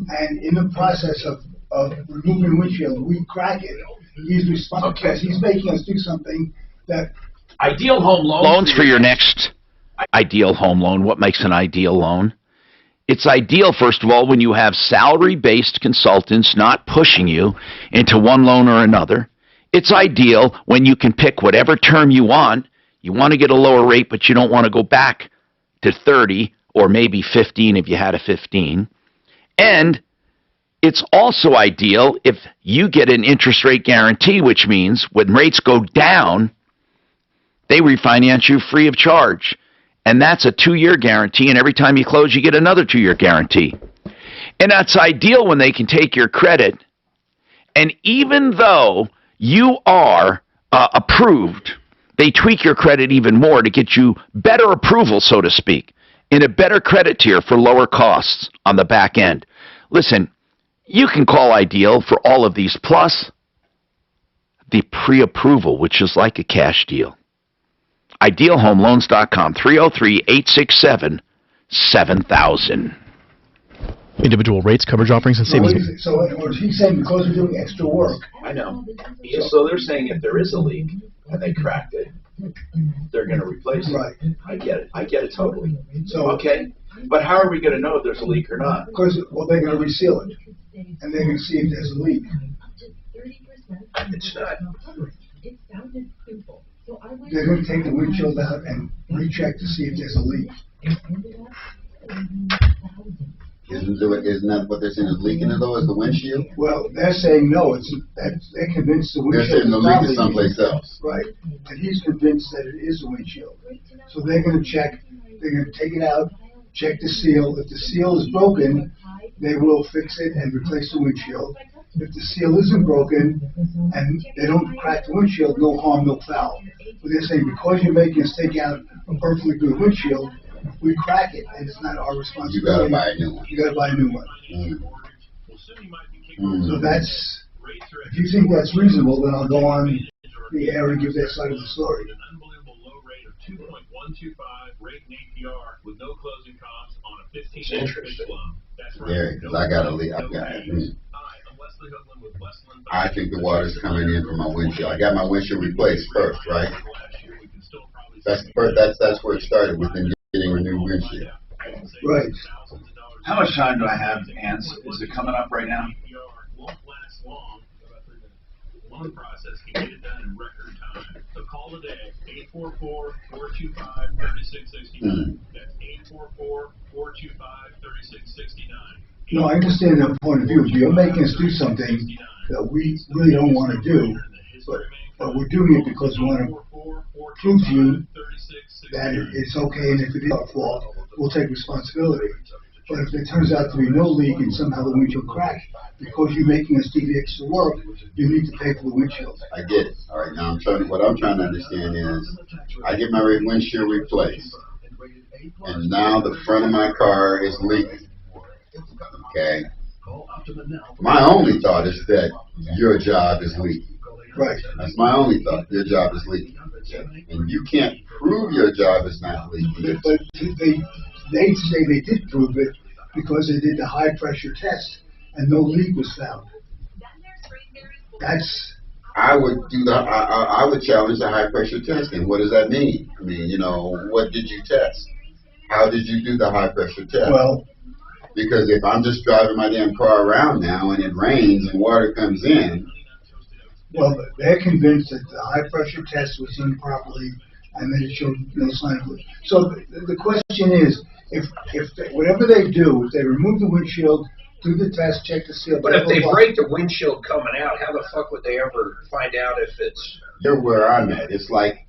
and in the process of removing the windshield, we crack it, he's responsible because he's making us do something that... Ideal home loans for your next ideal home loan. What makes an ideal loan? It's ideal, first of all, when you have salary-based consultants not pushing you into one loan or another. It's ideal when you can pick whatever term you want. You want to get a lower rate, but you don't want to go back to 30 or maybe 15 if you had a 15. And it's also ideal if you get an interest rate guarantee, which means when rates go down, they refinance you free of charge. And that's a 2-year guarantee, and every time you close, you get another 2-year guarantee. And that's ideal when they can take your credit, and even though you are approved, they tweak your credit even more to get you better approval, so to speak, in a better credit tier for lower costs on the back end. Listen, you can call Ideal for all of these, plus the pre-approval, which is like a cash deal. IdealHomeLoans.com, 303-867-7000. Individual rates, coverage offerings, and savings. So he's saying because we're doing extra work. I know. So they're saying if there is a leak and they cracked it, they're going to replace it. Right. I get it. I get it totally. So okay. But how are we going to know if there's a leak or not? Because, well, they're going to reseal it. And they're going to see if there's a leak. It's not. They're going to take the windshield out and recheck to see if there's a leak. Isn't that what they're saying is leaking it though, is the windshield? Well, they're saying no, they're convinced the windshield. They're saying the leak is someplace else. Right. And he's convinced that it is a windshield. So they're going to check, they're going to take it out, check the seal. If the seal is broken, they will fix it and replace the windshield. If the seal isn't broken and they don't crack the windshield, no harm, no foul. But they're saying because you're making us take out a perfectly good windshield, we crack it, and it's not our responsibility. You gotta buy a new one. You gotta buy a new one. So that's, if you think that's reasonable, then I'll go on the air and give that side of the story. It's interesting. Yeah, because I got a leak. I think the water's coming in from my windshield. I got my windshield replaced first, right? That's where it started, with them getting a new windshield. Right. How much time do I have to answer? Is it coming up right now? Loan process can get it done in record time. So call today, 844-425-3669. That's 844-425-3669. No, I understand that point of view. You're making us do something that we really don't want to do, but we're doing it because we want to prove to you that it's okay, and if it is our fault, we'll take responsibility. But if it turns out to be no leak and somehow the windshield cracked, because you're making us do the extra work, you need to pay for the windshield. I get it. All right, now what I'm trying to understand is, I get my windshield replaced, and now the front of my car is leaking. Okay. My only thought is that your job is leaking. Right. That's my only thought. Your job is leaking. And you can't prove your job is not leaking. But they say they did prove it because they did the high pressure test and no leak was found. I would challenge the high pressure testing. What does that mean? I mean, what did you test? How did you do the high pressure test? Well, because if I'm just driving my damn car around now and it rains and water comes in. Well, they're convinced that the high pressure test was done properly and that it showed no sign of it. So the question is, if whatever they do, if they remove the windshield, do the test, check the seal. But if they break the windshield coming out, how the fuck would they ever find out if it's... You're where I'm at. It's like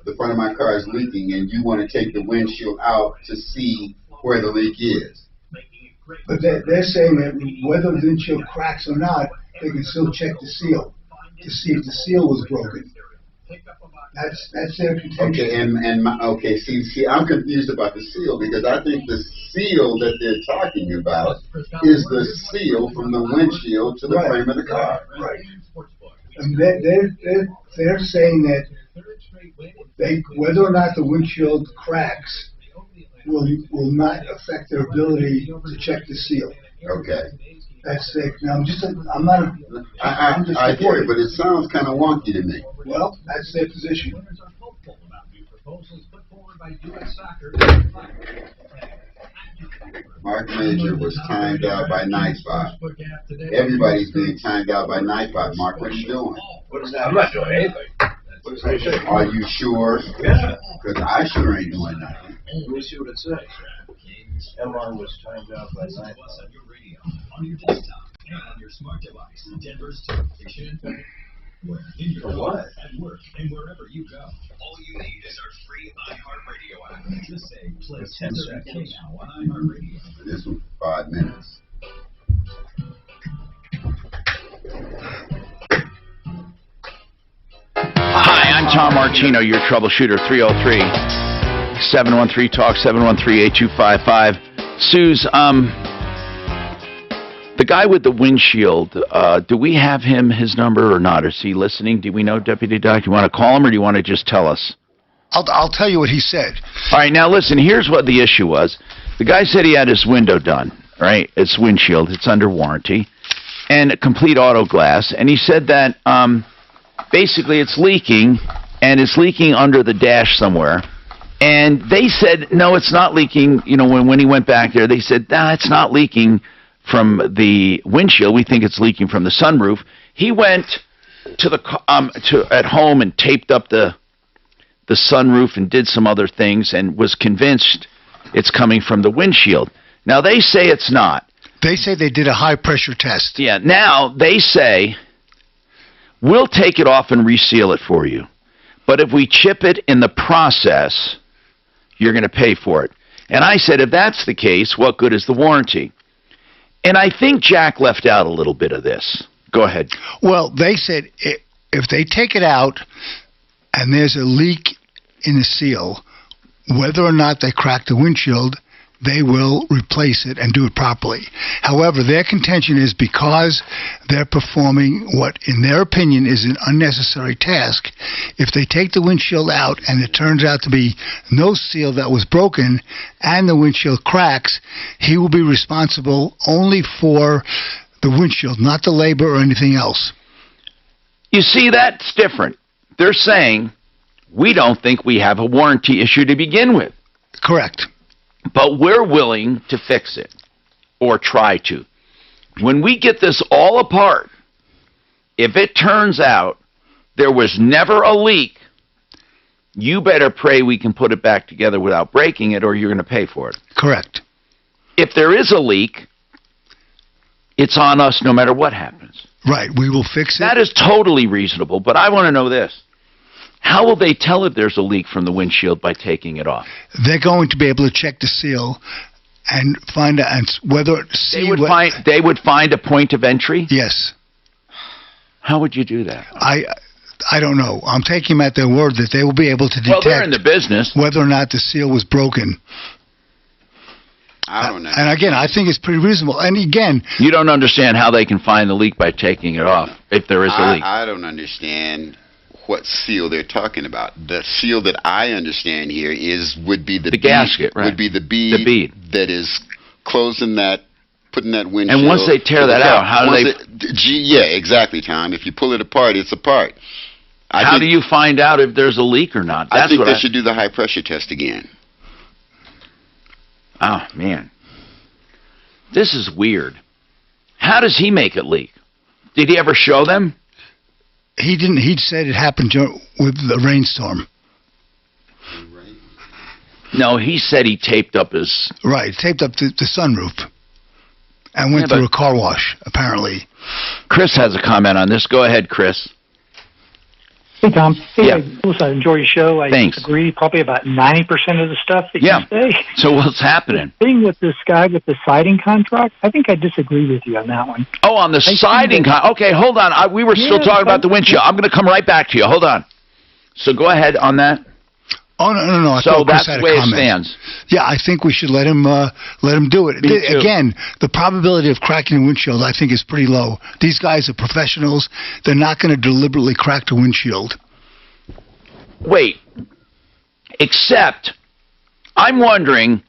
the front of my car is leaking and you want to take the windshield out to see where the leak is. But they're saying that whether the windshield cracks or not, they can still check the seal to see if the seal was broken. That's their contention. Okay, see, I'm confused about the seal, because I think the seal that they're talking about is the seal from the windshield to the frame of the car. Right. And they're saying that whether or not the windshield cracks will not affect their ability to check the seal. Okay. That's it. Now, I'm not. I get it, but it sounds kind of wonky to me. Well, that's their position. Mark Major was timed out by Nightbot. Everybody's being timed out by Nightbot. Mark, what are you doing? What is that? I'm not doing anything. Are you sure? Yeah. Because I sure ain't doing nothing. Let me see what it says. MR was timed out by Nightbot. On your desktop and on your smart device. Denver's top fiction and fact. In your car, at work, and wherever you go. All you need is our free iHeartRadio app. Just say, play Tender FK now on iHeartRadio. This one for 5 minutes. Hi, I'm Tom Martino, your troubleshooter, 303-713-TALK, 713-8255. Suze, the guy with the windshield, do we have his number or not? Is he listening? Do we know, Deputy Doc? Do you want to call him or do you want to just tell us? I'll tell you what he said. All right, now listen, here's what the issue was. The guy said he had his window done, right? It's windshield, it's under warranty, and a complete auto glass. And he said that basically it's leaking, and it's leaking under the dash somewhere. And they said, no, it's not leaking. You know, when he went back there, they said, nah, it's not leaking from the windshield. We think it's leaking from the sunroof. He went to at home and taped up the sunroof and did some other things and was convinced it's coming from the windshield. Now, they say it's not. They say they did a high-pressure test. Yeah, now they say, we'll take it off and reseal it for you. But if we chip it in the process, you're going to pay for it. And I said, if that's the case, what good is the warranty? And I think Jack left out a little bit of this. Go ahead. Well, they said if they take it out and there's a leak in the seal, whether or not they crack the windshield, they will replace it and do it properly. However, their contention is because they're performing what, in their opinion, is an unnecessary task, if they take the windshield out and it turns out to be no seal that was broken and the windshield cracks, he will be responsible only for the windshield, not the labor or anything else. You see, that's different. They're saying, we don't think we have a warranty issue to begin with. Correct. But we're willing to fix it, or try to. When we get this all apart, if it turns out there was never a leak, you better pray we can put it back together without breaking it, or you're going to pay for it. Correct. If there is a leak, it's on us no matter what happens. Right, we will fix it. That is totally reasonable, but I want to know this. How will they tell if there's a leak from the windshield by taking it off? They're going to be able to check the seal and find out whether they would find a point of entry? Yes. How would you do that? I don't know. I'm taking them at their word that they will be able to detect they're in the business. Whether or not the seal was broken. I don't know. And again, I think it's pretty reasonable. And again, you don't understand how they can find the leak by taking it off if there is a leak. I don't understand what seal they're talking about. The seal that I understand here would be the gasket, right? Would be the bead that is closing that, putting that windshield. And once they tear that out, how do they? Yeah, exactly, Tom. If you pull it apart, it's apart. How do you find out if there's a leak or not? I think they should do the high pressure test again. Oh man, this is weird. How does he make it leak? Did he ever show them? He didn't. He said it happened with the rainstorm. No, he said he taped up his... Right, taped up the sunroof and went through a car wash, apparently. Chris has a comment on this. Go ahead, Chris. Hey, Tom. Hey, I enjoy your show. I Thanks. agree probably about 90% of the stuff that you say. So what's happening? The thing with this guy with the siding contract, I think I disagree with you on that one. Oh, on the siding okay, hold on. We were still talking about the windshield. I'm going to come right back to you. Hold on. So go ahead on that. Oh, no. So that's the way it stands. Yeah, I think we should let him do it. Again, the probability of cracking a windshield, I think, is pretty low. These guys are professionals. They're not going to deliberately crack the windshield. Wait. Except, I'm wondering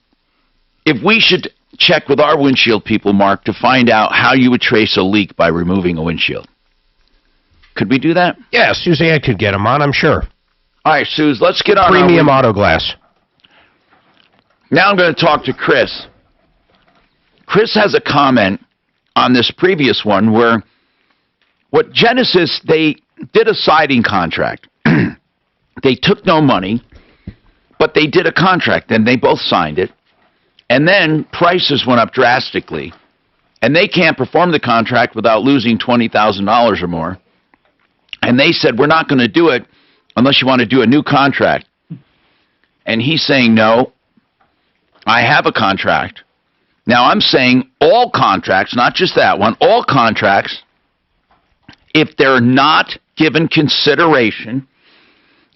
if we should check with our windshield people, Mark, to find out how you would trace a leak by removing a windshield. Could we do that? Yeah, Suzanne could get them on, I'm sure. All right, Suze, let's get on Premium Auto Glass. Now I'm going to talk to Chris. Chris has a comment on this previous one where what Genesis, they did a siding contract. They took no money, but they did a contract, and they both signed it. And then prices went up drastically, and they can't perform the contract without losing $20,000 or more. And they said, we're not going to do it unless you want to do a new contract. And he's saying, no, I have a contract. Now, I'm saying all contracts, not just that one, all contracts, if they're not given consideration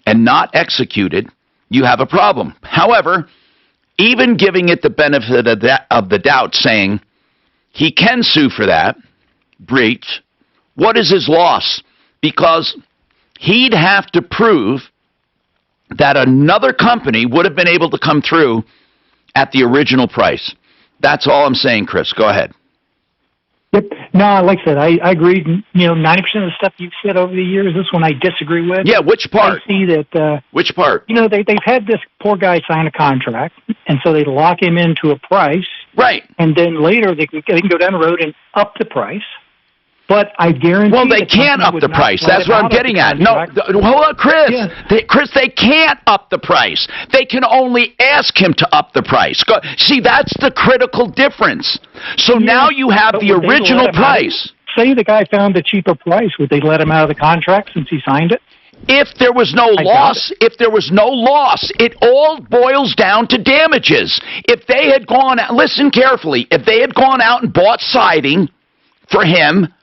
and not executed, you have a problem. However, even giving it the benefit of the doubt, saying he can sue for that breach, what is his loss? Because he'd have to prove that another company would have been able to come through at the original price. That's all I'm saying, Chris. Go ahead. Yep. No, like I said, I agree. 90% of the stuff you've said over the years, this one I disagree with. Yeah, which part? I see that. Which part? They've had this poor guy sign a contract, and so they lock him into a price. Right. And then later they can go down the road and up the price. But I guarantee. Well, they can't up the price. That's what I'm getting at. No, hold on, Chris. Yeah. Chris, they can't up the price. They can only ask him to up the price. See, that's the critical difference. So now you have the original price. Say the guy found a cheaper price. Would they let him out of the contract since he signed it? If there was no loss, it all boils down to damages. If they had gone, listen carefully, if they had gone out and bought siding for him,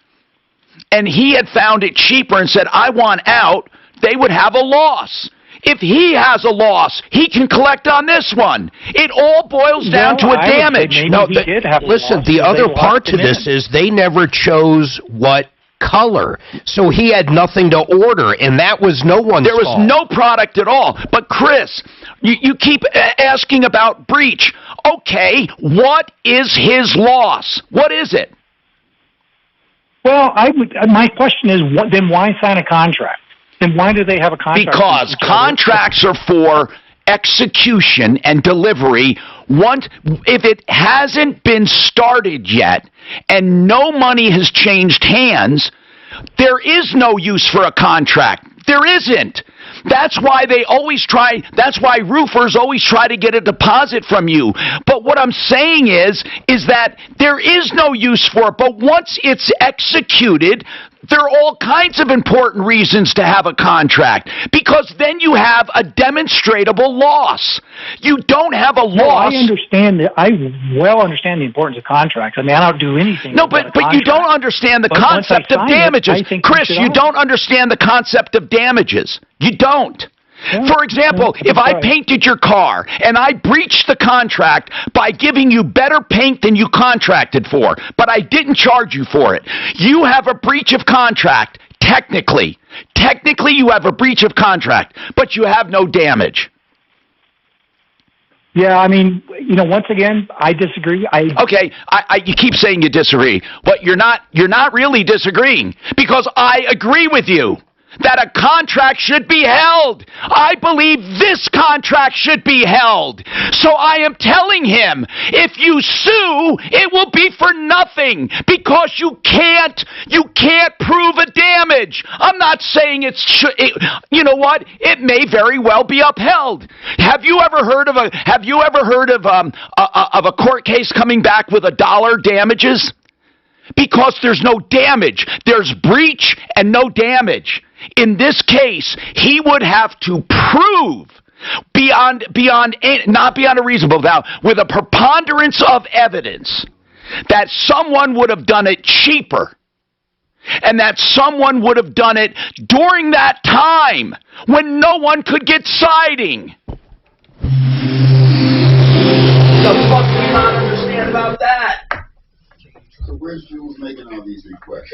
and he had found it cheaper and said, I want out, they would have a loss. If he has a loss, he can collect on this one. It all boils down to a damage. No, listen, the other part to this is they never chose what color. So he had nothing to order, and that was no one's fault. There was no product at all. But, Chris, you keep asking about breach. Okay, what is his loss? What is it? Well, my question is, then why sign a contract? Then why do they have a contract? Because contracts are for execution and delivery. If it hasn't been started yet and no money has changed hands, there is no use for a contract. There isn't. That's why that's why roofers always try to get a deposit from you. But what I'm saying is that there is no use for it. But once it's executed, there are all kinds of important reasons to have a contract, because then you have a demonstrable loss. You don't have a loss. I understand that. I well understand the importance of contracts. I mean, I don't do anything. No, but you don't understand the concept of damages. Chris, you don't understand the concept of damages. You don't. For example, if I painted your car and I breached the contract by giving you better paint than you contracted for, but I didn't charge you for it, you have a breach of contract, technically. Technically, you have a breach of contract, but you have no damage. Yeah, I mean, once again, I disagree. Okay, you keep saying you disagree, but you're not really disagreeing, because I agree with you that a contract should be held. I believe this contract should be held. So I am telling him, if you sue, it will be for nothing, because you can't prove a damage. I'm not saying you know what? It may very well be upheld. Have you ever heard of a court case coming back with $1 damages? Because there's no damage. There's breach and no damage. In this case, he would have to prove not beyond a reasonable doubt, with a preponderance of evidence, that someone would have done it cheaper, and that someone would have done it during that time when no one could get siding. The fuck do you not understand about that? So where's Jules making all these requests?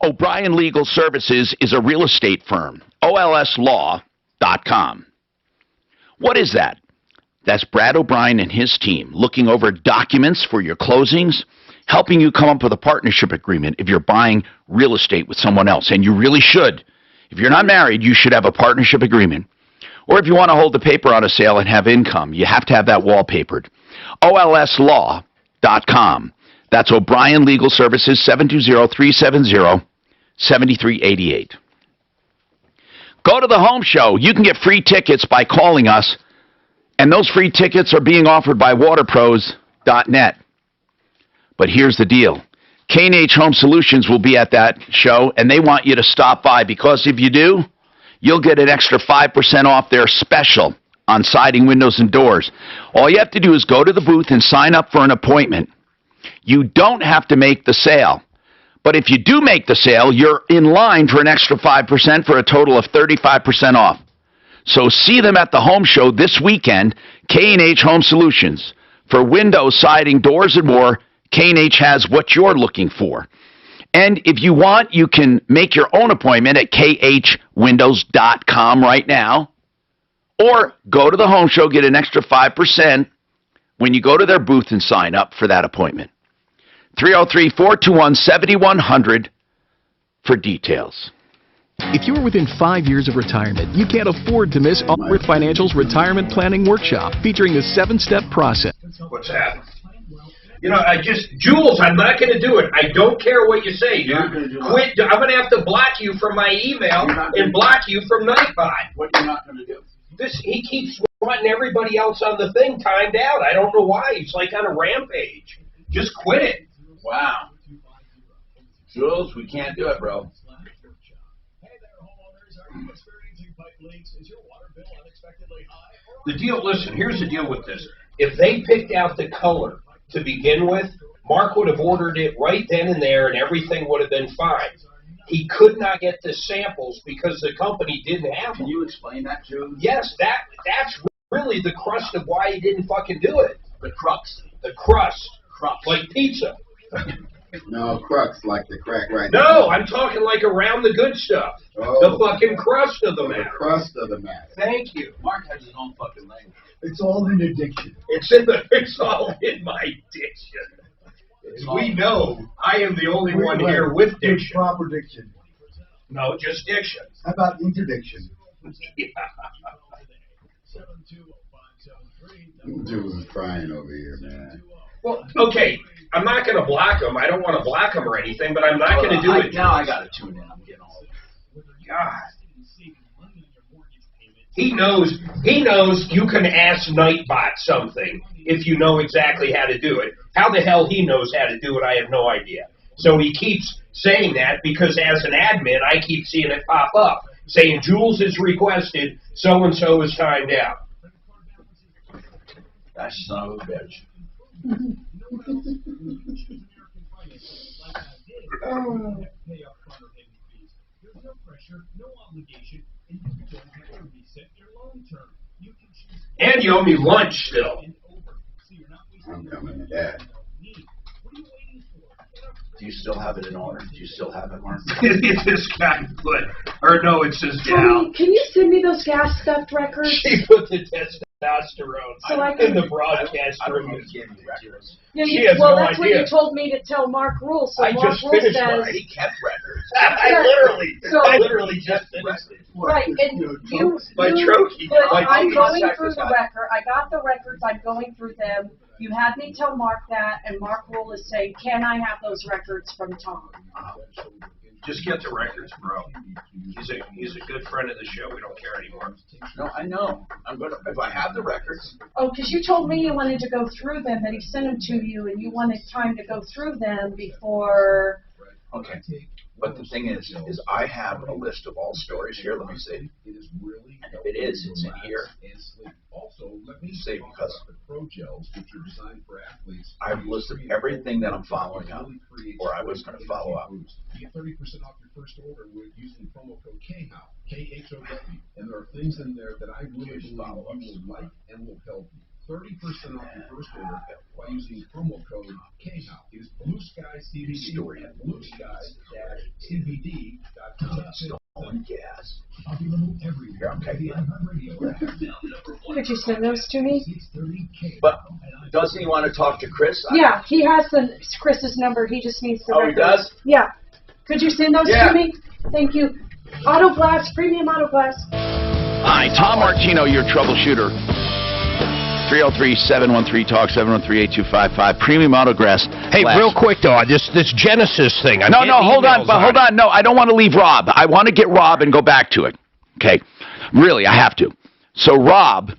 O'Brien Legal Services is a real estate firm. OLSlaw.com. What is that? That's Brad O'Brien and his team looking over documents for your closings, helping you come up with a partnership agreement if you're buying real estate with someone else. And you really should. If you're not married, you should have a partnership agreement. Or if you want to hold the paper on a sale and have income, you have to have that wallpapered. OLSlaw.com. That's O'Brien Legal Services, 720-370-7388. Go to the home show. You can get free tickets by calling us, and those free tickets are being offered by waterpros.net. But here's the deal. K&H Home Solutions will be at that show, and they want you to stop by, because if you do, you'll get an extra 5% off their special on siding, windows, and doors. All you have to do is go to the booth and sign up for an appointment. You don't have to make the sale. But if you do make the sale, you're in line for an extra 5% for a total of 35% off. So see them at the home show this weekend, K&H Home Solutions. For windows, siding, doors, and more, K&H has what you're looking for. And if you want, you can make your own appointment at khwindows.com right now. Or go to the home show, get an extra 5% when you go to their booth and sign up for that appointment. 303-421-7100 for details. If you're within 5 years of retirement, you can't afford to miss Allworth Financial's Retirement Planning Workshop featuring the 7-step process. What's that? You know, Jules, I'm not going to do it. I don't care what you say, dude. Quit. I'm going to have to block you from my email and block you from Nightbot. What are you not going to do? He keeps wanting everybody else on the thing timed out. I don't know why. He's like on a rampage. Just quit it. Wow. Jules, we can't do it, bro. The deal, listen, here's the deal with this. If they picked out the color to begin with, Mark would have ordered it right then and there, and everything would have been fine. He could not get the samples because the company didn't have them. Can you explain that, Jules? Yes, that's really the crust of why he didn't fucking do it. The crux. The crust. Like pizza. No, crux, like the crack right No, now. I'm talking like around the good stuff. Oh. The fucking crust of the matter. The crust of the matter. Thank you. Mark has his own fucking language. It's all in the diction. It's all in my diction. We know I am the only one here with diction. Proper diction. No, just diction. How about interdiction? Yeah. Jules is crying over here, man. Well, okay, I'm not going to block him. I don't want to block him or anything, but I'm not going to do it. Now I got to tune in. I'm getting all of it. God. He knows you can ask Nightbot something if you know exactly how to do it. How the hell he knows how to do it, I have no idea. So he keeps saying that because as an admin, I keep seeing it pop up, saying Jules is requested, so-and-so is timed out. That son of a bitch. And you owe me lunch still. I'm coming to that. Do you still have it in order? Do you still have it, Mark? This guy put, or no, it says gal. Can you send me those gas stuffed records? She put the testosterone So I in can- the broadcast I don't room. know if you gave me records. Yeah, She has well, no that's idea. what you told me to tell Mark Rule. So I Mark just Rule finished says, mine. He kept records. I literally just finished it. right, and you, My you trophy. but My I'm trophy. going through the record. I got the records. I'm going through them. You had me tell Mark that, and Mark Rule is saying, can I have those records from Tom? Just get the records, bro. He's a good friend of the show. We don't care anymore. No, I know. I'm gonna. If I have the records, Oh, because you told me you wanted to go through them, that he sent them to you, and you wanted time to go through them before. okay. But the thing is I have a list of all stories here. Let me see. And if it is, it's in here. Let me see, because Pro Gels, which are designed for athletes. I've listed everything that I'm following up, or I was going to follow up. You get 30% off your first order with using promo code KHOW, K-H-O-W. And there are things in there that I really believe you will like and will help you. 30% off your first order by using promo code KHOW. It is Blue Sky CBD at bluesky-cbd.com. Stolen gas. Available everywhere. Okay. Could you send those to me? But doesn't he want to talk to Chris? Yeah, he has Chris's number. He just needs to. Oh, he does? Yeah. Could you send those to me? Thank you. Auto Blast, premium Auto Blast. Hi, Tom Martino, your troubleshooter. 303-713-TALK, 713-8255. Premium Auto Glass. Hey, real quick, though, this Genesis thing. No, hold on. No, I don't want to leave Rob. I want to get Rob and go back to it. Okay? Really, I have to. So Rob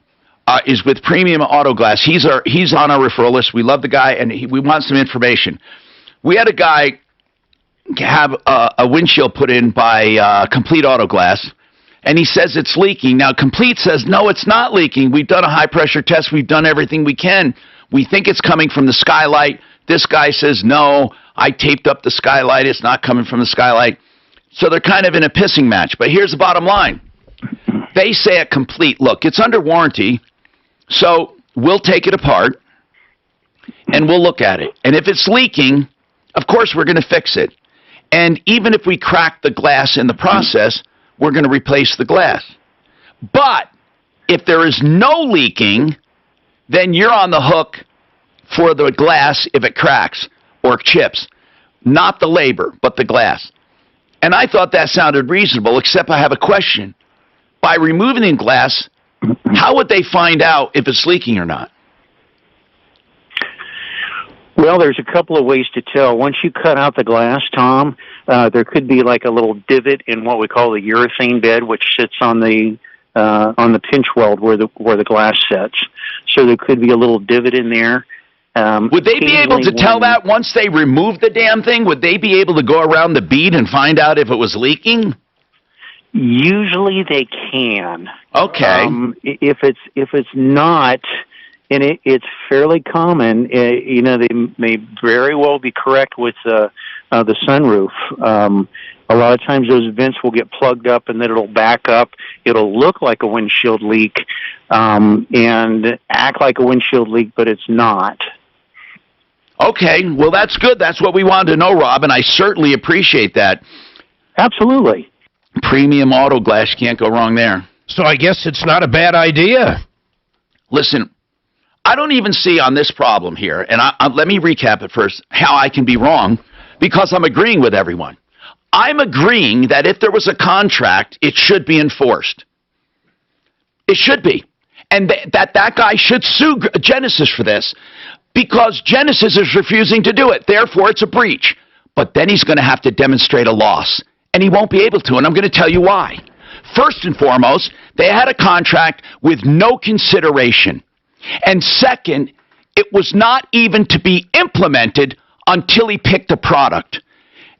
is with Premium Auto Glass. He's on our referral list. We love the guy, and we want some information. We had a guy have a windshield put in by Complete Auto Glass, and he says it's leaking. Now, Complete says, no, it's not leaking. We've done a high-pressure test. We've done everything we can. We think it's coming from the skylight. This guy says, no, I taped up the skylight. It's not coming from the skylight. So they're kind of in a pissing match. But here's the bottom line. They say at Complete, look, it's under warranty, so we'll take it apart, and we'll look at it. And if it's leaking, of course we're going to fix it. And even if we crack the glass in the process, we're going to replace the glass. But if there is no leaking, then you're on the hook for the glass if it cracks or chips. Not the labor, but the glass. And I thought that sounded reasonable, except I have a question. By removing the glass, how would they find out if it's leaking or not? Well, there's a couple of ways to tell. Once you cut out the glass, Tom, there could be like a little divot in what we call the urethane bed, which sits on the pinch weld where the glass sits. So there could be a little divot in there. Would they be able to tell that once they remove the damn thing? Would they be able to go around the bead and find out if it was leaking? Usually they can. Okay. If it's not, and it's fairly common, they may very well be correct with the sunroof. A lot of times those vents will get plugged up and then it'll back up. It'll look like a windshield leak and act like a windshield leak, but it's not. Okay, well, that's good. That's what we wanted to know, Rob, and I certainly appreciate that. Absolutely. Premium Auto Glass, can't go wrong there. So I guess it's not a bad idea. Listen, I don't even see on this problem here, and let me recap it first, how I can be wrong, because I'm agreeing with everyone. I'm agreeing that if there was a contract, it should be enforced. It should be. And that guy should sue Genesis for this, because Genesis is refusing to do it. Therefore, it's a breach. But then he's going to have to demonstrate a loss, and he won't be able to, and I'm going to tell you why. First and foremost, they had a contract with no consideration. And second, it was not even to be implemented until he picked a product.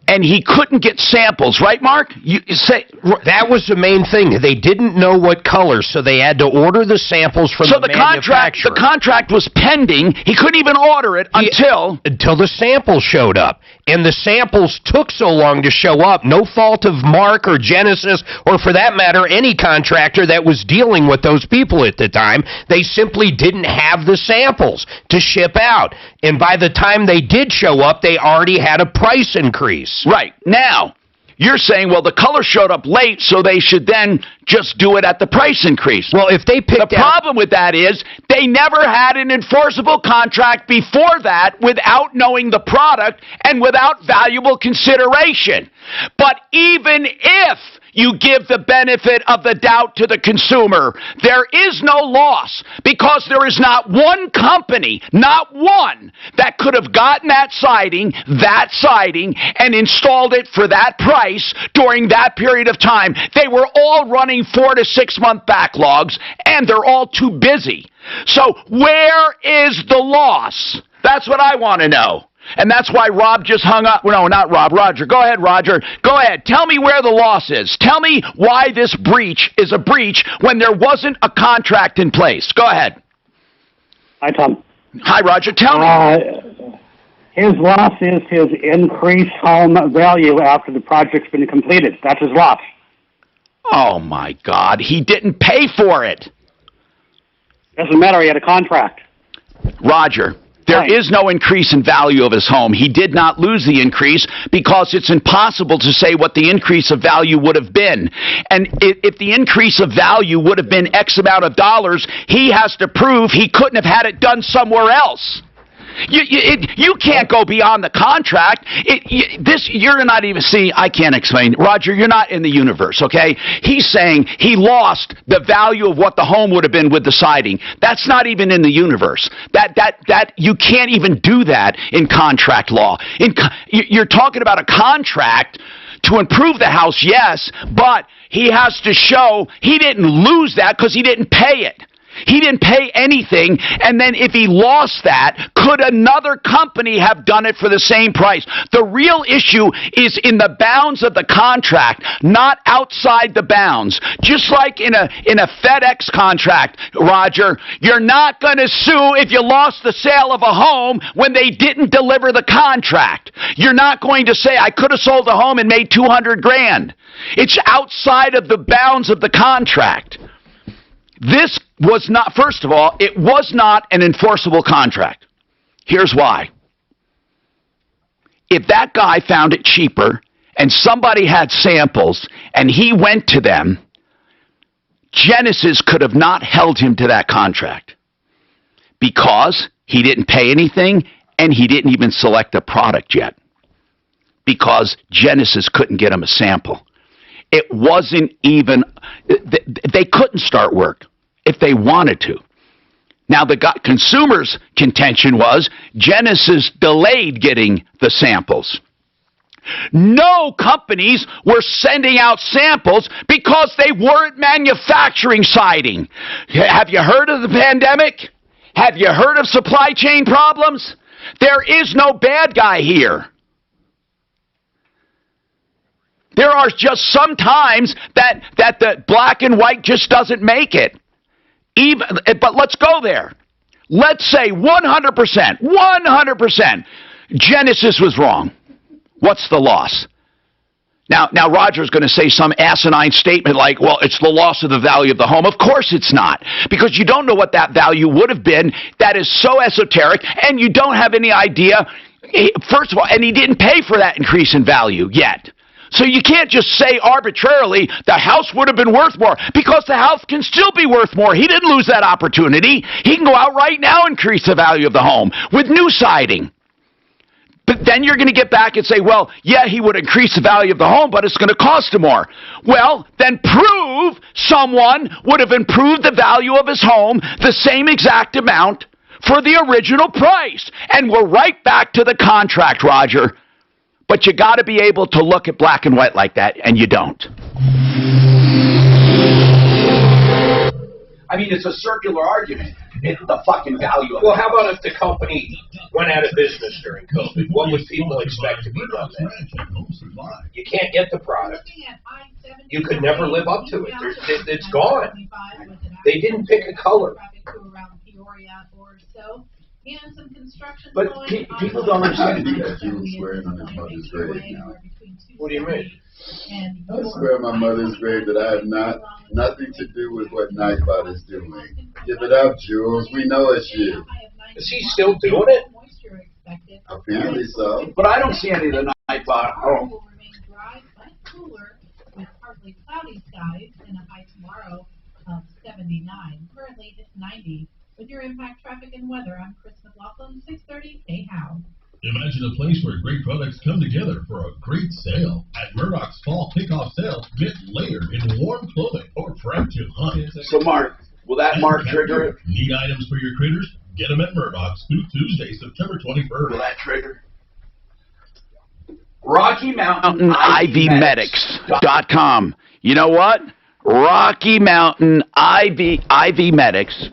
And he couldn't get samples, right, Mark? You say that was the main thing. They didn't know what color, so they had to order the samples from the manufacturer. The contract was pending. He couldn't even order it until the samples showed up. And the samples took so long to show up. No fault of Mark or Genesis, or for that matter, any contractor that was dealing with those people at the time. They simply didn't have the samples to ship out. And by the time they did show up, they already had a price increase. Right. Now, you're saying, well, the color showed up late, so they should then just do it at the price increase. Well, if they picked the problem with that is they never had an enforceable contract before that without knowing the product and without valuable consideration. But even if you give the benefit of the doubt to the consumer, there is no loss, because there is not one company, not one, that could have gotten that siding, and installed it for that price during that period of time. They were all running 4 to 6 month backlogs, and they're all too busy. So where is the loss? That's what I want to know. And that's why Rob just hung up. No, not Rob. Roger. Go ahead, Roger. Go ahead. Tell me where the loss is. Tell me why this breach is a breach when there wasn't a contract in place. Go ahead. Hi, Tom. Hi, Roger. Tell me. His loss is his increased home value after the project's been completed. That's his loss. Oh, my God. He didn't pay for it. Doesn't matter. He had a contract. Roger, there is no increase in value of his home. He did not lose the increase because it's impossible to say what the increase of value would have been. And if the increase of value would have been X amount of dollars, he has to prove he couldn't have had it done somewhere else. You can't go beyond the contract. You're not even, see, I can't explain. Roger, you're not in the universe, okay? He's saying he lost the value of what the home would have been with the siding. That's not even in the universe. That you can't even do that in contract law. You're talking about a contract to improve the house, yes, but he has to show he didn't lose that because he didn't pay it. He didn't pay anything, and then if he lost that, could another company have done it for the same price? The real issue is in the bounds of the contract, not outside the bounds. Just like in a FedEx contract, Roger, you're not going to sue if you lost the sale of a home when they didn't deliver the contract. You're not going to say, I could have sold a home and made $200,000. It's outside of the bounds of the contract. This was not, first of all, it was not an enforceable contract. Here's why. If that guy found it cheaper and somebody had samples and he went to them, Genesis could have not held him to that contract because he didn't pay anything and he didn't even select a product yet because Genesis couldn't get him a sample. It wasn't even, they couldn't start work if they wanted to. Now, the consumer's contention was Genesis delayed getting the samples. No companies were sending out samples because they weren't manufacturing siding. Have you heard of the pandemic? Have you heard of supply chain problems? There is no bad guy here. There are just some times that the black and white just doesn't make it. But let's go there. Let's say 100%, Genesis was wrong. What's the loss? Now Roger's going to say some asinine statement like, well, it's the loss of the value of the home. Of course it's not, because you don't know what that value would have been. That is so esoteric, and you don't have any idea. First of all, and he didn't pay for that increase in value yet. So you can't just say arbitrarily the house would have been worth more, because the house can still be worth more. He didn't lose that opportunity. He can go out right now and increase the value of the home with new siding. But then you're going to get back and say, well, yeah, he would increase the value of the home, but it's going to cost him more. Well, then prove someone would have improved the value of his home the same exact amount for the original price. And we're right back to the contract, Roger. But you got to be able to look at black and white like that, and you don't. I mean, it's a circular argument. It's the fucking value of it. Well, how about if the company went out of business during COVID? What would people expect to be done then? You can't get the product. You could never live up to it. It's gone. They didn't pick a color. But people don't understand because you were swearing on his mother's grave now. What do you mean? I swear on my mother's grave that I have nothing to do with what Nightbot is doing. Give it up, Jules. We know it's you. Is he still doing it? Apparently so. But I don't see any of the Nightbot. Oh. With partly cloudy skies and a high tomorrow of 79. Currently it's 90. With your impact traffic and weather, I'm Chris McLaughlin, 630 A-How. Imagine a place where great products come together for a great sale. At Murdoch's Fall Kickoff Sale, get layered in warm clothing or prep to hunt. So, Mark, will that Mark trigger it? Need items for your critters? Get them at Murdoch's through Tuesday, September 21st. Will that trigger? Rocky Mountain IVMedics.com. You know what? Rocky Mountain IV Medics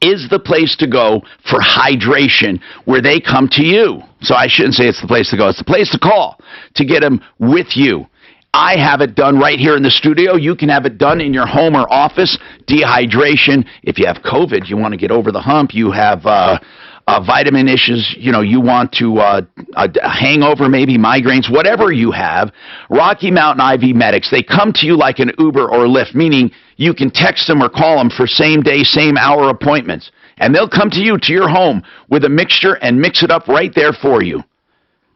is the place to go for hydration, where they come to you. So I shouldn't say it's the place to go. It's the place to call to get them with you. I have it done right here in the studio. You can have it done in your home or office. Dehydration. If you have COVID, you want to get over the hump. You have vitamin issues. You know, you want to a hangover, maybe migraines, whatever you have. Rocky Mountain IV Medics. They come to you like an Uber or Lyft, meaning you can text them or call them for same day, same hour appointments. And they'll come to you, to your home, with a mixture and mix it up right there for you.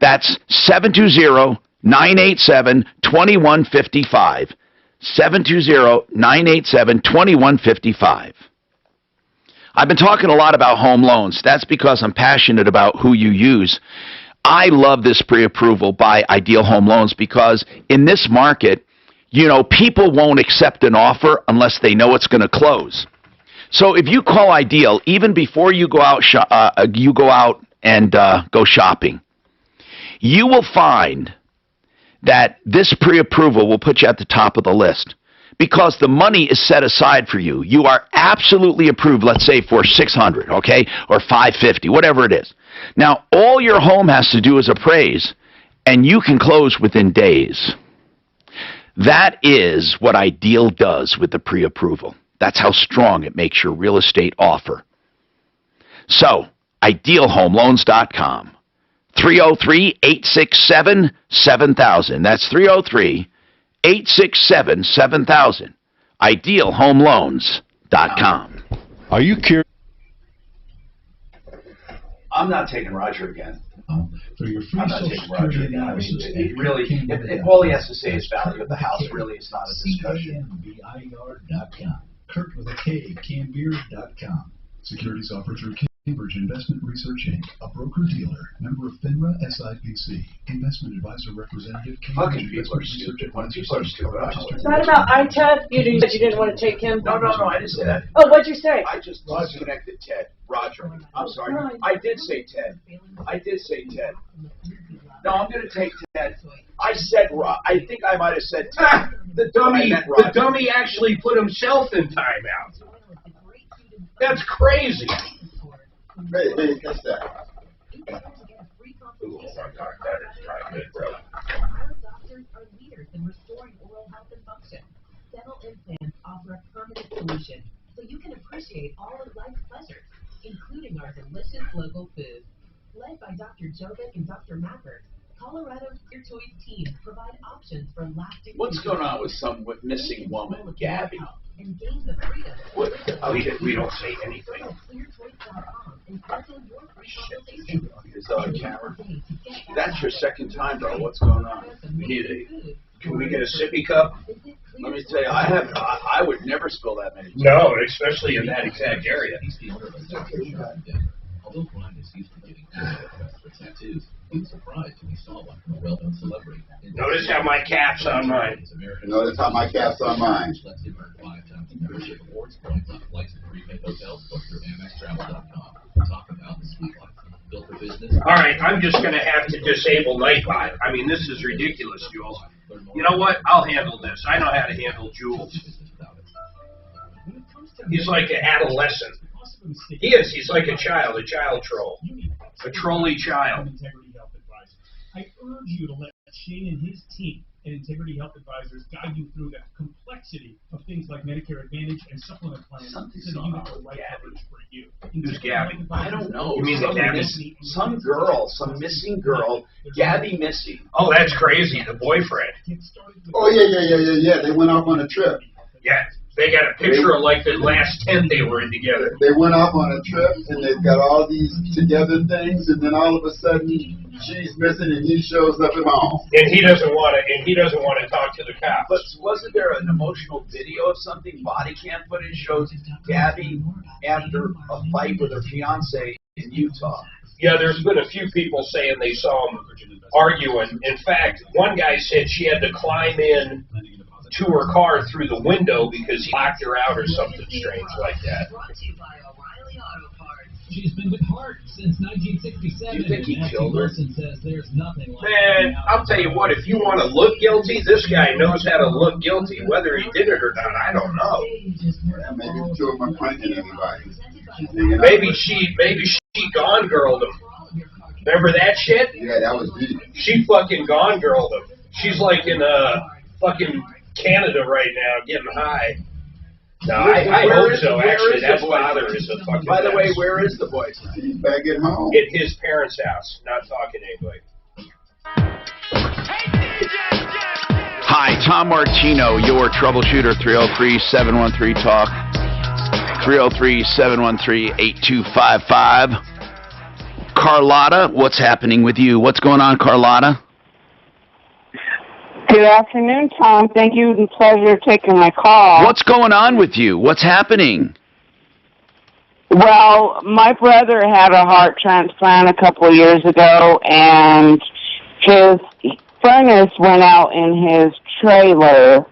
That's 720-987-2155. 720-987-2155. I've been talking a lot about home loans. That's because I'm passionate about who you use. I love this pre-approval by Ideal Home Loans because in this market, you know, people won't accept an offer unless they know it's going to close. So if you call Ideal, even before you go out, and go shopping, you will find that this pre-approval will put you at the top of the list because the money is set aside for you. You are absolutely approved, let's say, for $600, okay, or $550, whatever it is. Now, all your home has to do is appraise, and you can close within days. That is what Ideal does with the pre-approval. That's how strong it makes your real estate offer. So, idealhomeloans.com. 303-867-7000. That's 303-867-7000. Idealhomeloans.com. Are you curious? I'm not taking Roger again. For your free I'm not social taking Roger security again. I mean, analysis, it really, if all he has to say is value of the house, really, it's not a discussion. CANBIR.com. Kurt with a K, Canbeer.com. Securities offered through Cambridge Investment Research Inc., a broker-dealer, member of FINRA SIPC, investment advisor representative, Fucking people are stupid. People are stupid. Is that about iTed? You said you didn't want to take him? No, I didn't say that. Oh, what'd you say? I just disconnected Ted. Roger. I'm sorry. I did say Ted. No, I'm going to take Ted. I said I think I might have said Ted. The dummy actually put himself in timeout. That's crazy. Hey, catch that. Oh my God, that is not good, bro. Our doctors are leaders in restoring oral health and function. Dental implants offer a permanent solution, so you can appreciate all of life's pleasures, including our delicious local food. Led by Dr. Jovic and Dr. Mapper, Colorado's Your Choice team provide options for lasting. What's going on with some missing woman, Gabby? And gain the freedom. What? We don't say anything. Is that on camera? That's your second time, bro. What's going on? Can we get a sippy cup? Let me tell you, I would never spill that many. No, especially in that exact area. Although Brian is used to getting requests for tattoos, he was surprised when he saw one from a well-known celebrity. Notice how my cap's on mine. Notice how my cap's on mine. Lets him earn 5 times the membership awards points on flights and prepaid hotels booked through AmexTravel.com. Talk about the sweet life. Built for business. All right, I'm just going to have to disable Nightbot. I mean, this is ridiculous, Jules. You know what? I'll handle this. I know how to handle Jules. He's like an adolescent. He is. He's like a child troll. A trolly child. I urge you to let Shane and his team and Integrity Health Advisors guide you through the complexity of things like Medicare Advantage and supplement plans so that you have the right coverage for you. Who's Gabby? I don't know. You mean some missing girl, Gabby Missy. Oh, that's crazy. The boyfriend. Oh, yeah. They went off on a trip. Yeah. They got a picture of like the last 10 they were in together. They went off on a trip and they've got all these together things, and then all of a sudden she's missing and he shows up at home. And he doesn't want to talk to the cops. But wasn't there an emotional video of something? Body cam footage shows Gabby after a fight with her fiance in Utah. Yeah, there's been a few people saying they saw them arguing. In fact, one guy said she had to climb in to her car through the window because he locked her out or something strange like that. She's been with Hart since 1967. You think he killed her? Says there's nothing like Man, I'll tell you what, if you want to look guilty, this guy knows how to look guilty. Whether he did it or not, I don't know. Yeah, maybe the two of them are pranking everybody. Maybe she gone girled him. Remember that shit? Yeah, that was deep. She fucking gone girled him. She's like in fucking Canada right now, getting high. No, I Where hope is- so, where actually. is the That boyfriend? father is a fucking By the way, mess. where is the boyfriend? He's back at home. At his parents' house, not talking to anybody. Hi, Tom Martino, your troubleshooter, 303-713-TALK, 303-713-8255. Carlotta, what's happening with you? What's going on, Carlotta? Good afternoon, Tom. Thank you and pleasure taking my call. What's going on with you? What's happening? Well, my brother had a heart transplant a couple of years ago, and his furnace went out in his trailer,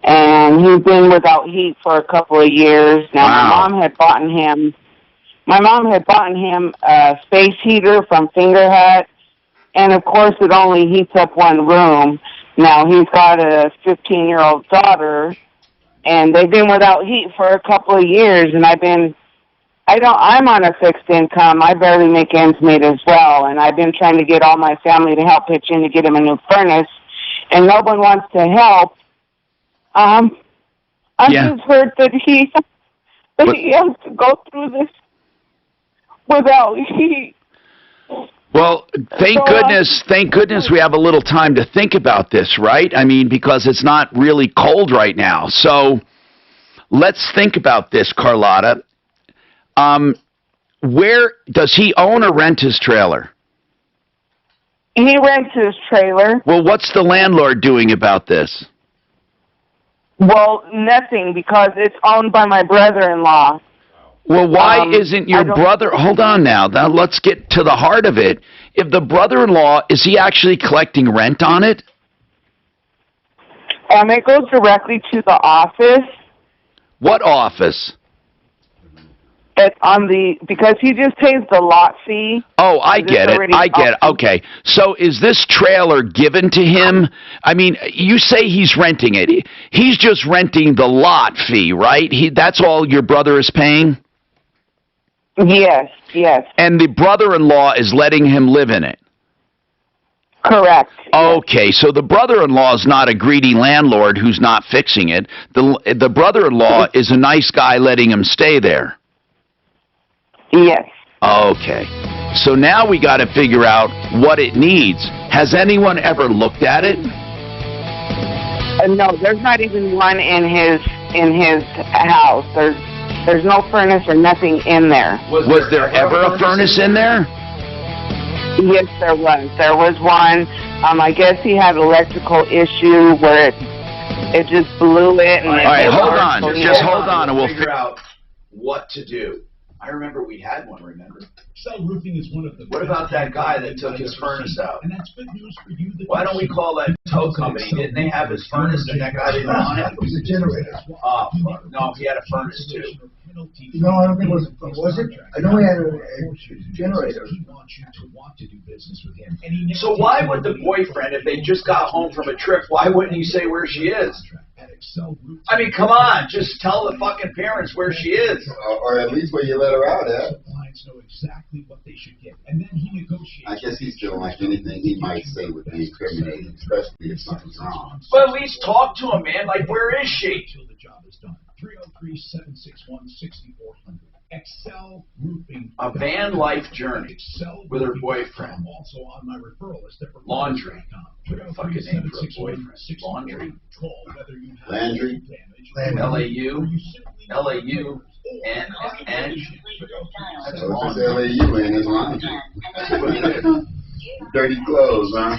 and he's been without heat for a couple of years. Now, Wow. my mom had bought him a space heater from Finger Hut, and of course it only heats up one room. Now, he's got a 15-year-old daughter, and they've been without heat for a couple of years, and I'm on a fixed income. I barely make ends meet as well, and I've been trying to get all my family to help pitch in to get him a new furnace, and no one wants to help. I just heard that he has to go through this without heat. Well, thank goodness we have a little time to think about this, right? I mean, because it's not really cold right now. So let's think about this, Carlotta. Where does he own or rent his trailer? He rents his trailer. Well, what's the landlord doing about this? Well, nothing, because it's owned by my brother-in-law. Well, why isn't your brother... Hold on now. Now, let's get to the heart of it. If the brother-in-law, is he actually collecting rent on it? It goes directly to the office. What office? Because he just pays the lot fee. Oh, I get it. Okay. So is this trailer given to him? I mean, you say he's renting it. He's just renting the lot fee, right? That's all your brother is paying? Yes. And the brother-in-law is letting him live in it? Correct. Okay, so the brother-in-law is not a greedy landlord who's not fixing it. The brother-in-law is a nice guy letting him stay there. Yes. Okay. So now we got to figure out what it needs. Has anyone ever looked at it? No, there's not even one in his house. There's no furnace or nothing in there. Was there ever a furnace in there? Yes, there was. There was one. I guess he had an electrical issue where it just blew it. And all right, hold on. Just hold on, and we'll figure out what to do. I remember we had one, remember? Cell roofing is one of the... What about that guy that took his furnace out? And that's good news for you. Why don't we call that tow company? Didn't they have his furnace and that guy didn't want it? It was a generator. Oh, fuck. No, he had a furnace too. No, I don't think it was it? I know he had a generator. He wants you to want to do business with him. So why would the boyfriend, if they just got home from a trip, why wouldn't he say where she is? I mean, come on, just tell the fucking parents where she is. Or at least where you let her out at. Clients know exactly what they should get, and then he negotiates. I guess he's still like anything he might say would be incriminating, especially if something's wrong. But at least talk to him, man. Like, where is she? Until the job is done. 303-761-6400. Excel Roofing. A van life journey with her boyfriend. Also on my referral list at Laundry. What a fucking name for a boyfriend. Laundry. Landry. L-A-U. L-A-U. And. So if it's L-A-U and it's laundry. That's what it is. Dirty clothes, huh?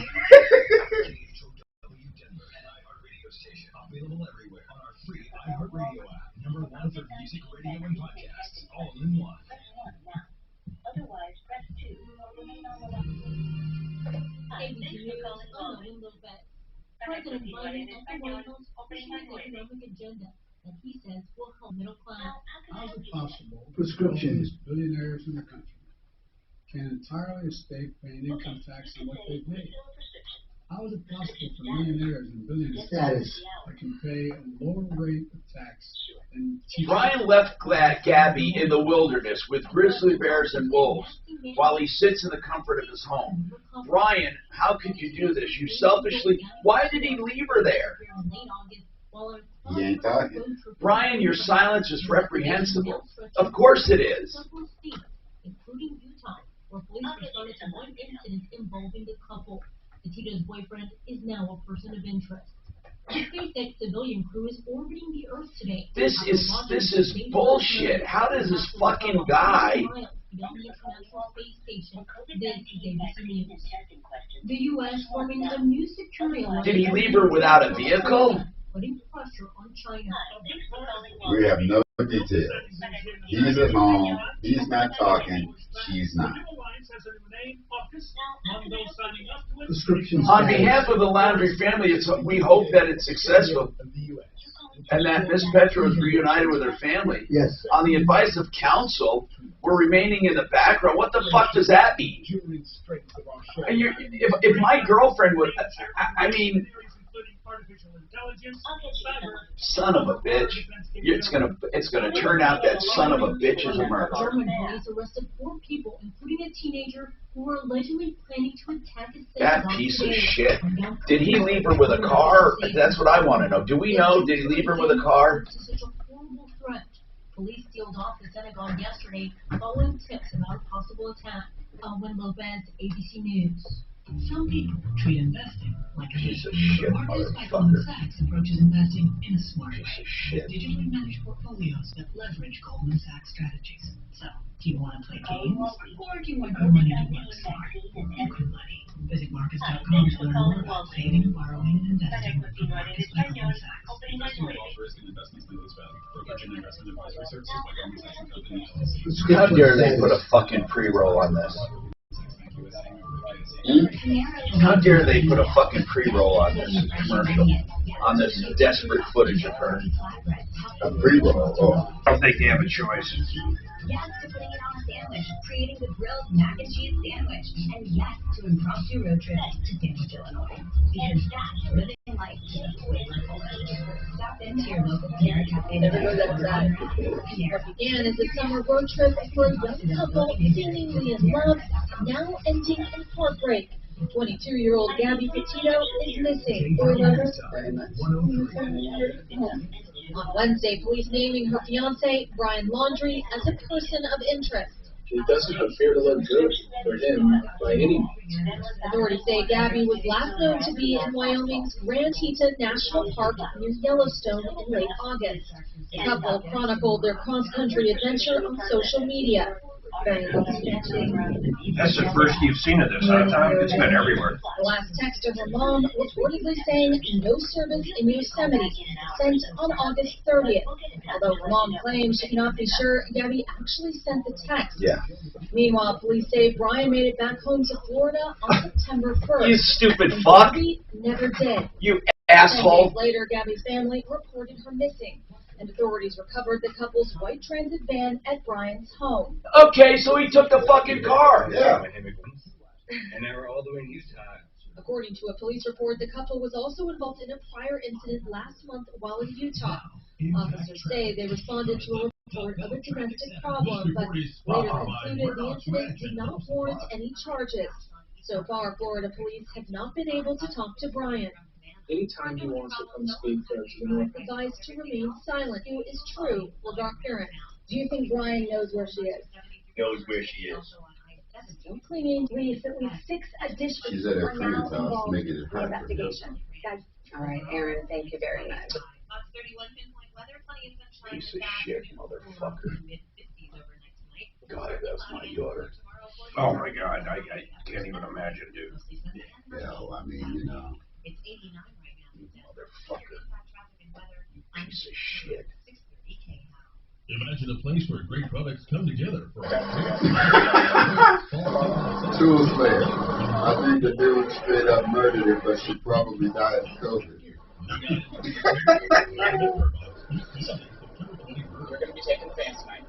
Available everywhere on our free iHeartRadio app. #1 for music, radio, and podcasts, all in one. Otherwise, press 2 or remain on the line. Hi, thanks for calling Automotive. President Biden at the White House pushing an economic agenda that he says will help middle class. How is it possible Prescription. billionaires in the country can entirely escape paying income tax on what they've made? How is it possible for millionaires and billionaires status that can pay a lower rate of tax than Brian left Gabby in the wilderness with grizzly bears and wolves while he sits in the comfort of his home. Brian, how could you do this? You selfishly... Why did he leave her there? He ain't talking. Brian, your silence is reprehensible. Of course it is. Including Utah, where police responded to one incident involving the couple. The Tito's boyfriend is now a person of interest. The SpaceX civilian crew is orbiting the Earth today. This is bullshit. How does this fucking guy... Beyond the International Space Station. This is ABC News. The U.S. forming a new security alliance. Did he leave her without a vehicle? Putting pressure on China. We have no details. He's at home. He's not talking. She's not. On behalf of the Landry family, we hope that it's successful and that Miss Petra is reunited with her family. Yes. On the advice of counsel, we're remaining in the background. What the fuck does that mean? And if my girlfriend would, I mean, son of a bitch. It's gonna turn out that son of a bitch is a murderer. German police arrested 4 people, including a teenager, who were allegedly planning to attack a That piece of shit. Did he leave her with a car? That's what I want to know. Do we know? Did he leave her with a car? Such a horrible threat. Police sealed off the synagogue yesterday following tips about a possible attack. Alwyn Lopez, ABC News. Some people treat investing like a Piece game. of shit, Marcus by Goldman motherfucker. Sachs approaches investing in a smart way Shit. with digitally managed portfolios that leverage Goldman Sachs strategies. So, do you want to play games or do you want your money to work smart? Liquid money. Visit Marcus.com to learn more about saving, borrowing, and investing with Marcus by Goldman Sachs. How dare they put a fucking pre-roll on this? How dare they put a fucking pre-roll on this commercial, on this desperate footage of her? A pre-roll. Oh. I don't think they have a choice. Yes to putting it on a sandwich, creating the grilled mac and cheese sandwich, and yes to impromptu road trips to Sandwich, Illinois. Because that's living life to the fullest. Stop into your local Panera Cafe. Never goes outside. What began as a summer road trip for a young couple seemingly in love, now ending in heartbreak. 22-year-old Gabby Petito is missing. We love her very much. On Wednesday, police naming her fiancé, Brian Laundrie, as a person of interest. She doesn't appear to look good for him by any means. Authorities say Gabby was last known to be in Wyoming's Grand Teton National Park near Yellowstone in late August. The couple chronicled their cross-country adventure on social media. That's the first you've seen of this, huh, Tom? It's been everywhere. The last text of her mom reportedly saying no service in Yosemite, sent on August 30th. Although her mom claims she cannot be sure Gabby actually sent the text. Yeah. Meanwhile, police say Brian made it back home to Florida on September 1st. You stupid and fuck. Gabby never did. You 10 asshole. days later, Gabby's family reported her missing, and authorities recovered the couple's white transit van at Brian's home. Okay, so he took the fucking car. Yeah. And they were all doing Utah. According to a police report, the couple was also involved in a prior incident last month while in Utah. Officers say they responded to a report of a domestic problem, but later concluded the incident did not warrant any charges. So far, Florida police have not been able to talk to Brian. Anytime he wants to come speak to us, Advised to remain silent. It is true with our parents. Do you think Brian knows where she is? knows where she is. Still clinging, leaves at least 6 additional. She's at her friend's house making it hard for him. Investigation. All right, Aaron, thank you very much. Piece of shit, motherfucker. God, that's my daughter. Oh my God, I can't even imagine, dude. Yeah, well, I mean, you know. Motherfucker. Piece of shit. Imagine a place where great products come together for Tools fair. I think the dude straight up murdered her, but she probably died of COVID. You're going to be taking the van tonight.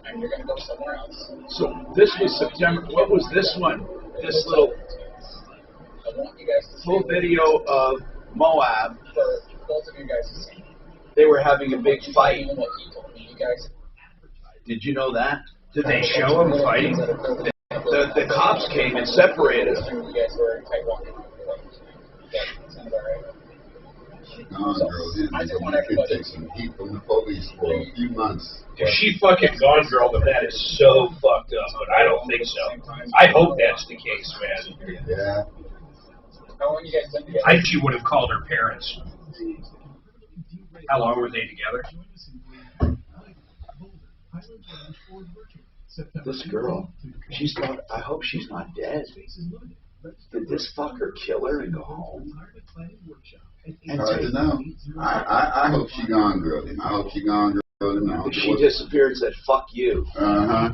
And you're going to go somewhere else. So this was September. What was this one? This little. full video of Moab. They were having a big fight. Did you know that? Did they show them fighting? The cops came and separated them. Girl, it could take some heat from the police for a few months. If she fucking gone girl, then that is so fucked up, but I don't think so. I hope that's the case, man. Yeah. I think she would have called her parents. How long were they together? This girl, she's not, I hope she's not dead. Did this fucker kill her and go home? Hard to know. I hope she gone, girl. I hope she gone, girl. If she disappeared and said, fuck you. Uh-huh.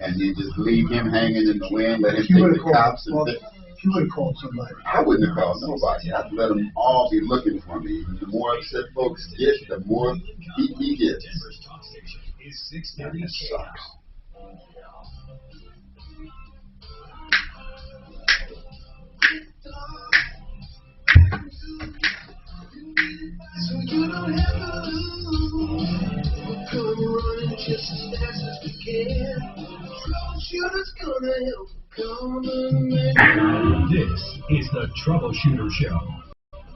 And you just leave him hanging in the wind, let him take the cops and She would have called somebody. I wouldn't have called nobody. I'd let them all be looking for me. The more upset folks get, the more he gets. That sucks. So you don't have to lose. Come running just as fast as we can. Troubleshooter's gonna help. Come and make. This is the Troubleshooter Show.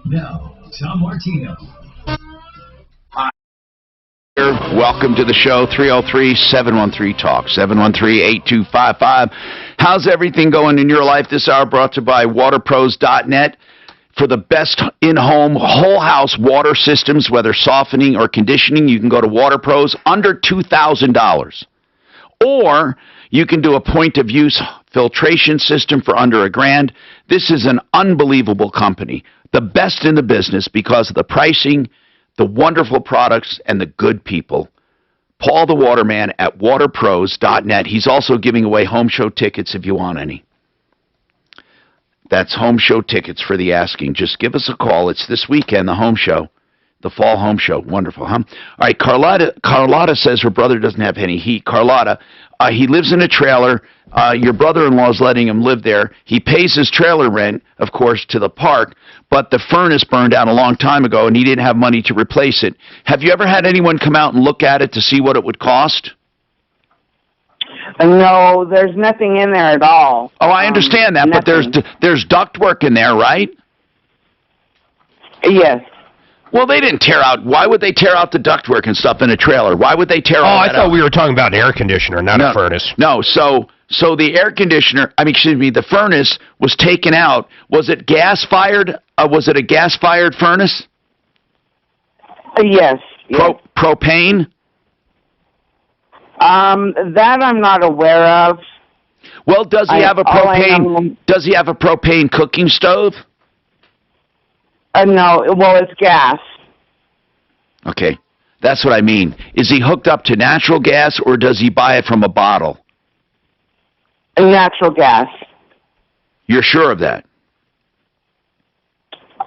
Now, Tom Martino. Hi. Welcome to the show. 303-713-TALK. 713-8255. How's everything going in your life this hour? Brought to you by waterpros.net. For the best in-home, whole-house water systems, whether softening or conditioning, you can go to Water Pros under $2,000. Or you can do a point-of-use filtration system for under $1,000. This is an unbelievable company, the best in the business because of the pricing, the wonderful products, and the good people. Paul the Waterman at waterpros.net. He's also giving away home show tickets if you want any. That's home show tickets for the asking. Just give us a call. It's this weekend, the home show, the fall home show. Wonderful, huh? All right, Carlotta says her brother doesn't have any heat. Carlotta, he lives in a trailer. Your brother-in-law is letting him live there. He pays his trailer rent, of course, to the park, but the furnace burned out a long time ago, and he didn't have money to replace it. Have you ever had anyone come out and look at it to see what it would cost? No, there's nothing in there at all. Oh, I understand that, nothing. But there's ductwork in there, right? Yes. Well, they didn't tear out. Why would they tear out the ductwork and stuff in a trailer? Why would they tear all that out? I thought we were talking about an air conditioner, not a furnace. No, so the air conditioner, the furnace was taken out. Was it gas-fired? Was it a gas-fired furnace? Yes. Propane? That I'm not aware of. Well, does he have a propane? Does he have a propane cooking stove? No. Well, it's gas. Okay, that's what I mean. Is he hooked up to natural gas, or does he buy it from a bottle? Natural gas. You're sure of that?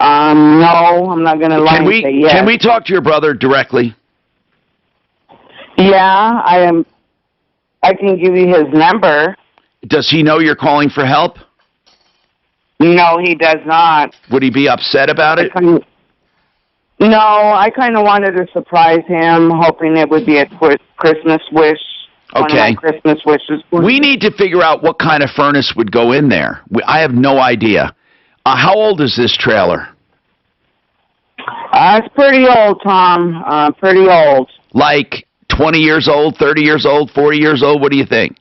No, I'm not going to lie and say yes. Can we talk to your brother directly? Yeah, I am. I can give you his number. Does he know you're calling for help? No, he does not. Would he be upset about it? No, I kind of wanted to surprise him, hoping it would be a Christmas wish. Okay. One of my Christmas wishes. We need to figure out what kind of furnace would go in there. I have no idea. How old is this trailer? It's pretty old, Tom. Pretty old. Like 20 years old, 30 years old, 40 years old? What do you think?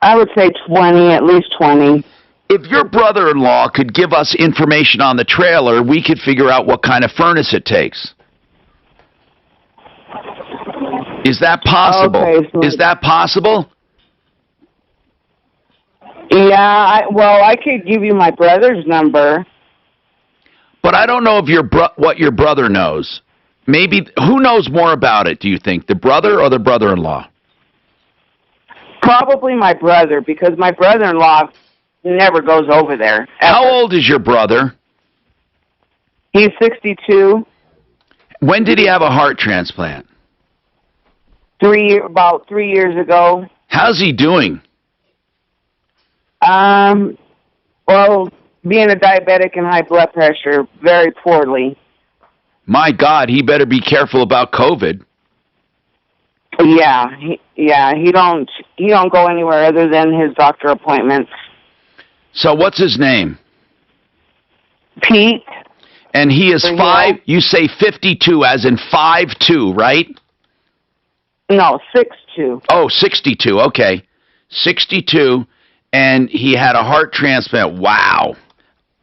I would say 20, at least 20. If your brother-in-law could give us information on the trailer, we could figure out what kind of furnace it takes. Is that possible? Okay, so is that possible? Yeah, I could give you my brother's number. But I don't know if what your brother knows. Maybe, who knows more about it, do you think? The brother or the brother-in-law? Probably my brother, because my brother-in-law never goes over there. Ever. How old is your brother? He's 62. When did he have a heart transplant? About 3 years ago. How's he doing? Well, being a diabetic and high blood pressure very poorly. My God, he better be careful about COVID. Yeah, he don't go anywhere other than his doctor appointments. So what's his name? Pete. And he is you say 52 as in 5'2", right? No, 6'2". Oh, 62, okay. 62, and he had a heart transplant. Wow.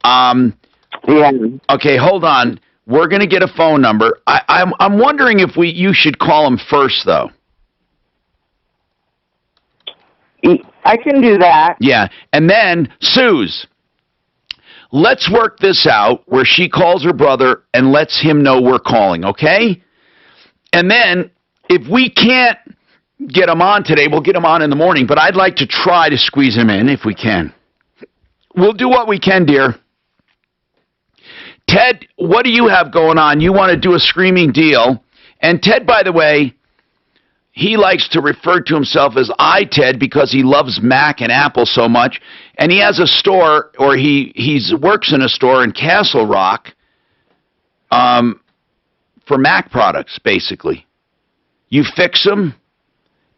Yeah. Okay, hold on. We're going to get a phone number. I'm wondering if you should call him first, though. I can do that. Yeah, and then, Suze, let's work this out where she calls her brother and lets him know we're calling, okay? And then, if we can't get him on today, we'll get him on in the morning, but I'd like to try to squeeze him in if we can. We'll do what we can, dear. Ted, what do you have going on? You want to do a screaming deal. And Ted, by the way, he likes to refer to himself as Ted because he loves Mac and Apple so much. And he has a store, or he works in a store in Castle Rock for Mac products, basically. You fix them,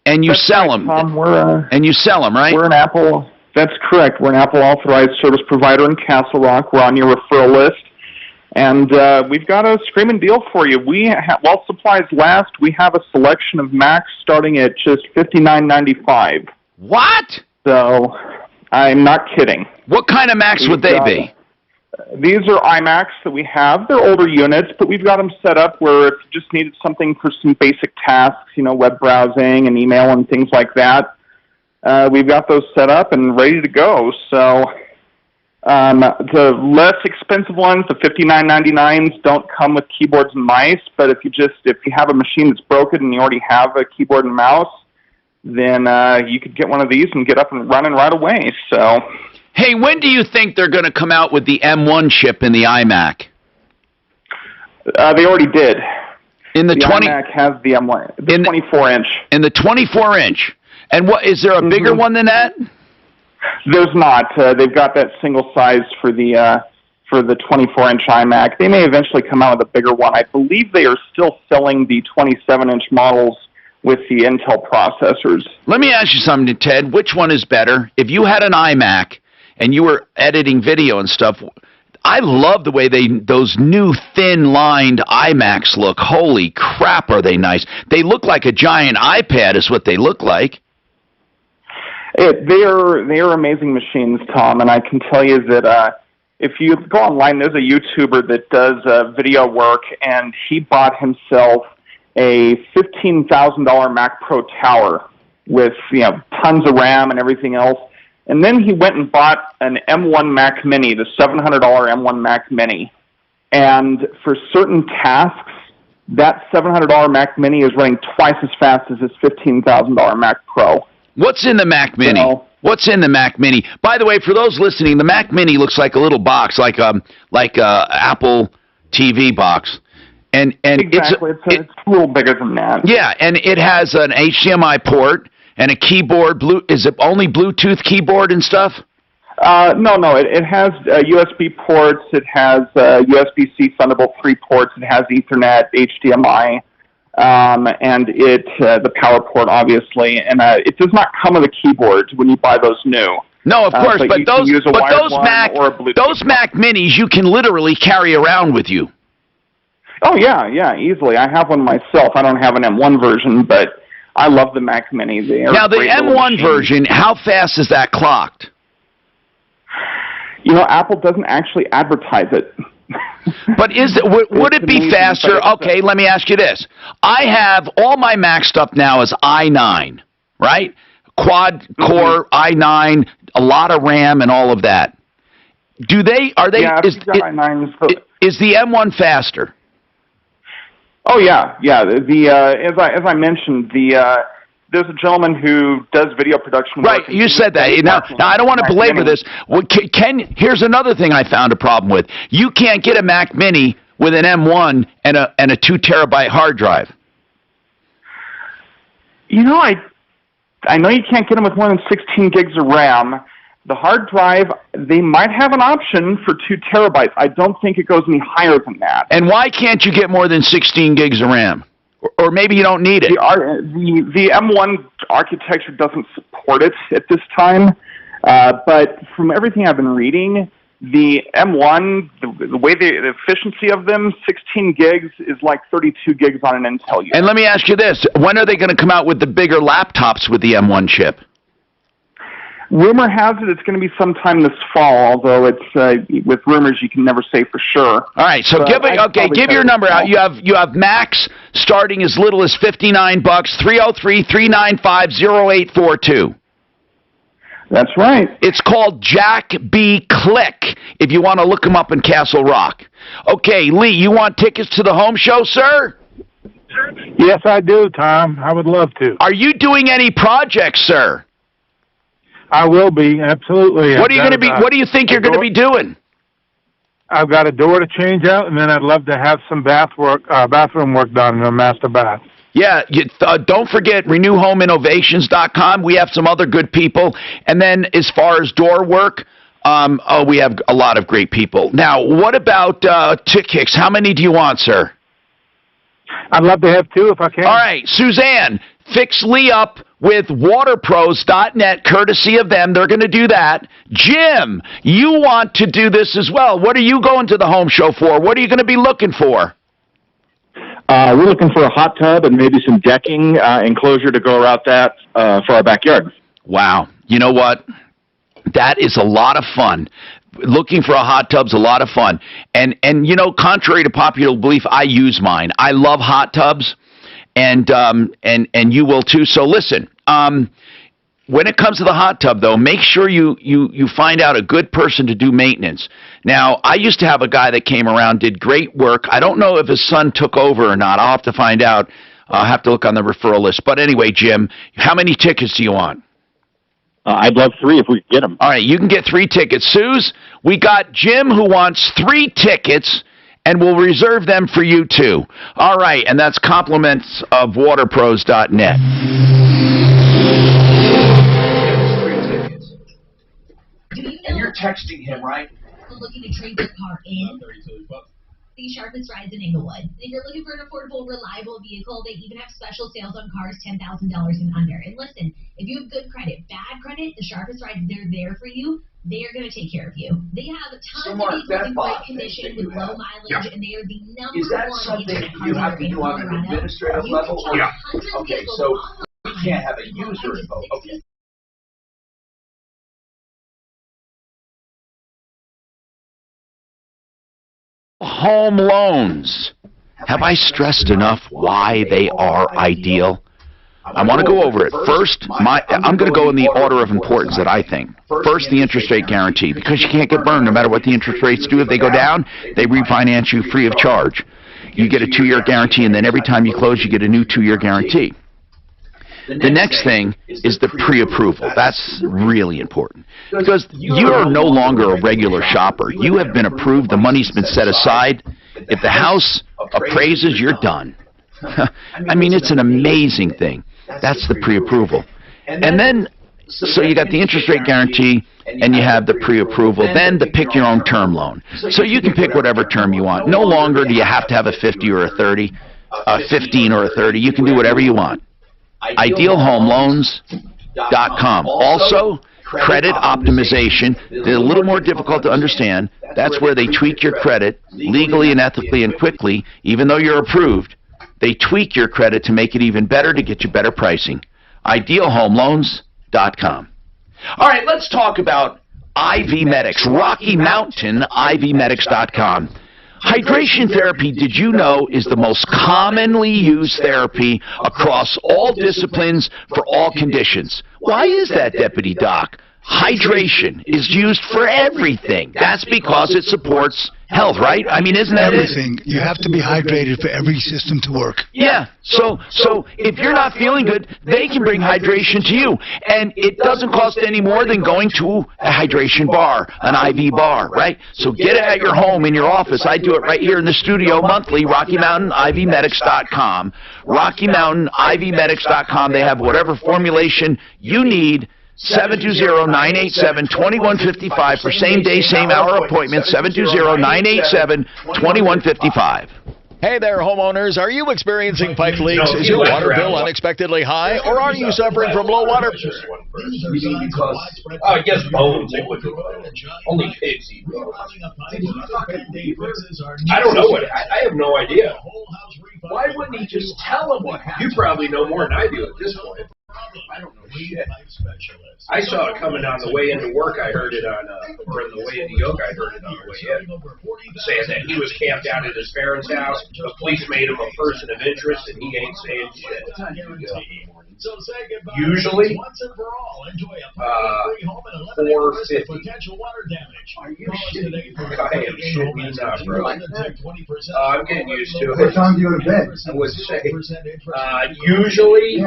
and you sell them. Tom, and you sell them, right? We're an Apple. That's correct. We're an Apple authorized service provider in Castle Rock. We're on your referral list. And we've got a screaming deal for you. While supplies last, we have a selection of Macs starting at just $59.95. What? So, I'm not kidding. What kind of Macs would they be? These are iMacs that we have. They're older units, but we've got them set up where if you just needed something for some basic tasks, web browsing and email and things like that, we've got those set up and ready to go. So, the less expensive ones, the $59.99s, don't come with keyboards and mice. But if you have a machine that's broken and you already have a keyboard and mouse, then you could get one of these and get up and running right away. So, hey, when do you think they're going to come out with the M1 chip in the iMac? They already did. In the iMac has the M1, the 24-inch. In the 24-inch. And what is there a bigger one than that? There's not. They've got that single size for the 24-inch iMac. They may eventually come out with a bigger one. I believe they are still selling the 27-inch models with the Intel processors. Let me ask you something, Ted. Which one is better? If you had an iMac and you were editing video and stuff, I love the way those new thin-lined iMacs look. Holy crap, are they nice. They look like a giant iPad is what they look like. They are amazing machines, Tom, and I can tell you that if you go online, there's a YouTuber that does video work, and he bought himself a $15,000 Mac Pro Tower with tons of RAM and everything else, and then he went and bought an M1 Mac Mini, the $700 M1 Mac Mini, and for certain tasks, that $700 Mac Mini is running twice as fast as his $15,000 Mac Pro. What's in the Mac Mini? What's in the Mac Mini? By the way, for those listening, the Mac Mini looks like a little box, like a Apple TV box, and exactly. It's a little bigger than that. Yeah, and it has an HDMI port and a keyboard. Is it only Bluetooth keyboard and stuff? No. It has USB ports. It has USB-C Thunderbolt 3 ports. It has Ethernet, HDMI. And the power port, obviously, and it does not come with a keyboard when you buy those new. No, of course, but those Mac Minis you can literally carry around with you. Oh yeah, easily. I have one myself. I don't have an M1 version, but I love the Mac Mini. Now the M1 version, how fast is that clocked? Apple doesn't actually advertise it. But would it be faster? Okay, let me ask you this. I have all my Mac stuff now is i9, right? Quad core i9, a lot of RAM and all of that. Is the M1 faster? Oh yeah. As I mentioned, there's a gentleman who does video production work. Right, you said that. Now I don't want to belabor this. Well, here's another thing I found a problem with. You can't get a Mac Mini with an M1 and a 2 terabyte hard drive. I know you can't get them with more than 16 gigs of RAM, The hard drive, they might have an option for 2 terabytes. I don't think it goes any higher than that. And why can't you get more than 16 gigs of RAM? Or maybe you don't need it. The M1 architecture doesn't support it at this time, but from everything I've been reading, the M1, the way the efficiency of them, 16 gigs is like 32 gigs on an Intel unit. And let me ask you this. When are they going to come out with the bigger laptops with the M1 chip? Rumor has it it's going to be sometime this fall, although it's with rumors you can never say for sure. All right, so give your number out. You have Macs starting as little as $59, 303-395-0842. That's right. It's called Jack B. Click if you want to look him up in Castle Rock. Okay, Lee, you want tickets to the home show, sir? Yes, I do, Tom. I would love to. Are you doing any projects, sir? I will be, absolutely. What are you going to be? What do you think you're going to be doing? I've got a door to change out, and then I'd love to have some bathroom work done in a master bath. Yeah, don't forget renewhomeinnovations.com. We have some other good people. And then as far as door work, we have a lot of great people. Now, what about tickets? How many do you want, sir? I'd love to have 2 if I can. All right, Suzanne, fix Lee up with waterpros.net, courtesy of them. They're going to do that. Jim, you want to do this as well. What are you going to the home show for? What are you going to be looking for? We're looking for a hot tub and maybe some decking enclosure to go around that for our backyard. Wow. You know what? That is a lot of fun. Looking for a hot tub's a lot of fun. And you know, contrary to popular belief, I use mine. I love hot tubs, and you will too. So listen, when it comes to the hot tub, though, make sure you find out a good person to do maintenance. Now, I used to have a guy that came around, did great work. I don't know if his son took over or not. I'll have to find out. I'll have to look on the referral list. But anyway, Jim, how many tickets do you want? I'd love 3 if we could get them. All right, you can get 3 tickets. Suze, we got Jim who wants 3 tickets, and we'll reserve them for you too. All right, and that's compliments of waterpros.net. And you're texting him, right? Looking to trade your car in? The sharpest rides in Inglewood. If you're looking for an affordable, reliable vehicle, they even have special sales on cars $10,000 and under. And listen, if you have good credit, bad credit, the sharpest rides, they're there for you. They are going to take care of you. They have a ton of vehicles in great condition with low mileage, and they are the number Is that one something agent you have to do on an Colorado. administrative You level? can shop 100 Okay, vehicles so we online. can't have a user info. Okay. Home loans. Have I stressed enough why they are ideal? I want to go over it. First, I'm going to go in the order of importance that I think. First, the interest rate guarantee, because you can't get burned no matter what the interest rates do. If they go down, they refinance you free of charge. You get a 2-year guarantee, and then every time you close, you get a new 2-year guarantee. The next thing is the pre-approval. That's really important, because you are no longer a regular shopper. You have been approved. The money's been set aside. If the house appraises, you're done. I mean, it's an amazing thing. That's the pre-approval. And then, so you got the interest rate guarantee, and you have the pre-approval, then the pick-your-own-term loan. So you can pick whatever term you want. No longer do you have to have a 50 or a 30, a 15 or a 30. You can do whatever you want. IdealHomeLoans.com. Also, credit optimization. They're a little more difficult to understand. That's where they tweak your credit legally and ethically and quickly, even though you're approved. They tweak your credit to make it even better to get you better pricing. IdealHomeLoans.com. All right, let's talk about IV Medics. Rocky Mountain IVMedics.com. Hydration therapy, did you know, is the most commonly used therapy across all disciplines for all conditions? Why is that, Deputy Doc? Hydration is used for everything. That's because it supports health, right? I mean, isn't that everything? You have to be hydrated for every system to work. Yeah. So if you're not feeling good, they can bring hydration to you. And it doesn't cost any more than going to a hydration bar, an IV bar, right? So get it at your home, in your office. I do it right here in the studio monthly, RockyMountainIVMedics.com. RockyMountainIVMedics.com. They have whatever formulation you need 720-987-2155 for same day, same hour appointment. 720-987-2155. Hey there, homeowners. Are you experiencing pipe leaks? Is your water bill unexpectedly high? Or are you suffering from low water? I guess bones, they would do it. Only pigs eat bones. I don't know what, I have no idea. Why wouldn't he just tell him what happened? You probably know more than I do at this point. I don't know shit. I saw it coming on the way into work. I heard it on, or on the way into yoga. I heard it on the way in, saying that he was camped out at his parents' house. The police made him a person of interest, and he ain't saying shit. Usually, 450. Are you shitting? I am shitting me now, bro. I'm getting used to it. What time do you go to bed? I would say, usually,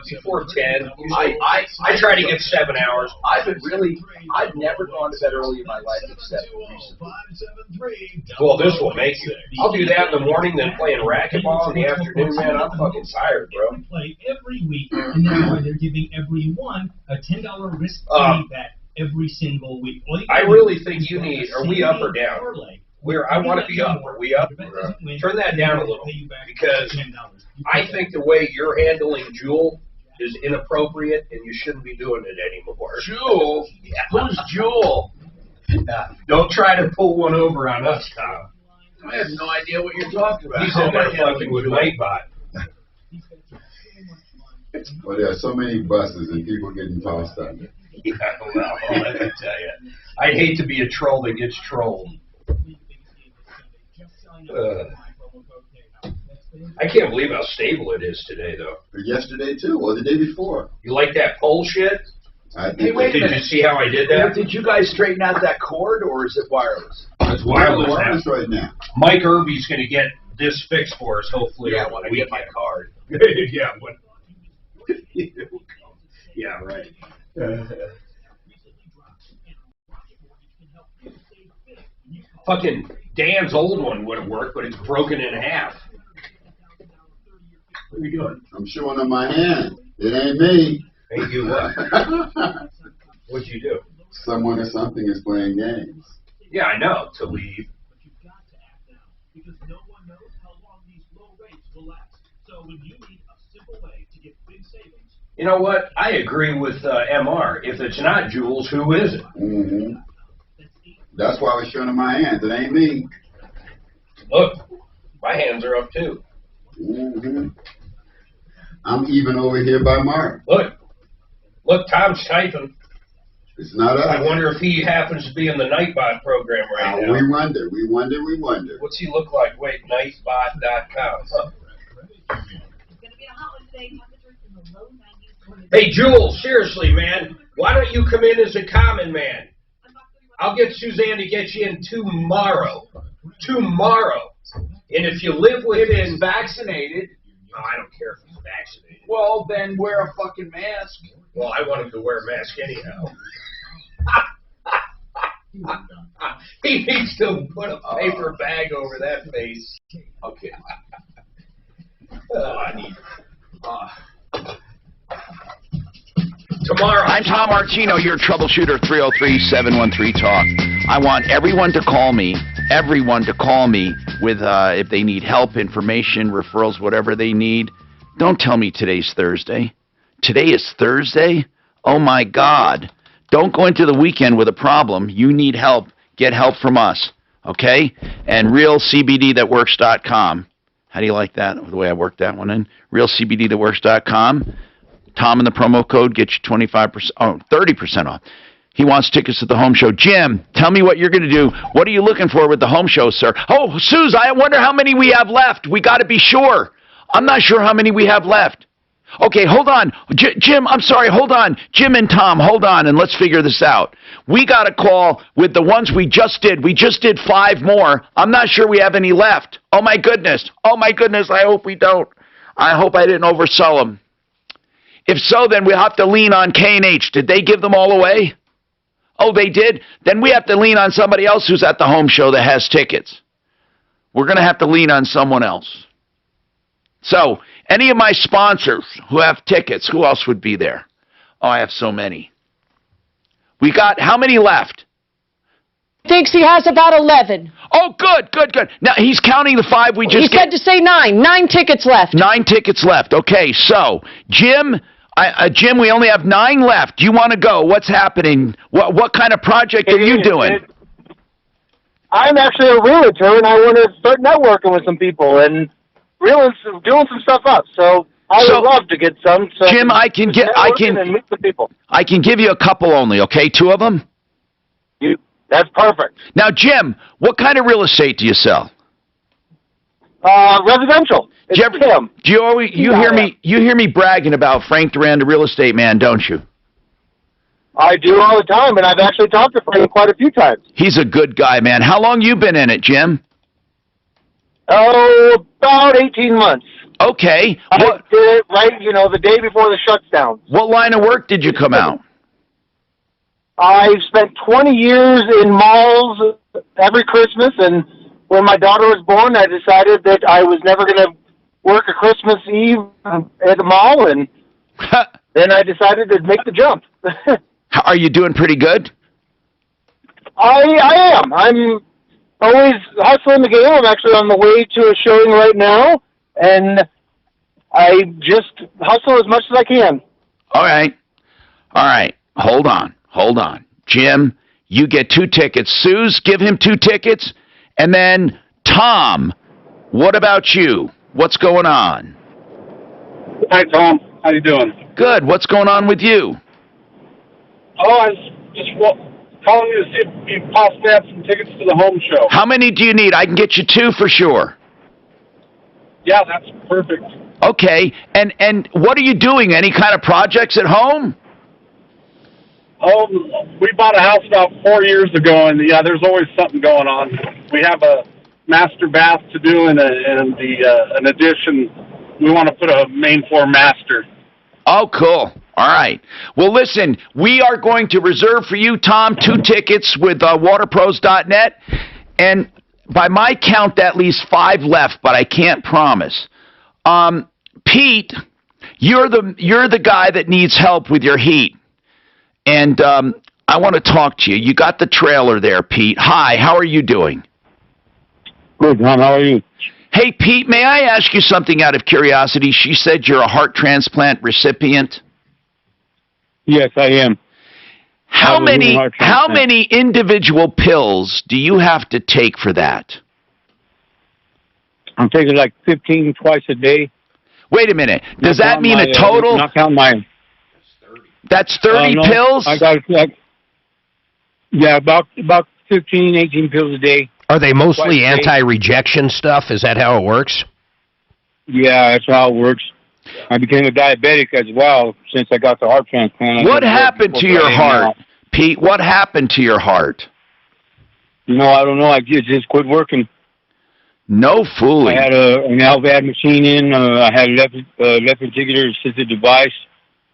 before 10. I try to get 7 hours. I've never gone to bed early in my life except recently. Well, this will make you. I'll do that in the morning, then playing racquetball in the afternoon, man. I'm fucking tired, bro. Play every week, and that's why they're giving everyone a $10 risk-free bet every single week. I really think you need. Are we up or down? I want to be up. Are we up? Turn that down a little, because I think the way you're handling Jewel is inappropriate, and you shouldn't be doing it anymore. Jewel? Yeah. Who's Jewel? Don't try to pull one over on us, Tom. I have no idea what you're talking about. He's in there fucking with Nightbot. Well, there are so many buses and people getting tossed under. Yeah, well, let me tell you. I'd hate to be a troll that gets trolled. I can't believe how stable it is today, though. Yesterday, too, or the day before. You like that pole shit? Hey, wait a minute. Did you see how I did that? Did you guys straighten out that cord, or is it wireless? It's wireless right now. Mike Irby's going to get this fixed for us, hopefully. Yeah, when I get my card. Yeah, when... yeah, right. Fucking Dan's old one would have worked, but it's broken in half. What are you doing? I'm showing on my hand. It ain't me. Ain't you what? What'd you do? Someone or something is playing games. Yeah, I know. To leave. You know what? I agree with MR. If it's not Jules, who is it? Mm-hmm. That's why I was showing on my hands. It ain't me. Look, my hands are up too. Mm-hmm. I'm even over here by Mark. Look, Tom's typing. It's not us. I wonder if he happens to be in the Nightbot program right now. We wonder. What's he look like? Wait, Nightbot.com. Huh. Hey, Jules, seriously, man, why don't you come in as a common man? I'll get Suzanne to get you in tomorrow. Tomorrow. And if you live within... vaccinated. No, I don't care if he's vaccinated. Well, then wear a fucking mask. Well, I want him to wear a mask anyhow. He needs to put a paper bag over that face. Okay. I need... Tomorrow. I'm Tom Martino, your troubleshooter, 303-713-TALK. I want everyone to call me with if they need help, information, referrals, whatever they need. Don't tell me today's Thursday. Today is Thursday? Oh, my God. Don't go into the weekend with a problem. You need help. Get help from us, okay? And realcbdthatworks.com. How do you like that, the way I worked that one in? realcbdthatworks.com. Tom in the promo code gets you 30% off. He wants tickets to the home show. Jim, tell me what you're going to do. What are you looking for with the home show, sir? Oh, Suze, I wonder how many we have left. We got to be sure. I'm not sure how many we have left. Okay, hold on. Jim, I'm sorry, hold on. Jim and Tom, hold on, and let's figure this out. We got a call with the ones we just did. We just did 5 more. I'm not sure we have any left. Oh, my goodness. Oh, my goodness, I hope we don't. I hope I didn't oversell them. If so, then we'll have to lean on K&H. Did they give them all away? Oh, they did? Then we have to lean on somebody else who's at the home show that has tickets. We're going to have to lean on someone else. So, any of my sponsors who have tickets, who else would be there? Oh, I have so many. We got, how many left? Thinks he has about 11. Oh, good. Now, he's counting the 5 we just He said to say 9. 9 tickets left. 9 tickets left. Okay, so, Jim, Jim, we only have 9 left. Do you want to go? What's happening? What kind of project are you doing? I'm actually a realtor, and I want to start networking with some people and doing some stuff up. So I would love to get some. So Jim, I can meet the people. I can give you a couple only. Okay, 2 of them. That's perfect. Now, Jim, what kind of real estate do you sell? Residential. It's Tim. Do you always hear me bragging about Frank Duran, the real estate man, don't you? I do all the time, and I've actually talked to Frank quite a few times. He's a good guy, man. How long you been in it, Jim? Oh, about 18 months. Okay. I did it right, the day before the shutdown. What line of work did you come out? I spent 20 years in malls every Christmas, and when my daughter was born, I decided that I was never going to work a Christmas Eve at the mall, and then I decided to make the jump. Are you doing pretty good? I am. I'm always hustling the game. I'm actually on the way to a showing right now, and I just hustle as much as I can. All right. Hold on. Jim, you get 2 tickets. Suze, give him 2 tickets. And then, Tom, what about you? What's going on? Hi, Tom. How you doing? Good. What's going on with you? Oh, I was just calling you to see if you possibly have some tickets to the home show. How many do you need? I can get you 2 for sure. Yeah, that's perfect. Okay. And what are you doing? Any kind of projects at home? We bought a house about 4 years ago, and yeah, there's always something going on. We have a master bath to do and an addition. We want to put a main floor master. Oh, cool. All right. Well, listen, we are going to reserve for you, Tom, 2 tickets with waterpros.net. And by my count, that leaves 5 left, but I can't promise. Pete, you're the guy that needs help with your heat. And I want to talk to you. You got the trailer there, Pete. Hi, how are you doing? Good, Tom. How are you? Hey, Pete, may I ask you something out of curiosity? She said you're a heart transplant recipient. Yes, I am. How many individual pills do you have to take for that? I'm taking like 15 twice a day. Wait a minute. Does that mean a total? Not count mine. That's 30 no, pills? I got about 15, 18 pills a day. Are they mostly anti-rejection stuff? Is that how it works? Yeah, that's how it works. I became a diabetic as well since I got the heart transplant. What happened to your heart, Pete? What happened to your heart? I don't know. I just quit working. No fooling. I had an LVAD machine in. I had a left ventricular assisted device,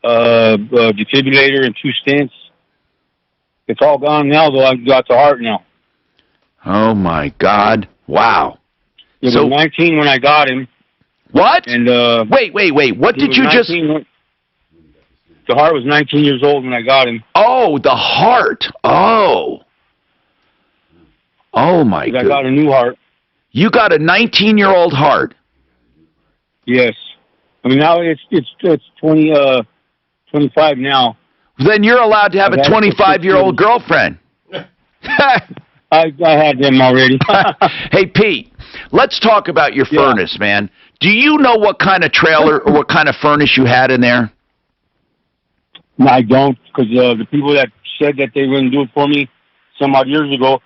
defibrillator, and 2 stents. It's all gone now, though. I've got the heart now. Oh, my God. Wow. He was 19 when I got him. What? And wait. What did you just... The heart was 19 years old when I got him. Oh, the heart. Oh. Oh, my God. I got a new heart. You got a 19-year-old heart? Yes. I mean, now it's 25 now. Then you're allowed to have a 25-year-old girlfriend. I had them already. Hey, Pete, let's talk about your furnace, man. Do you know what kind of trailer or what kind of furnace you had in there? No, I don't, because the people that said that they were going to do it for me some odd years ago,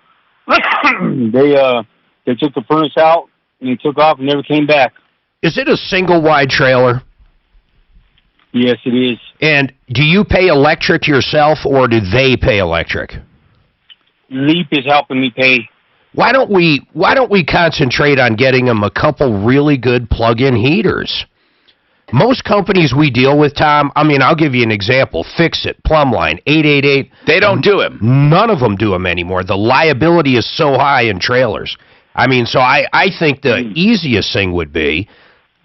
they took the furnace out, and they took off and never came back. Is it a single-wide trailer? Yes, it is. And do you pay electric yourself, or do they pay electric? Leap is helping me pay. Why don't we concentrate on getting them a couple really good plug-in heaters? Most companies we deal with, Tom, I mean, I'll give you an example. Fix-It, Plumbline, 888. They don't do them. None of them do them anymore. The liability is so high in trailers. I mean, so I think the easiest thing would be,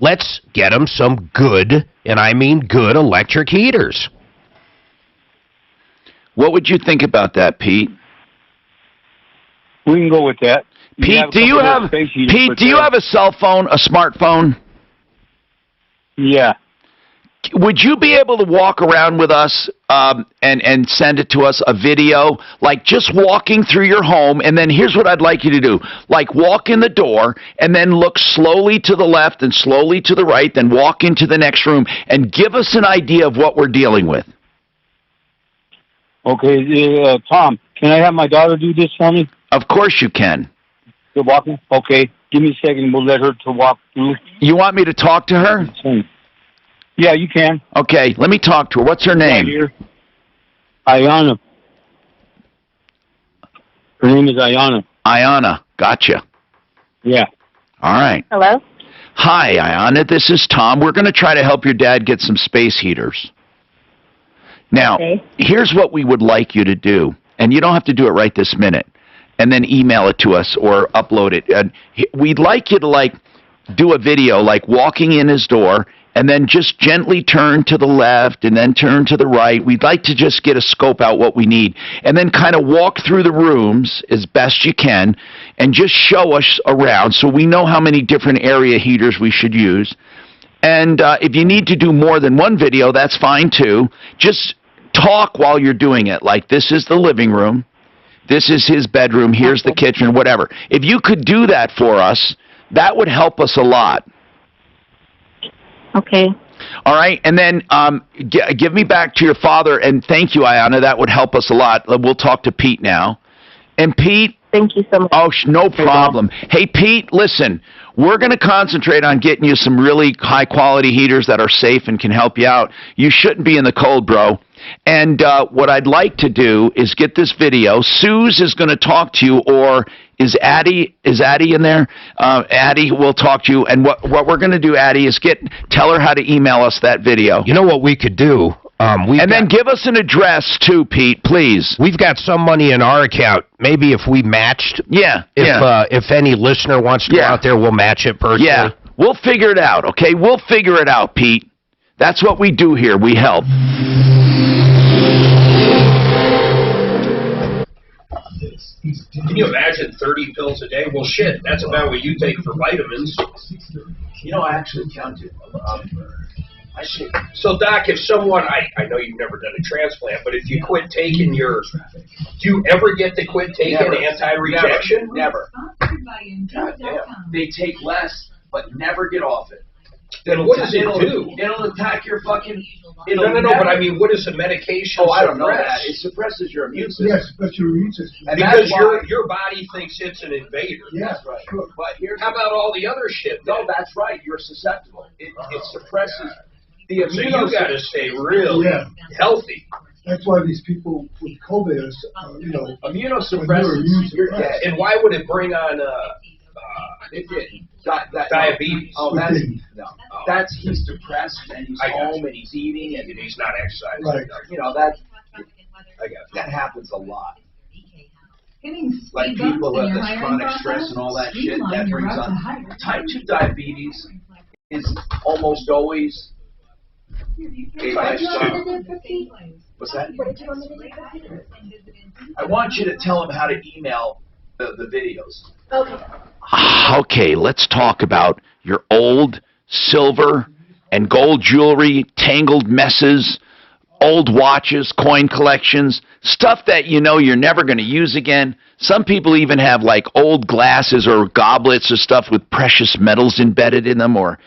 let's get them some good, and I mean good, electric heaters. What would you think about that, Pete? We can go with that. Pete, do you have a cell phone, a smartphone? Yeah. Would you be able to walk around with us and send it to us, a video, like just walking through your home, and then here's what I'd like you to do. Like walk in the door and then look slowly to the left and slowly to the right, then walk into the next room and give us an idea of what we're dealing with. Okay, Tom, can I have my daughter do this for me? Of course you can. You're walking? Okay, give me a second, we'll let her to walk through. You want me to talk to her? Yeah, you can. Okay, let me talk to her. What's her name? Right here. Ayana. Her name is Ayana. Ayana, gotcha. Yeah. All right. Hello? Hi, Ayana, this is Tom. We're going to try to help your dad get some space heaters. Now, here's what we would like you to do, and you don't have to do it right this minute, and then email it to us or upload it. And we'd like you to, like, do a video, like walking in his door, and then just gently turn to the left and then turn to the right. We'd like to just get a scope out what we need, and then kind of walk through the rooms as best you can and just show us around so we know how many different area heaters we should use. And if you need to do more than one video, that's fine too. Just talk while you're doing it, like this is the living room, this is his bedroom, here's the kitchen, whatever. If you could do that for us, that would help us a lot. Okay. All right, and then give me back to your father, and thank you, Ayana. That would help us a lot. We'll talk to Pete now. And Pete... Thank you so much. Oh, no problem. Hey, Pete, listen, we're going to concentrate on getting you some really high-quality heaters that are safe and can help you out. You shouldn't be in the cold, bro. And what I'd like to do is get this video. Suze is going to talk to you, or is Addie in there? Addie will talk to you. And what we're going to do, Addie, is tell her how to email us that video. You know what we could do? Then give us an address too, Pete, please. We've got some money in our account. Maybe if we matched. If any listener wants to go out there, we'll match it personally. Yeah, we'll figure it out, okay? We'll figure it out, Pete. That's what we do here. We help. Can you imagine 30 pills a day? Well, shit, that's about what you take for vitamins. You know, I actually counted. So, Doc, if someone, I know you've never done a transplant, but if you quit taking do you ever get to quit taking anti-rejection? Never. God damn. They take less, but never get off it. Then what does it do? It'll attack your fucking... No, but I mean, what is the medication I don't know that. It suppresses your immune system. Yes, but your immune system. And because your body thinks it's an invader. Yes, right. Sure. But how about all the other shit? No, that's right. You're susceptible. It suppresses the immune system. So you got to stay really healthy. That's why these people with COVID are, immunosuppressants. You're dead. And why would it bring on diabetes? Oh, that's he's depressed and he's home and he's eating and he's not exercising. Right. You know that happens a lot. Like people who have this chronic stress and all that shit, that brings on type 2 diabetes is almost always a lifestyle. What's that? I want you to tell them how to email the videos. Okay, let's talk about your old silver and gold jewelry, tangled messes, old watches, coin collections, stuff that you know you're never going to use again. Some people even have like old glasses or goblets or stuff with precious metals embedded in them, or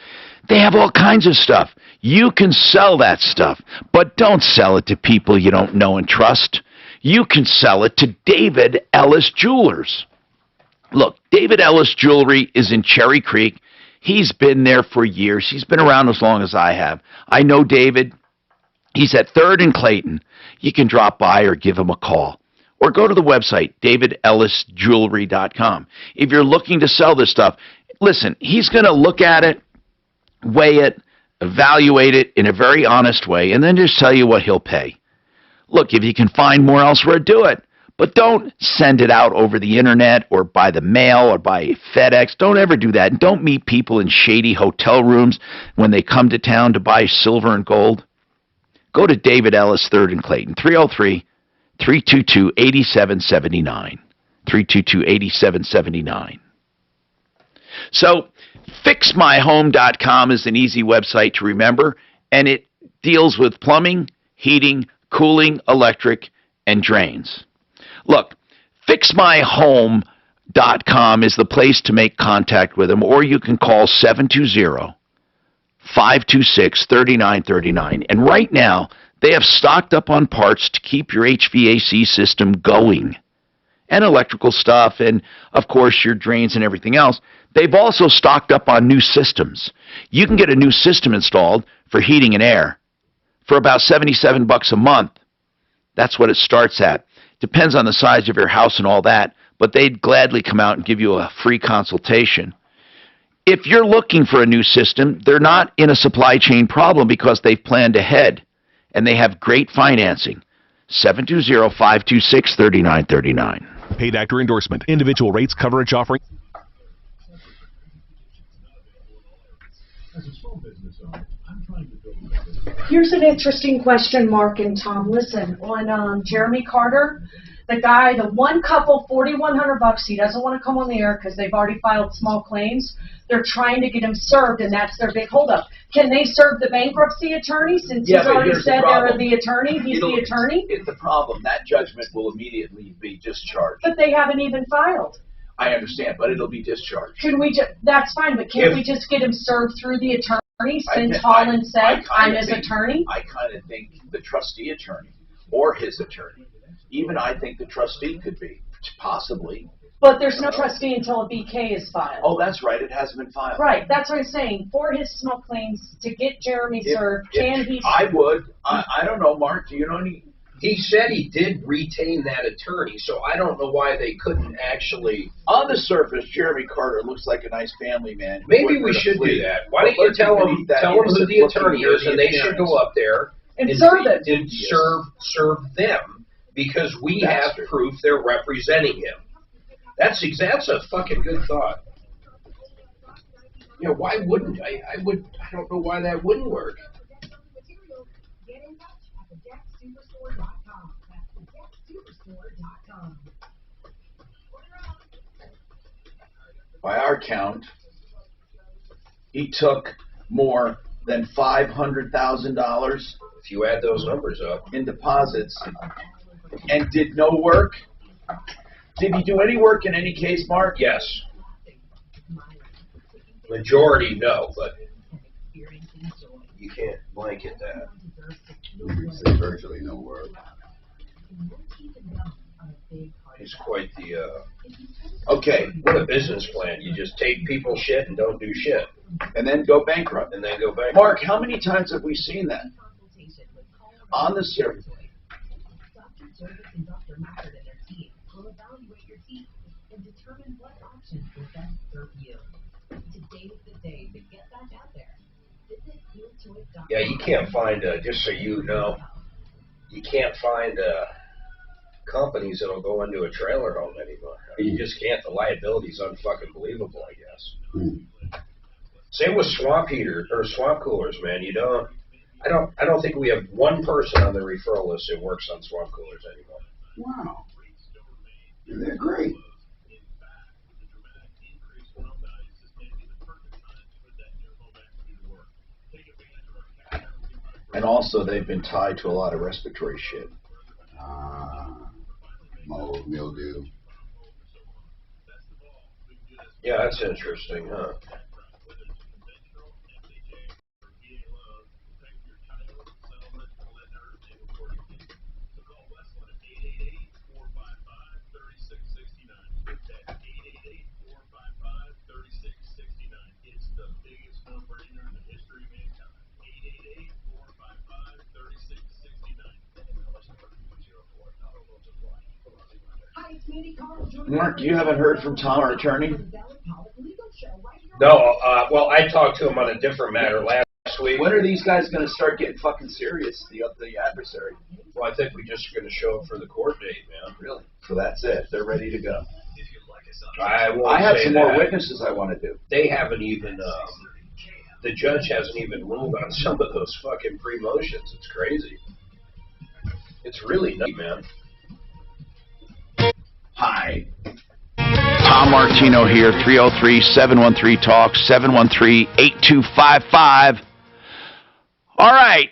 they have all kinds of stuff. You can sell that stuff, but don't sell it to people you don't know and trust. You can sell it to David Ellis Jewelers. Look, David Ellis Jewelry is in Cherry Creek. He's been there for years. He's been around as long as I have. I know David. He's at 3rd and Clayton. You can drop by or give him a call. Or go to the website, davidellisjewelry.com. If you're looking to sell this stuff, listen, he's going to look at it, weigh it, evaluate it in a very honest way, and then just tell you what he'll pay. Look, if you can find more elsewhere, do it. But don't send it out over the internet or by the mail or by FedEx. Don't ever do that. And don't meet people in shady hotel rooms when they come to town to buy silver and gold. Go to David Ellis 3rd and Clayton, 322-8779. 322-8779. So, fixmyhome.com is an easy website to remember, and it deals with plumbing, heating, cooling, electric, and drains. Look, fixmyhome.com is the place to make contact with them, or you can call 720-526-3939. And right now, they have stocked up on parts to keep your HVAC system going, and electrical stuff, and of course your drains and everything else. They've also stocked up on new systems. You can get a new system installed for heating and air for about $77 a month. That's what it starts at. Depends on the size of your house and all that, but they'd gladly come out and give you a free consultation. If you're looking for a new system, they're not in a supply chain problem because they've planned ahead, and they have great financing. 720-526-3939. Paid actor endorsement. Individual rates, coverage offering. Here's an interesting question, Mark and Tom. Listen, on Jeremy Carter, the guy, the one couple, $4,100, he doesn't want to come on the air because they've already filed small claims. They're trying to get him served, and that's their big holdup. Can they serve the bankruptcy attorney since he's already said they're the attorney? He's the attorney? It's the problem. That judgment will immediately be discharged. But they haven't even filed. I understand, but it'll be discharged. Can we just, that's fine, but can't we just get him served through the attorney since Holland said I'm his attorney? I kind of think the trustee attorney or his attorney. Even I think the trustee could be, possibly. But there's no trustee until a BK is filed. Oh, that's right. It hasn't been filed. Right. That's what I'm saying. For his small claims, to get Jeremy served, can he? I would. I don't know, Mark. Do you know any? He said he did retain that attorney, so I don't know why they couldn't actually. On the surface, Jeremy Carter looks like a nice family man. Maybe we should do that. Why don't you tell them who the attorney is, and they should go up there and serve it. And serve them, because we have proof they're representing him. That's a fucking good thought. Yeah, why wouldn't I don't know why that wouldn't work. By our count, he took more than $500,000. If you add those numbers up, in deposits, and did no work. Did he do any work in any case, Mark? Yes. Majority, no, but you can't blanket that. You say virtually no work. He's quite the, okay. What a business plan. You just take people's shit and don't do shit. And then go bankrupt. Mark, how many times have we seen that? On the surface. Yeah, you can't find, just so you know, you can't find companies that'll go into a trailer home anymore. You just can't. The liability's unfucking believable, I guess. Same with swamp heaters or swamp coolers, man. You don't. I don't think we have one person on the referral list that works on swamp coolers anymore. Wow. They're great. And also, they've been tied to a lot of respiratory shit. Mold, mildew. Yeah, that's interesting, huh? Mark, you haven't heard from Tom, our attorney? No, well, I talked to him on a different matter last week. When are these guys going to start getting fucking serious, the adversary? Well, I think we just are going to show up for the court date, man. Really? So that's it. They're ready to go. I have some more witnesses I want to do. They haven't even, the judge hasn't even ruled on some of those fucking pre-motions. It's crazy. It's really nutty, man. Hi. Tom Martino here, 303-713-TALK, 713-8255. All right.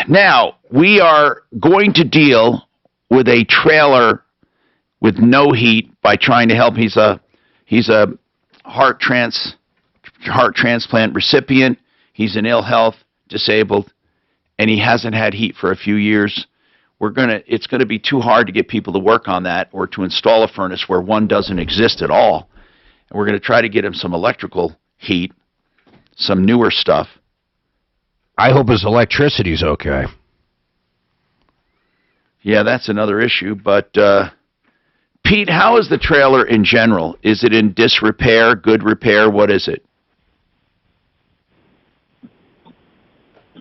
Now, we are going to deal with a trailer with no heat by trying to help. He's a heart transplant recipient. He's in ill health, disabled, and he hasn't had heat for a few years. It's gonna be too hard to get people to work on that or to install a furnace where one doesn't exist at all. And we're gonna try to get him some electrical heat, some newer stuff. I hope his electricity's okay. Yeah, that's another issue. But Pete, how is the trailer in general? Is it in disrepair, good repair? What is it?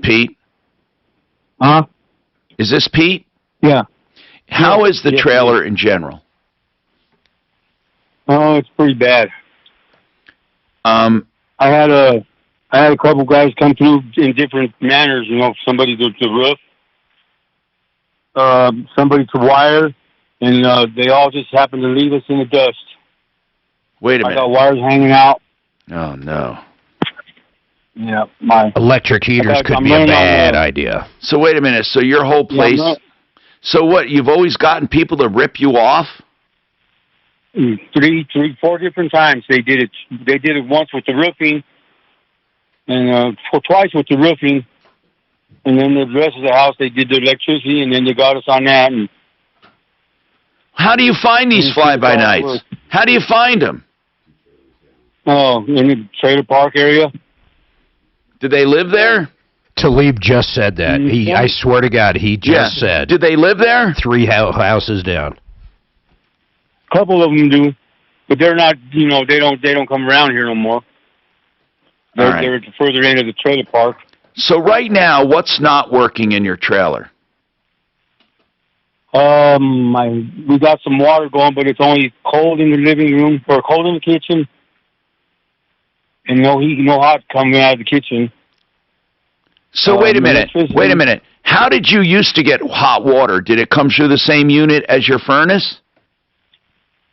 Pete? Huh? Is this Pete? Yeah. How is the trailer in general? Oh, it's pretty bad. I had a couple guys come through in different manners. You know, somebody to the roof, somebody to wire, and they all just happened to leave us in the dust. Wait a I minute. got wires hanging out. Oh no. Yeah, my electric heaters could be a bad idea. So wait a minute. So your whole place. So what? You've always gotten people to rip you off? 4 different times they did it. They did it once with the roofing, and twice with the roofing, and then the rest of the house they did the electricity, and then they got us on that. And how do you find these fly-by-nights? How do you find them? Oh, in the trailer park area. Do they live there? Talib just said that. I swear to God, he just said. Do they live there? 3 houses down. A couple of them do, but they're not. You know, they don't come around here no more. They're at the further end of the trailer park. So right now, what's not working in your trailer? We got some water going, but it's only cold in the living room or cold in the kitchen, and no heat, no hot coming out of the kitchen. So wait a minute. Wait a minute. How did you used to get hot water? Did it come through the same unit as your furnace?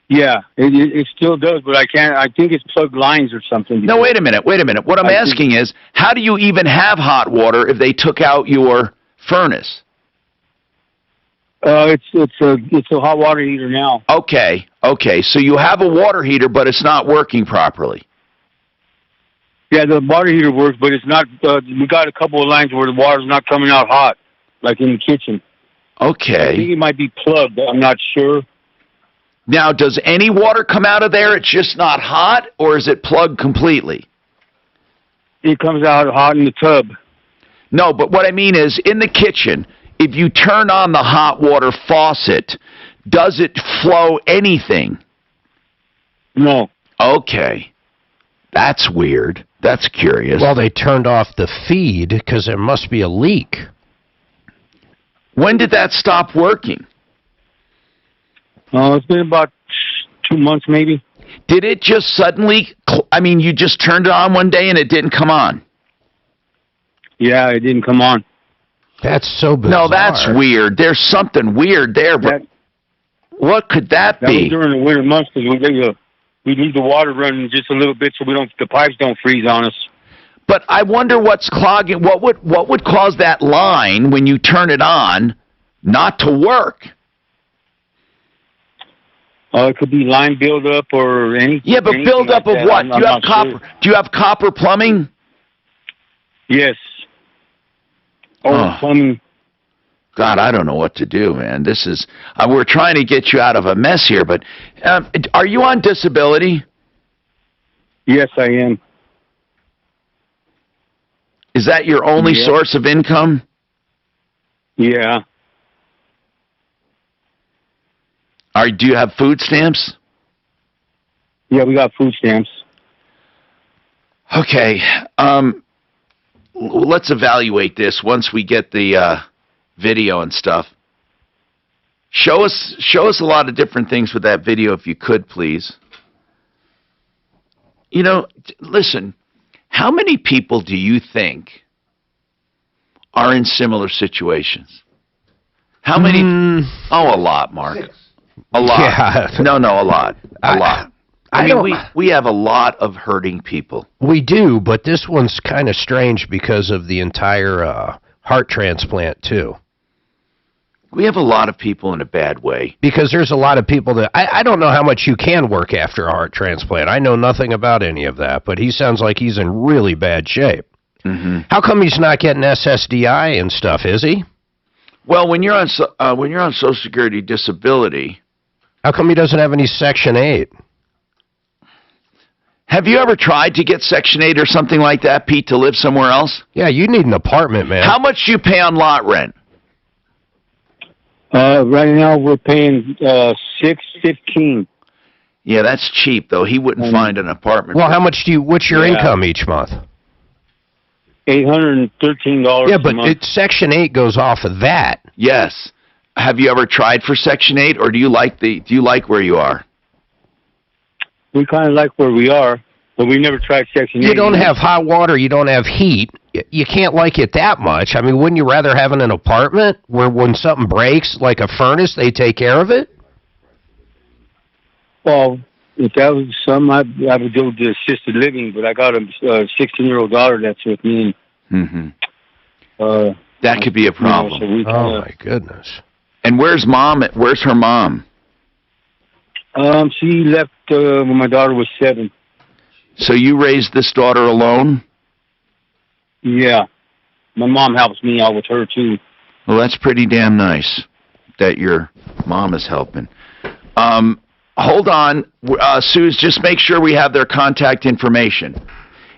Yeah, it still does, but I think it's plugged lines or something. No, wait a minute. Wait a minute. What I'm asking is, how do you even have hot water if they took out your furnace? It's a hot water heater now. Okay. So you have a water heater, but it's not working properly. Yeah, the water heater works, but it's not. We got a couple of lines where the water's not coming out hot, like in the kitchen. Okay. I think it might be plugged. I'm not sure. Now, does any water come out of there? It's just not hot, or is it plugged completely? It comes out hot in the tub. No, but what I mean is, in the kitchen, if you turn on the hot water faucet, does it flow anything? No. Okay. That's weird. That's curious. Well, they turned off the feed because there must be a leak. When did that stop working? It's been about 2 months, maybe. Did it just suddenly, you just turned it on one day and it didn't come on? Yeah, it didn't come on. That's so bizarre. No, that's weird. There's something weird there, but what could that be? That was during the winter months because we leave the water running just a little bit so the pipes don't freeze on us. But I wonder what's clogging. What would cause that line when you turn it on not to work? It could be line buildup or anything. Yeah, but buildup of what? Do you have copper? Sure. Do you have copper plumbing? Yes. Plumbing. God, I don't know what to do, man. This is we're trying to get you out of a mess here, but are you on disability? Yes, I am. Is that your only source of income? Yeah. Do you have food stamps? Yeah, we got food stamps. Okay. Let's evaluate this once we get the video and stuff. Show us a lot of different things with that video if you could, please. You know, listen, how many people do you think are in similar situations? How many? Oh, a lot, Mark. A lot. Yeah. No, a lot. A lot. I mean, we have a lot of hurting people. We do, but this one's kind of strange because of the entire heart transplant, too. We have a lot of people in a bad way. Because there's a lot of people that... I don't know how much you can work after a heart transplant. I know nothing about any of that, but he sounds like he's in really bad shape. Mm-hmm. How come he's not getting SSDI and stuff, is he? Well, when you're on Social Security disability... How come he doesn't have any Section 8? Have you ever tried to get Section 8 or something like that, Pete, to live somewhere else? Yeah, you need an apartment, man. How much do you pay on lot rent? Right now we're paying $615. Yeah, that's cheap though. He wouldn't find an apartment. Well, how much what's your income each month? $813 Yeah, a but month. Section 8 goes off of that. Yes. Have you ever tried for Section 8 or do you like where you are? We kind of like where we are, but we never tried Section 8. You don't have hot water, you don't have heat. You can't like it that much. I mean, wouldn't you rather have an apartment where when something breaks, like a furnace, they take care of it? Well, if that was something, I would go to assisted living, but I got a 16-year-old daughter that's with me. Mm-hmm. That could be a problem. Oh, my goodness. And where's Mom? Where's her mom? She left when my daughter was 7. So you raised this daughter alone? Yeah. My mom helps me out with her, too. Well, that's pretty damn nice that your mom is helping. Hold on. Suze, just make sure we have their contact information.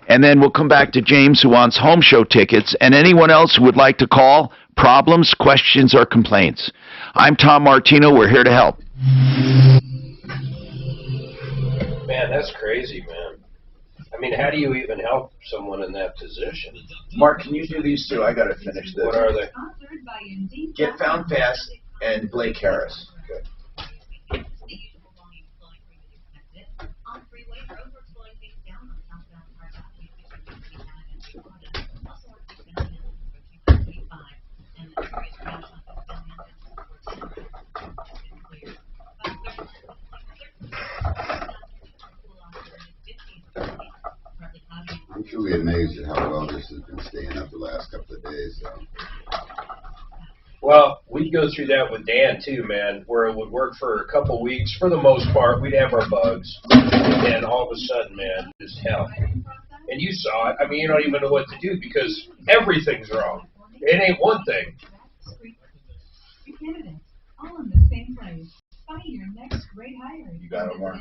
And then we'll come back to James, who wants home show tickets, and anyone else who would like to call, problems, questions, or complaints. I'm Tom Martino. We're here to help. Man, that's crazy, man. I mean, how do you even help someone in that position? Mark, can you do these two? I got to finish this. What are they? Get Found Fast and Blake Harris. Okay. I'm truly amazed at how well this has been staying up the last couple of days. So. Well, we'd go through that with Dan, too, man, where it would work for a couple weeks. For the most part, we'd have our bugs. And then all of a sudden, man, just hell. And you saw it. I mean, you don't even know what to do because everything's wrong. It ain't one thing. All in the same place. Find your next great hire. You got it, Mark.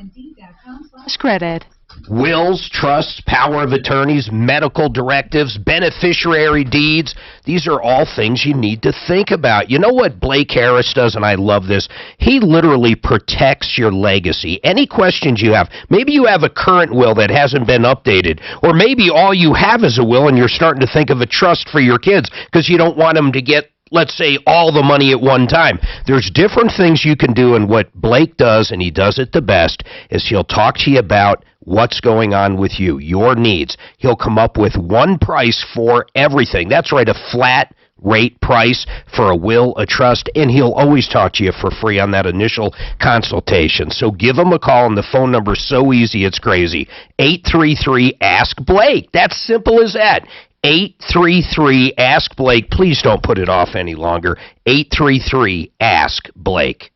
Credit. Wills, trusts, power of attorneys, medical directives, beneficiary deeds. These are all things you need to think about. You know what Blake Harris does, and I love this? He literally protects your legacy. Any questions you have, maybe you have a current will that hasn't been updated, or maybe all you have is a will and you're starting to think of a trust for your kids because you don't want them to get, let's say, all the money at one time. There's different things you can do, and what Blake does, and he does it the best, is he'll talk to you about what's going on with you, your needs. He'll come up with one price for everything. That's right, a flat rate price for a will, a trust, and he'll always talk to you for free on that initial consultation. So give him a call, and the phone number's so easy, it's crazy. 833-ASK-BLAKE. That's simple as that. 833-ASK-BLAKE. Please don't put it off any longer. 833-ASK-BLAKE.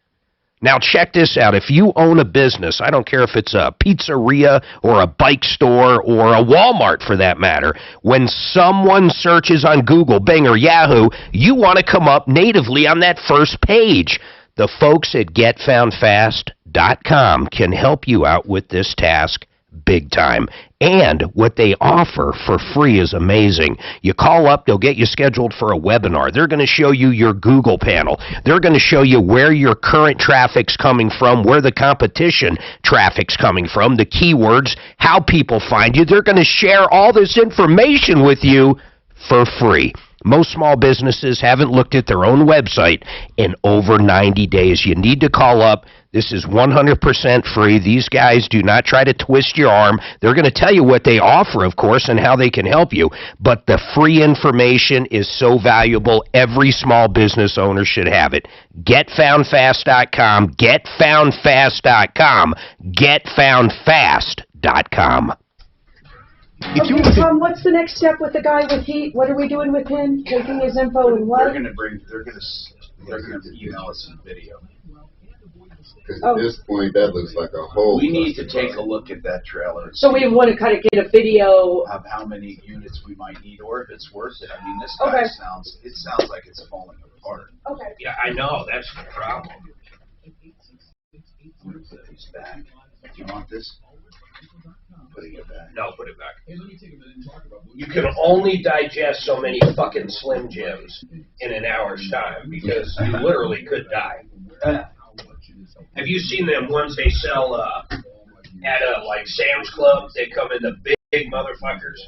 Now check this out. If you own a business, I don't care if it's a pizzeria or a bike store or a Walmart for that matter, when someone searches on Google, Bing, or Yahoo, you want to come up natively on that first page. The folks at GetFoundFast.com can help you out with this task big time. And what they offer for free is amazing. You call up, they'll get you scheduled for a webinar. They're going to show you your Google panel. They're going to show you where your current traffic's coming from, where the competition traffic's coming from, the keywords, how people find you. They're going to share all this information with you for free. Most small businesses haven't looked at their own website in over 90 days. You need to call up. This is 100% free. These guys do not try to twist your arm. They're going to tell you what they offer, of course, and how they can help you. But the free information is so valuable, every small business owner should have it. GetFoundFast.com, GetFoundFast.com, GetFoundFast.com. Okay, Tom, what's the next step with the guy with heat? What are we doing with him? Taking his info and what? They're gonna email us some video. Because at this point, that looks like a whole. We need to take a look at that trailer. So we want to kind of get a video of how many units we might need, or if it's worth it. I mean, this guy sounds like it's falling apart. Okay. Yeah, I know. That's the problem. I'm gonna put these back. Do you want this? I'm putting it back. No, put it back. You can only digest so many fucking Slim Jims in an hour's time because you literally could die. Have you seen them ones they sell at like Sam's Club? They come in the big motherfuckers.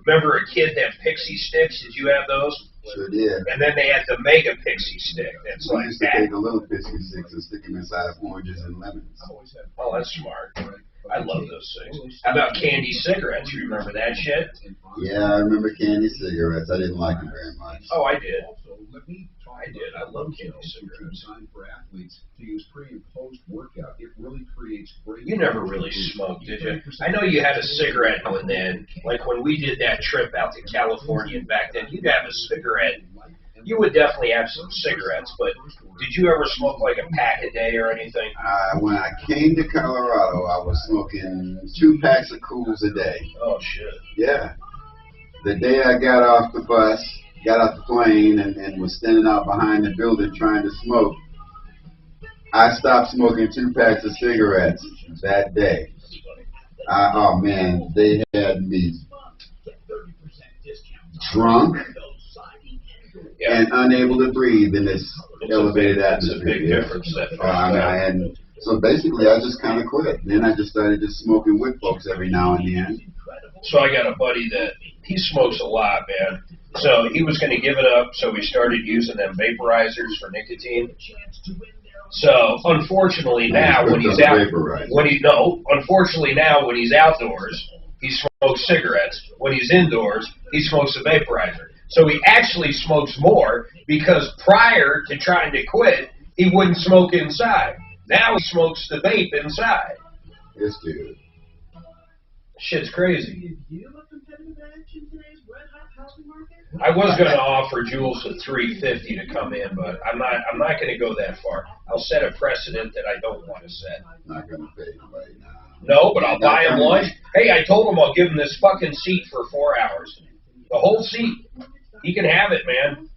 Remember a kid that pixie sticks? Did you have those? Sure did. And then they had the mega pixie stick. That's We like used to that. take a little pixie sticks and stick them inside of oranges and lemons. Oh, that's smart. I love those things. How about candy cigarettes? You remember that shit? Yeah, I remember candy cigarettes. I didn't like them very much. Oh, I did. I did. I love candy cigarettes. You never really smoked, did you? I know you had a cigarette now and then. Like when we did that trip out to California and back then, you'd have a cigarette. You would definitely have some cigarettes, but did you ever smoke like a pack a day or anything? When I came to Colorado, I was smoking 2 packs of Cools a day. Oh, shit. Yeah. The day I got off the bus, got off the plane, and was standing out behind the building trying to smoke, I stopped smoking 2 packs of cigarettes that day. Oh, man, they had me drunk and unable to breathe in this elevated atmosphere. It's a big difference. And so basically, I just kind of quit. Then I just started just smoking with folks every now and then. So I got a buddy that he smokes a lot, man. So he was going to give it up, so we started using them vaporizers for nicotine. So unfortunately now when he's outdoors, he smokes cigarettes. When he's indoors, he smokes a vaporizer. So he actually smokes more because prior to trying to quit, he wouldn't smoke inside. Now he smokes the vape inside. Yes, dude. Shit's crazy. I was going to offer Jules a $350 to come in, but I'm not going to go that far. I'll set a precedent that I don't want to set. Not going to pay anybody now. No, but I'll buy him lunch. Hey, I told him I'll give him this fucking seat for 4 hours. The whole seat. He can have it, man.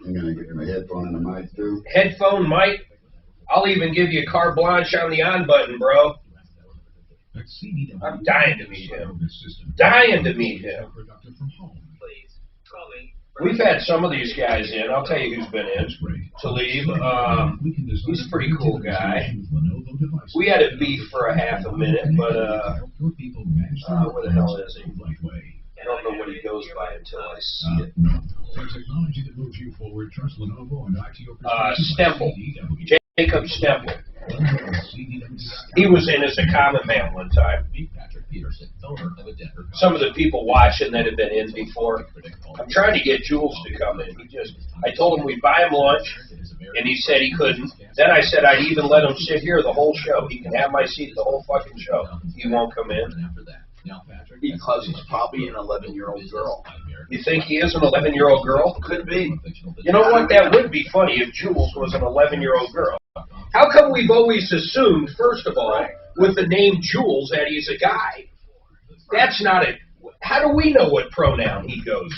I'm going to give him a headphone and a mic, too. Headphone, mic. I'll even give you carte blanche on the on button, bro. I'm dying to meet him. Dying to meet him. We've had some of these guys in. I'll tell you who's been in. Talib. He's a pretty cool guy. We had a beef for a half a minute, but where the hell is he? I don't know what he goes by until I see it. Stemple. Jacob Stemple. He was in as a common man one time. Some of the people watching that have been in before. I'm trying to get Jules to come in. I told him we'd buy him lunch, and he said he couldn't. Then I said I'd even let him sit here the whole show. He can have my seat the whole fucking show. He won't come in. Because he's probably an 11-year-old girl. You think he is an 11-year-old girl? Could be. You know what? That would be funny if Jules was an 11-year-old girl. How come we've always assumed, first of all, with the name Jules, that he's a guy? That's not it. How do we know what pronoun he goes?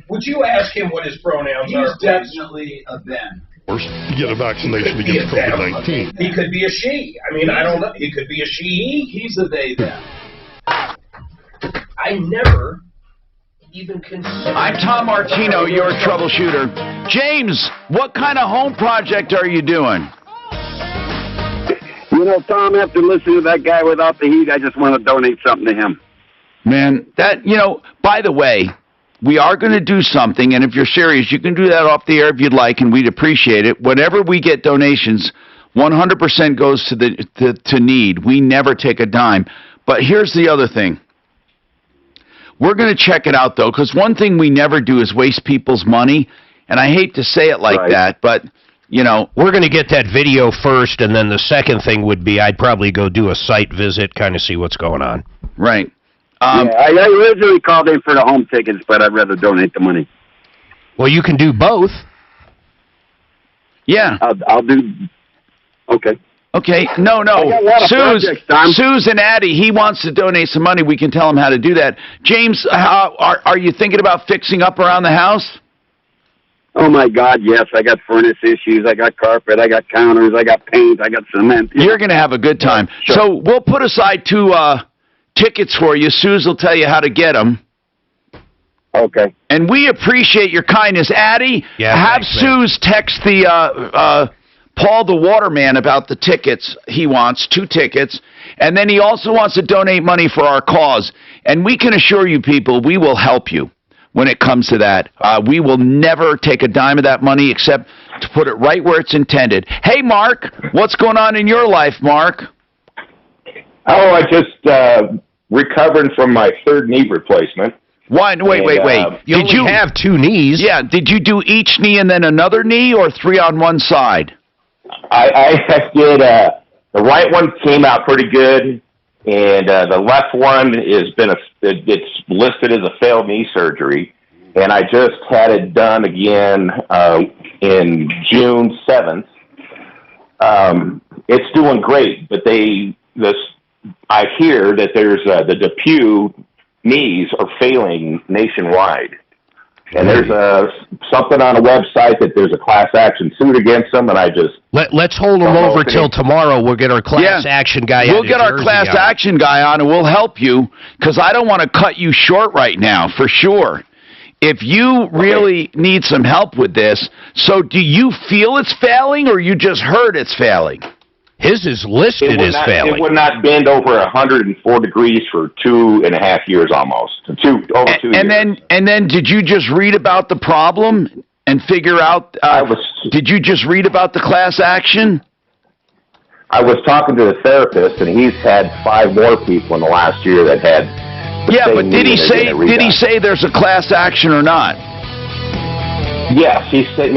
Would you ask him what his pronouns are? He's definitely a them. To get a vaccination against COVID-19. He could be a she. I mean, I don't know. He could be a she. He's a they, them. I never even considered. I'm Tom Martino, your troubleshooter. James, what kind of home project are you doing? You know, Tom, after listening to that guy without the heat, I just want to donate something to him. Man, by the way, we are going to do something, and if you're serious, you can do that off the air if you'd like, and we'd appreciate it. Whenever we get donations, 100% goes to need. We never take a dime. But here's the other thing. We're going to check it out, though, because one thing we never do is waste people's money, and I hate to say it like that, but, you know. We're going to get that video first, and then the second thing would be I'd probably go do a site visit, kind of see what's going on. Right. I originally called in for the home tickets, but I'd rather donate the money. Well, you can do both. Yeah. I'll do... Okay. Okay. No. Suze and Addie, he wants to donate some money. We can tell him how to do that. James, are you thinking about fixing up around the house? Oh, my God, yes. I got furnace issues. I got carpet. I got counters. I got paint. I got cement. You're going to have a good time. Sure. So we'll put aside 2 tickets for you. Suze will tell you how to get them. Okay. And we appreciate your kindness. Addie, have Suze text the Paul the Waterman about the tickets. He wants 2 tickets. And then he also wants to donate money for our cause. And we can assure you people, we will help you when it comes to that. We will never take a dime of that money except to put it right where it's intended. Hey, Mark, what's going on in your life, Mark? Oh, I just recovering from my 3rd knee replacement. Wait. Did you have 2 knees? Yeah. Did you do each knee and then another knee, or 3 on one side? I did. The right one came out pretty good, and the left one it's listed as a failed knee surgery, and I just had it done again in June 7th. It's doing great, but I hear that there's the Depew knees are failing nationwide. And there's something on a website that there's a class action suit against them, and I just... Let's hold them over till tomorrow. We'll get our class action guy We'll get our class action guy on, and we'll help you, because I don't want to cut you short right now, for sure. If you really need some help with this, so do you feel it's failing, or you just heard it's failing? His is listed as failing. It would not bend over 104 degrees for 2.5 years almost. Over 2 years. And then did you just read about the problem and figure out, did you just read about the class action? I was talking to the therapist, and he's had 5 more people in the last year that had but did he say there's a class action or not? Yes, he sent me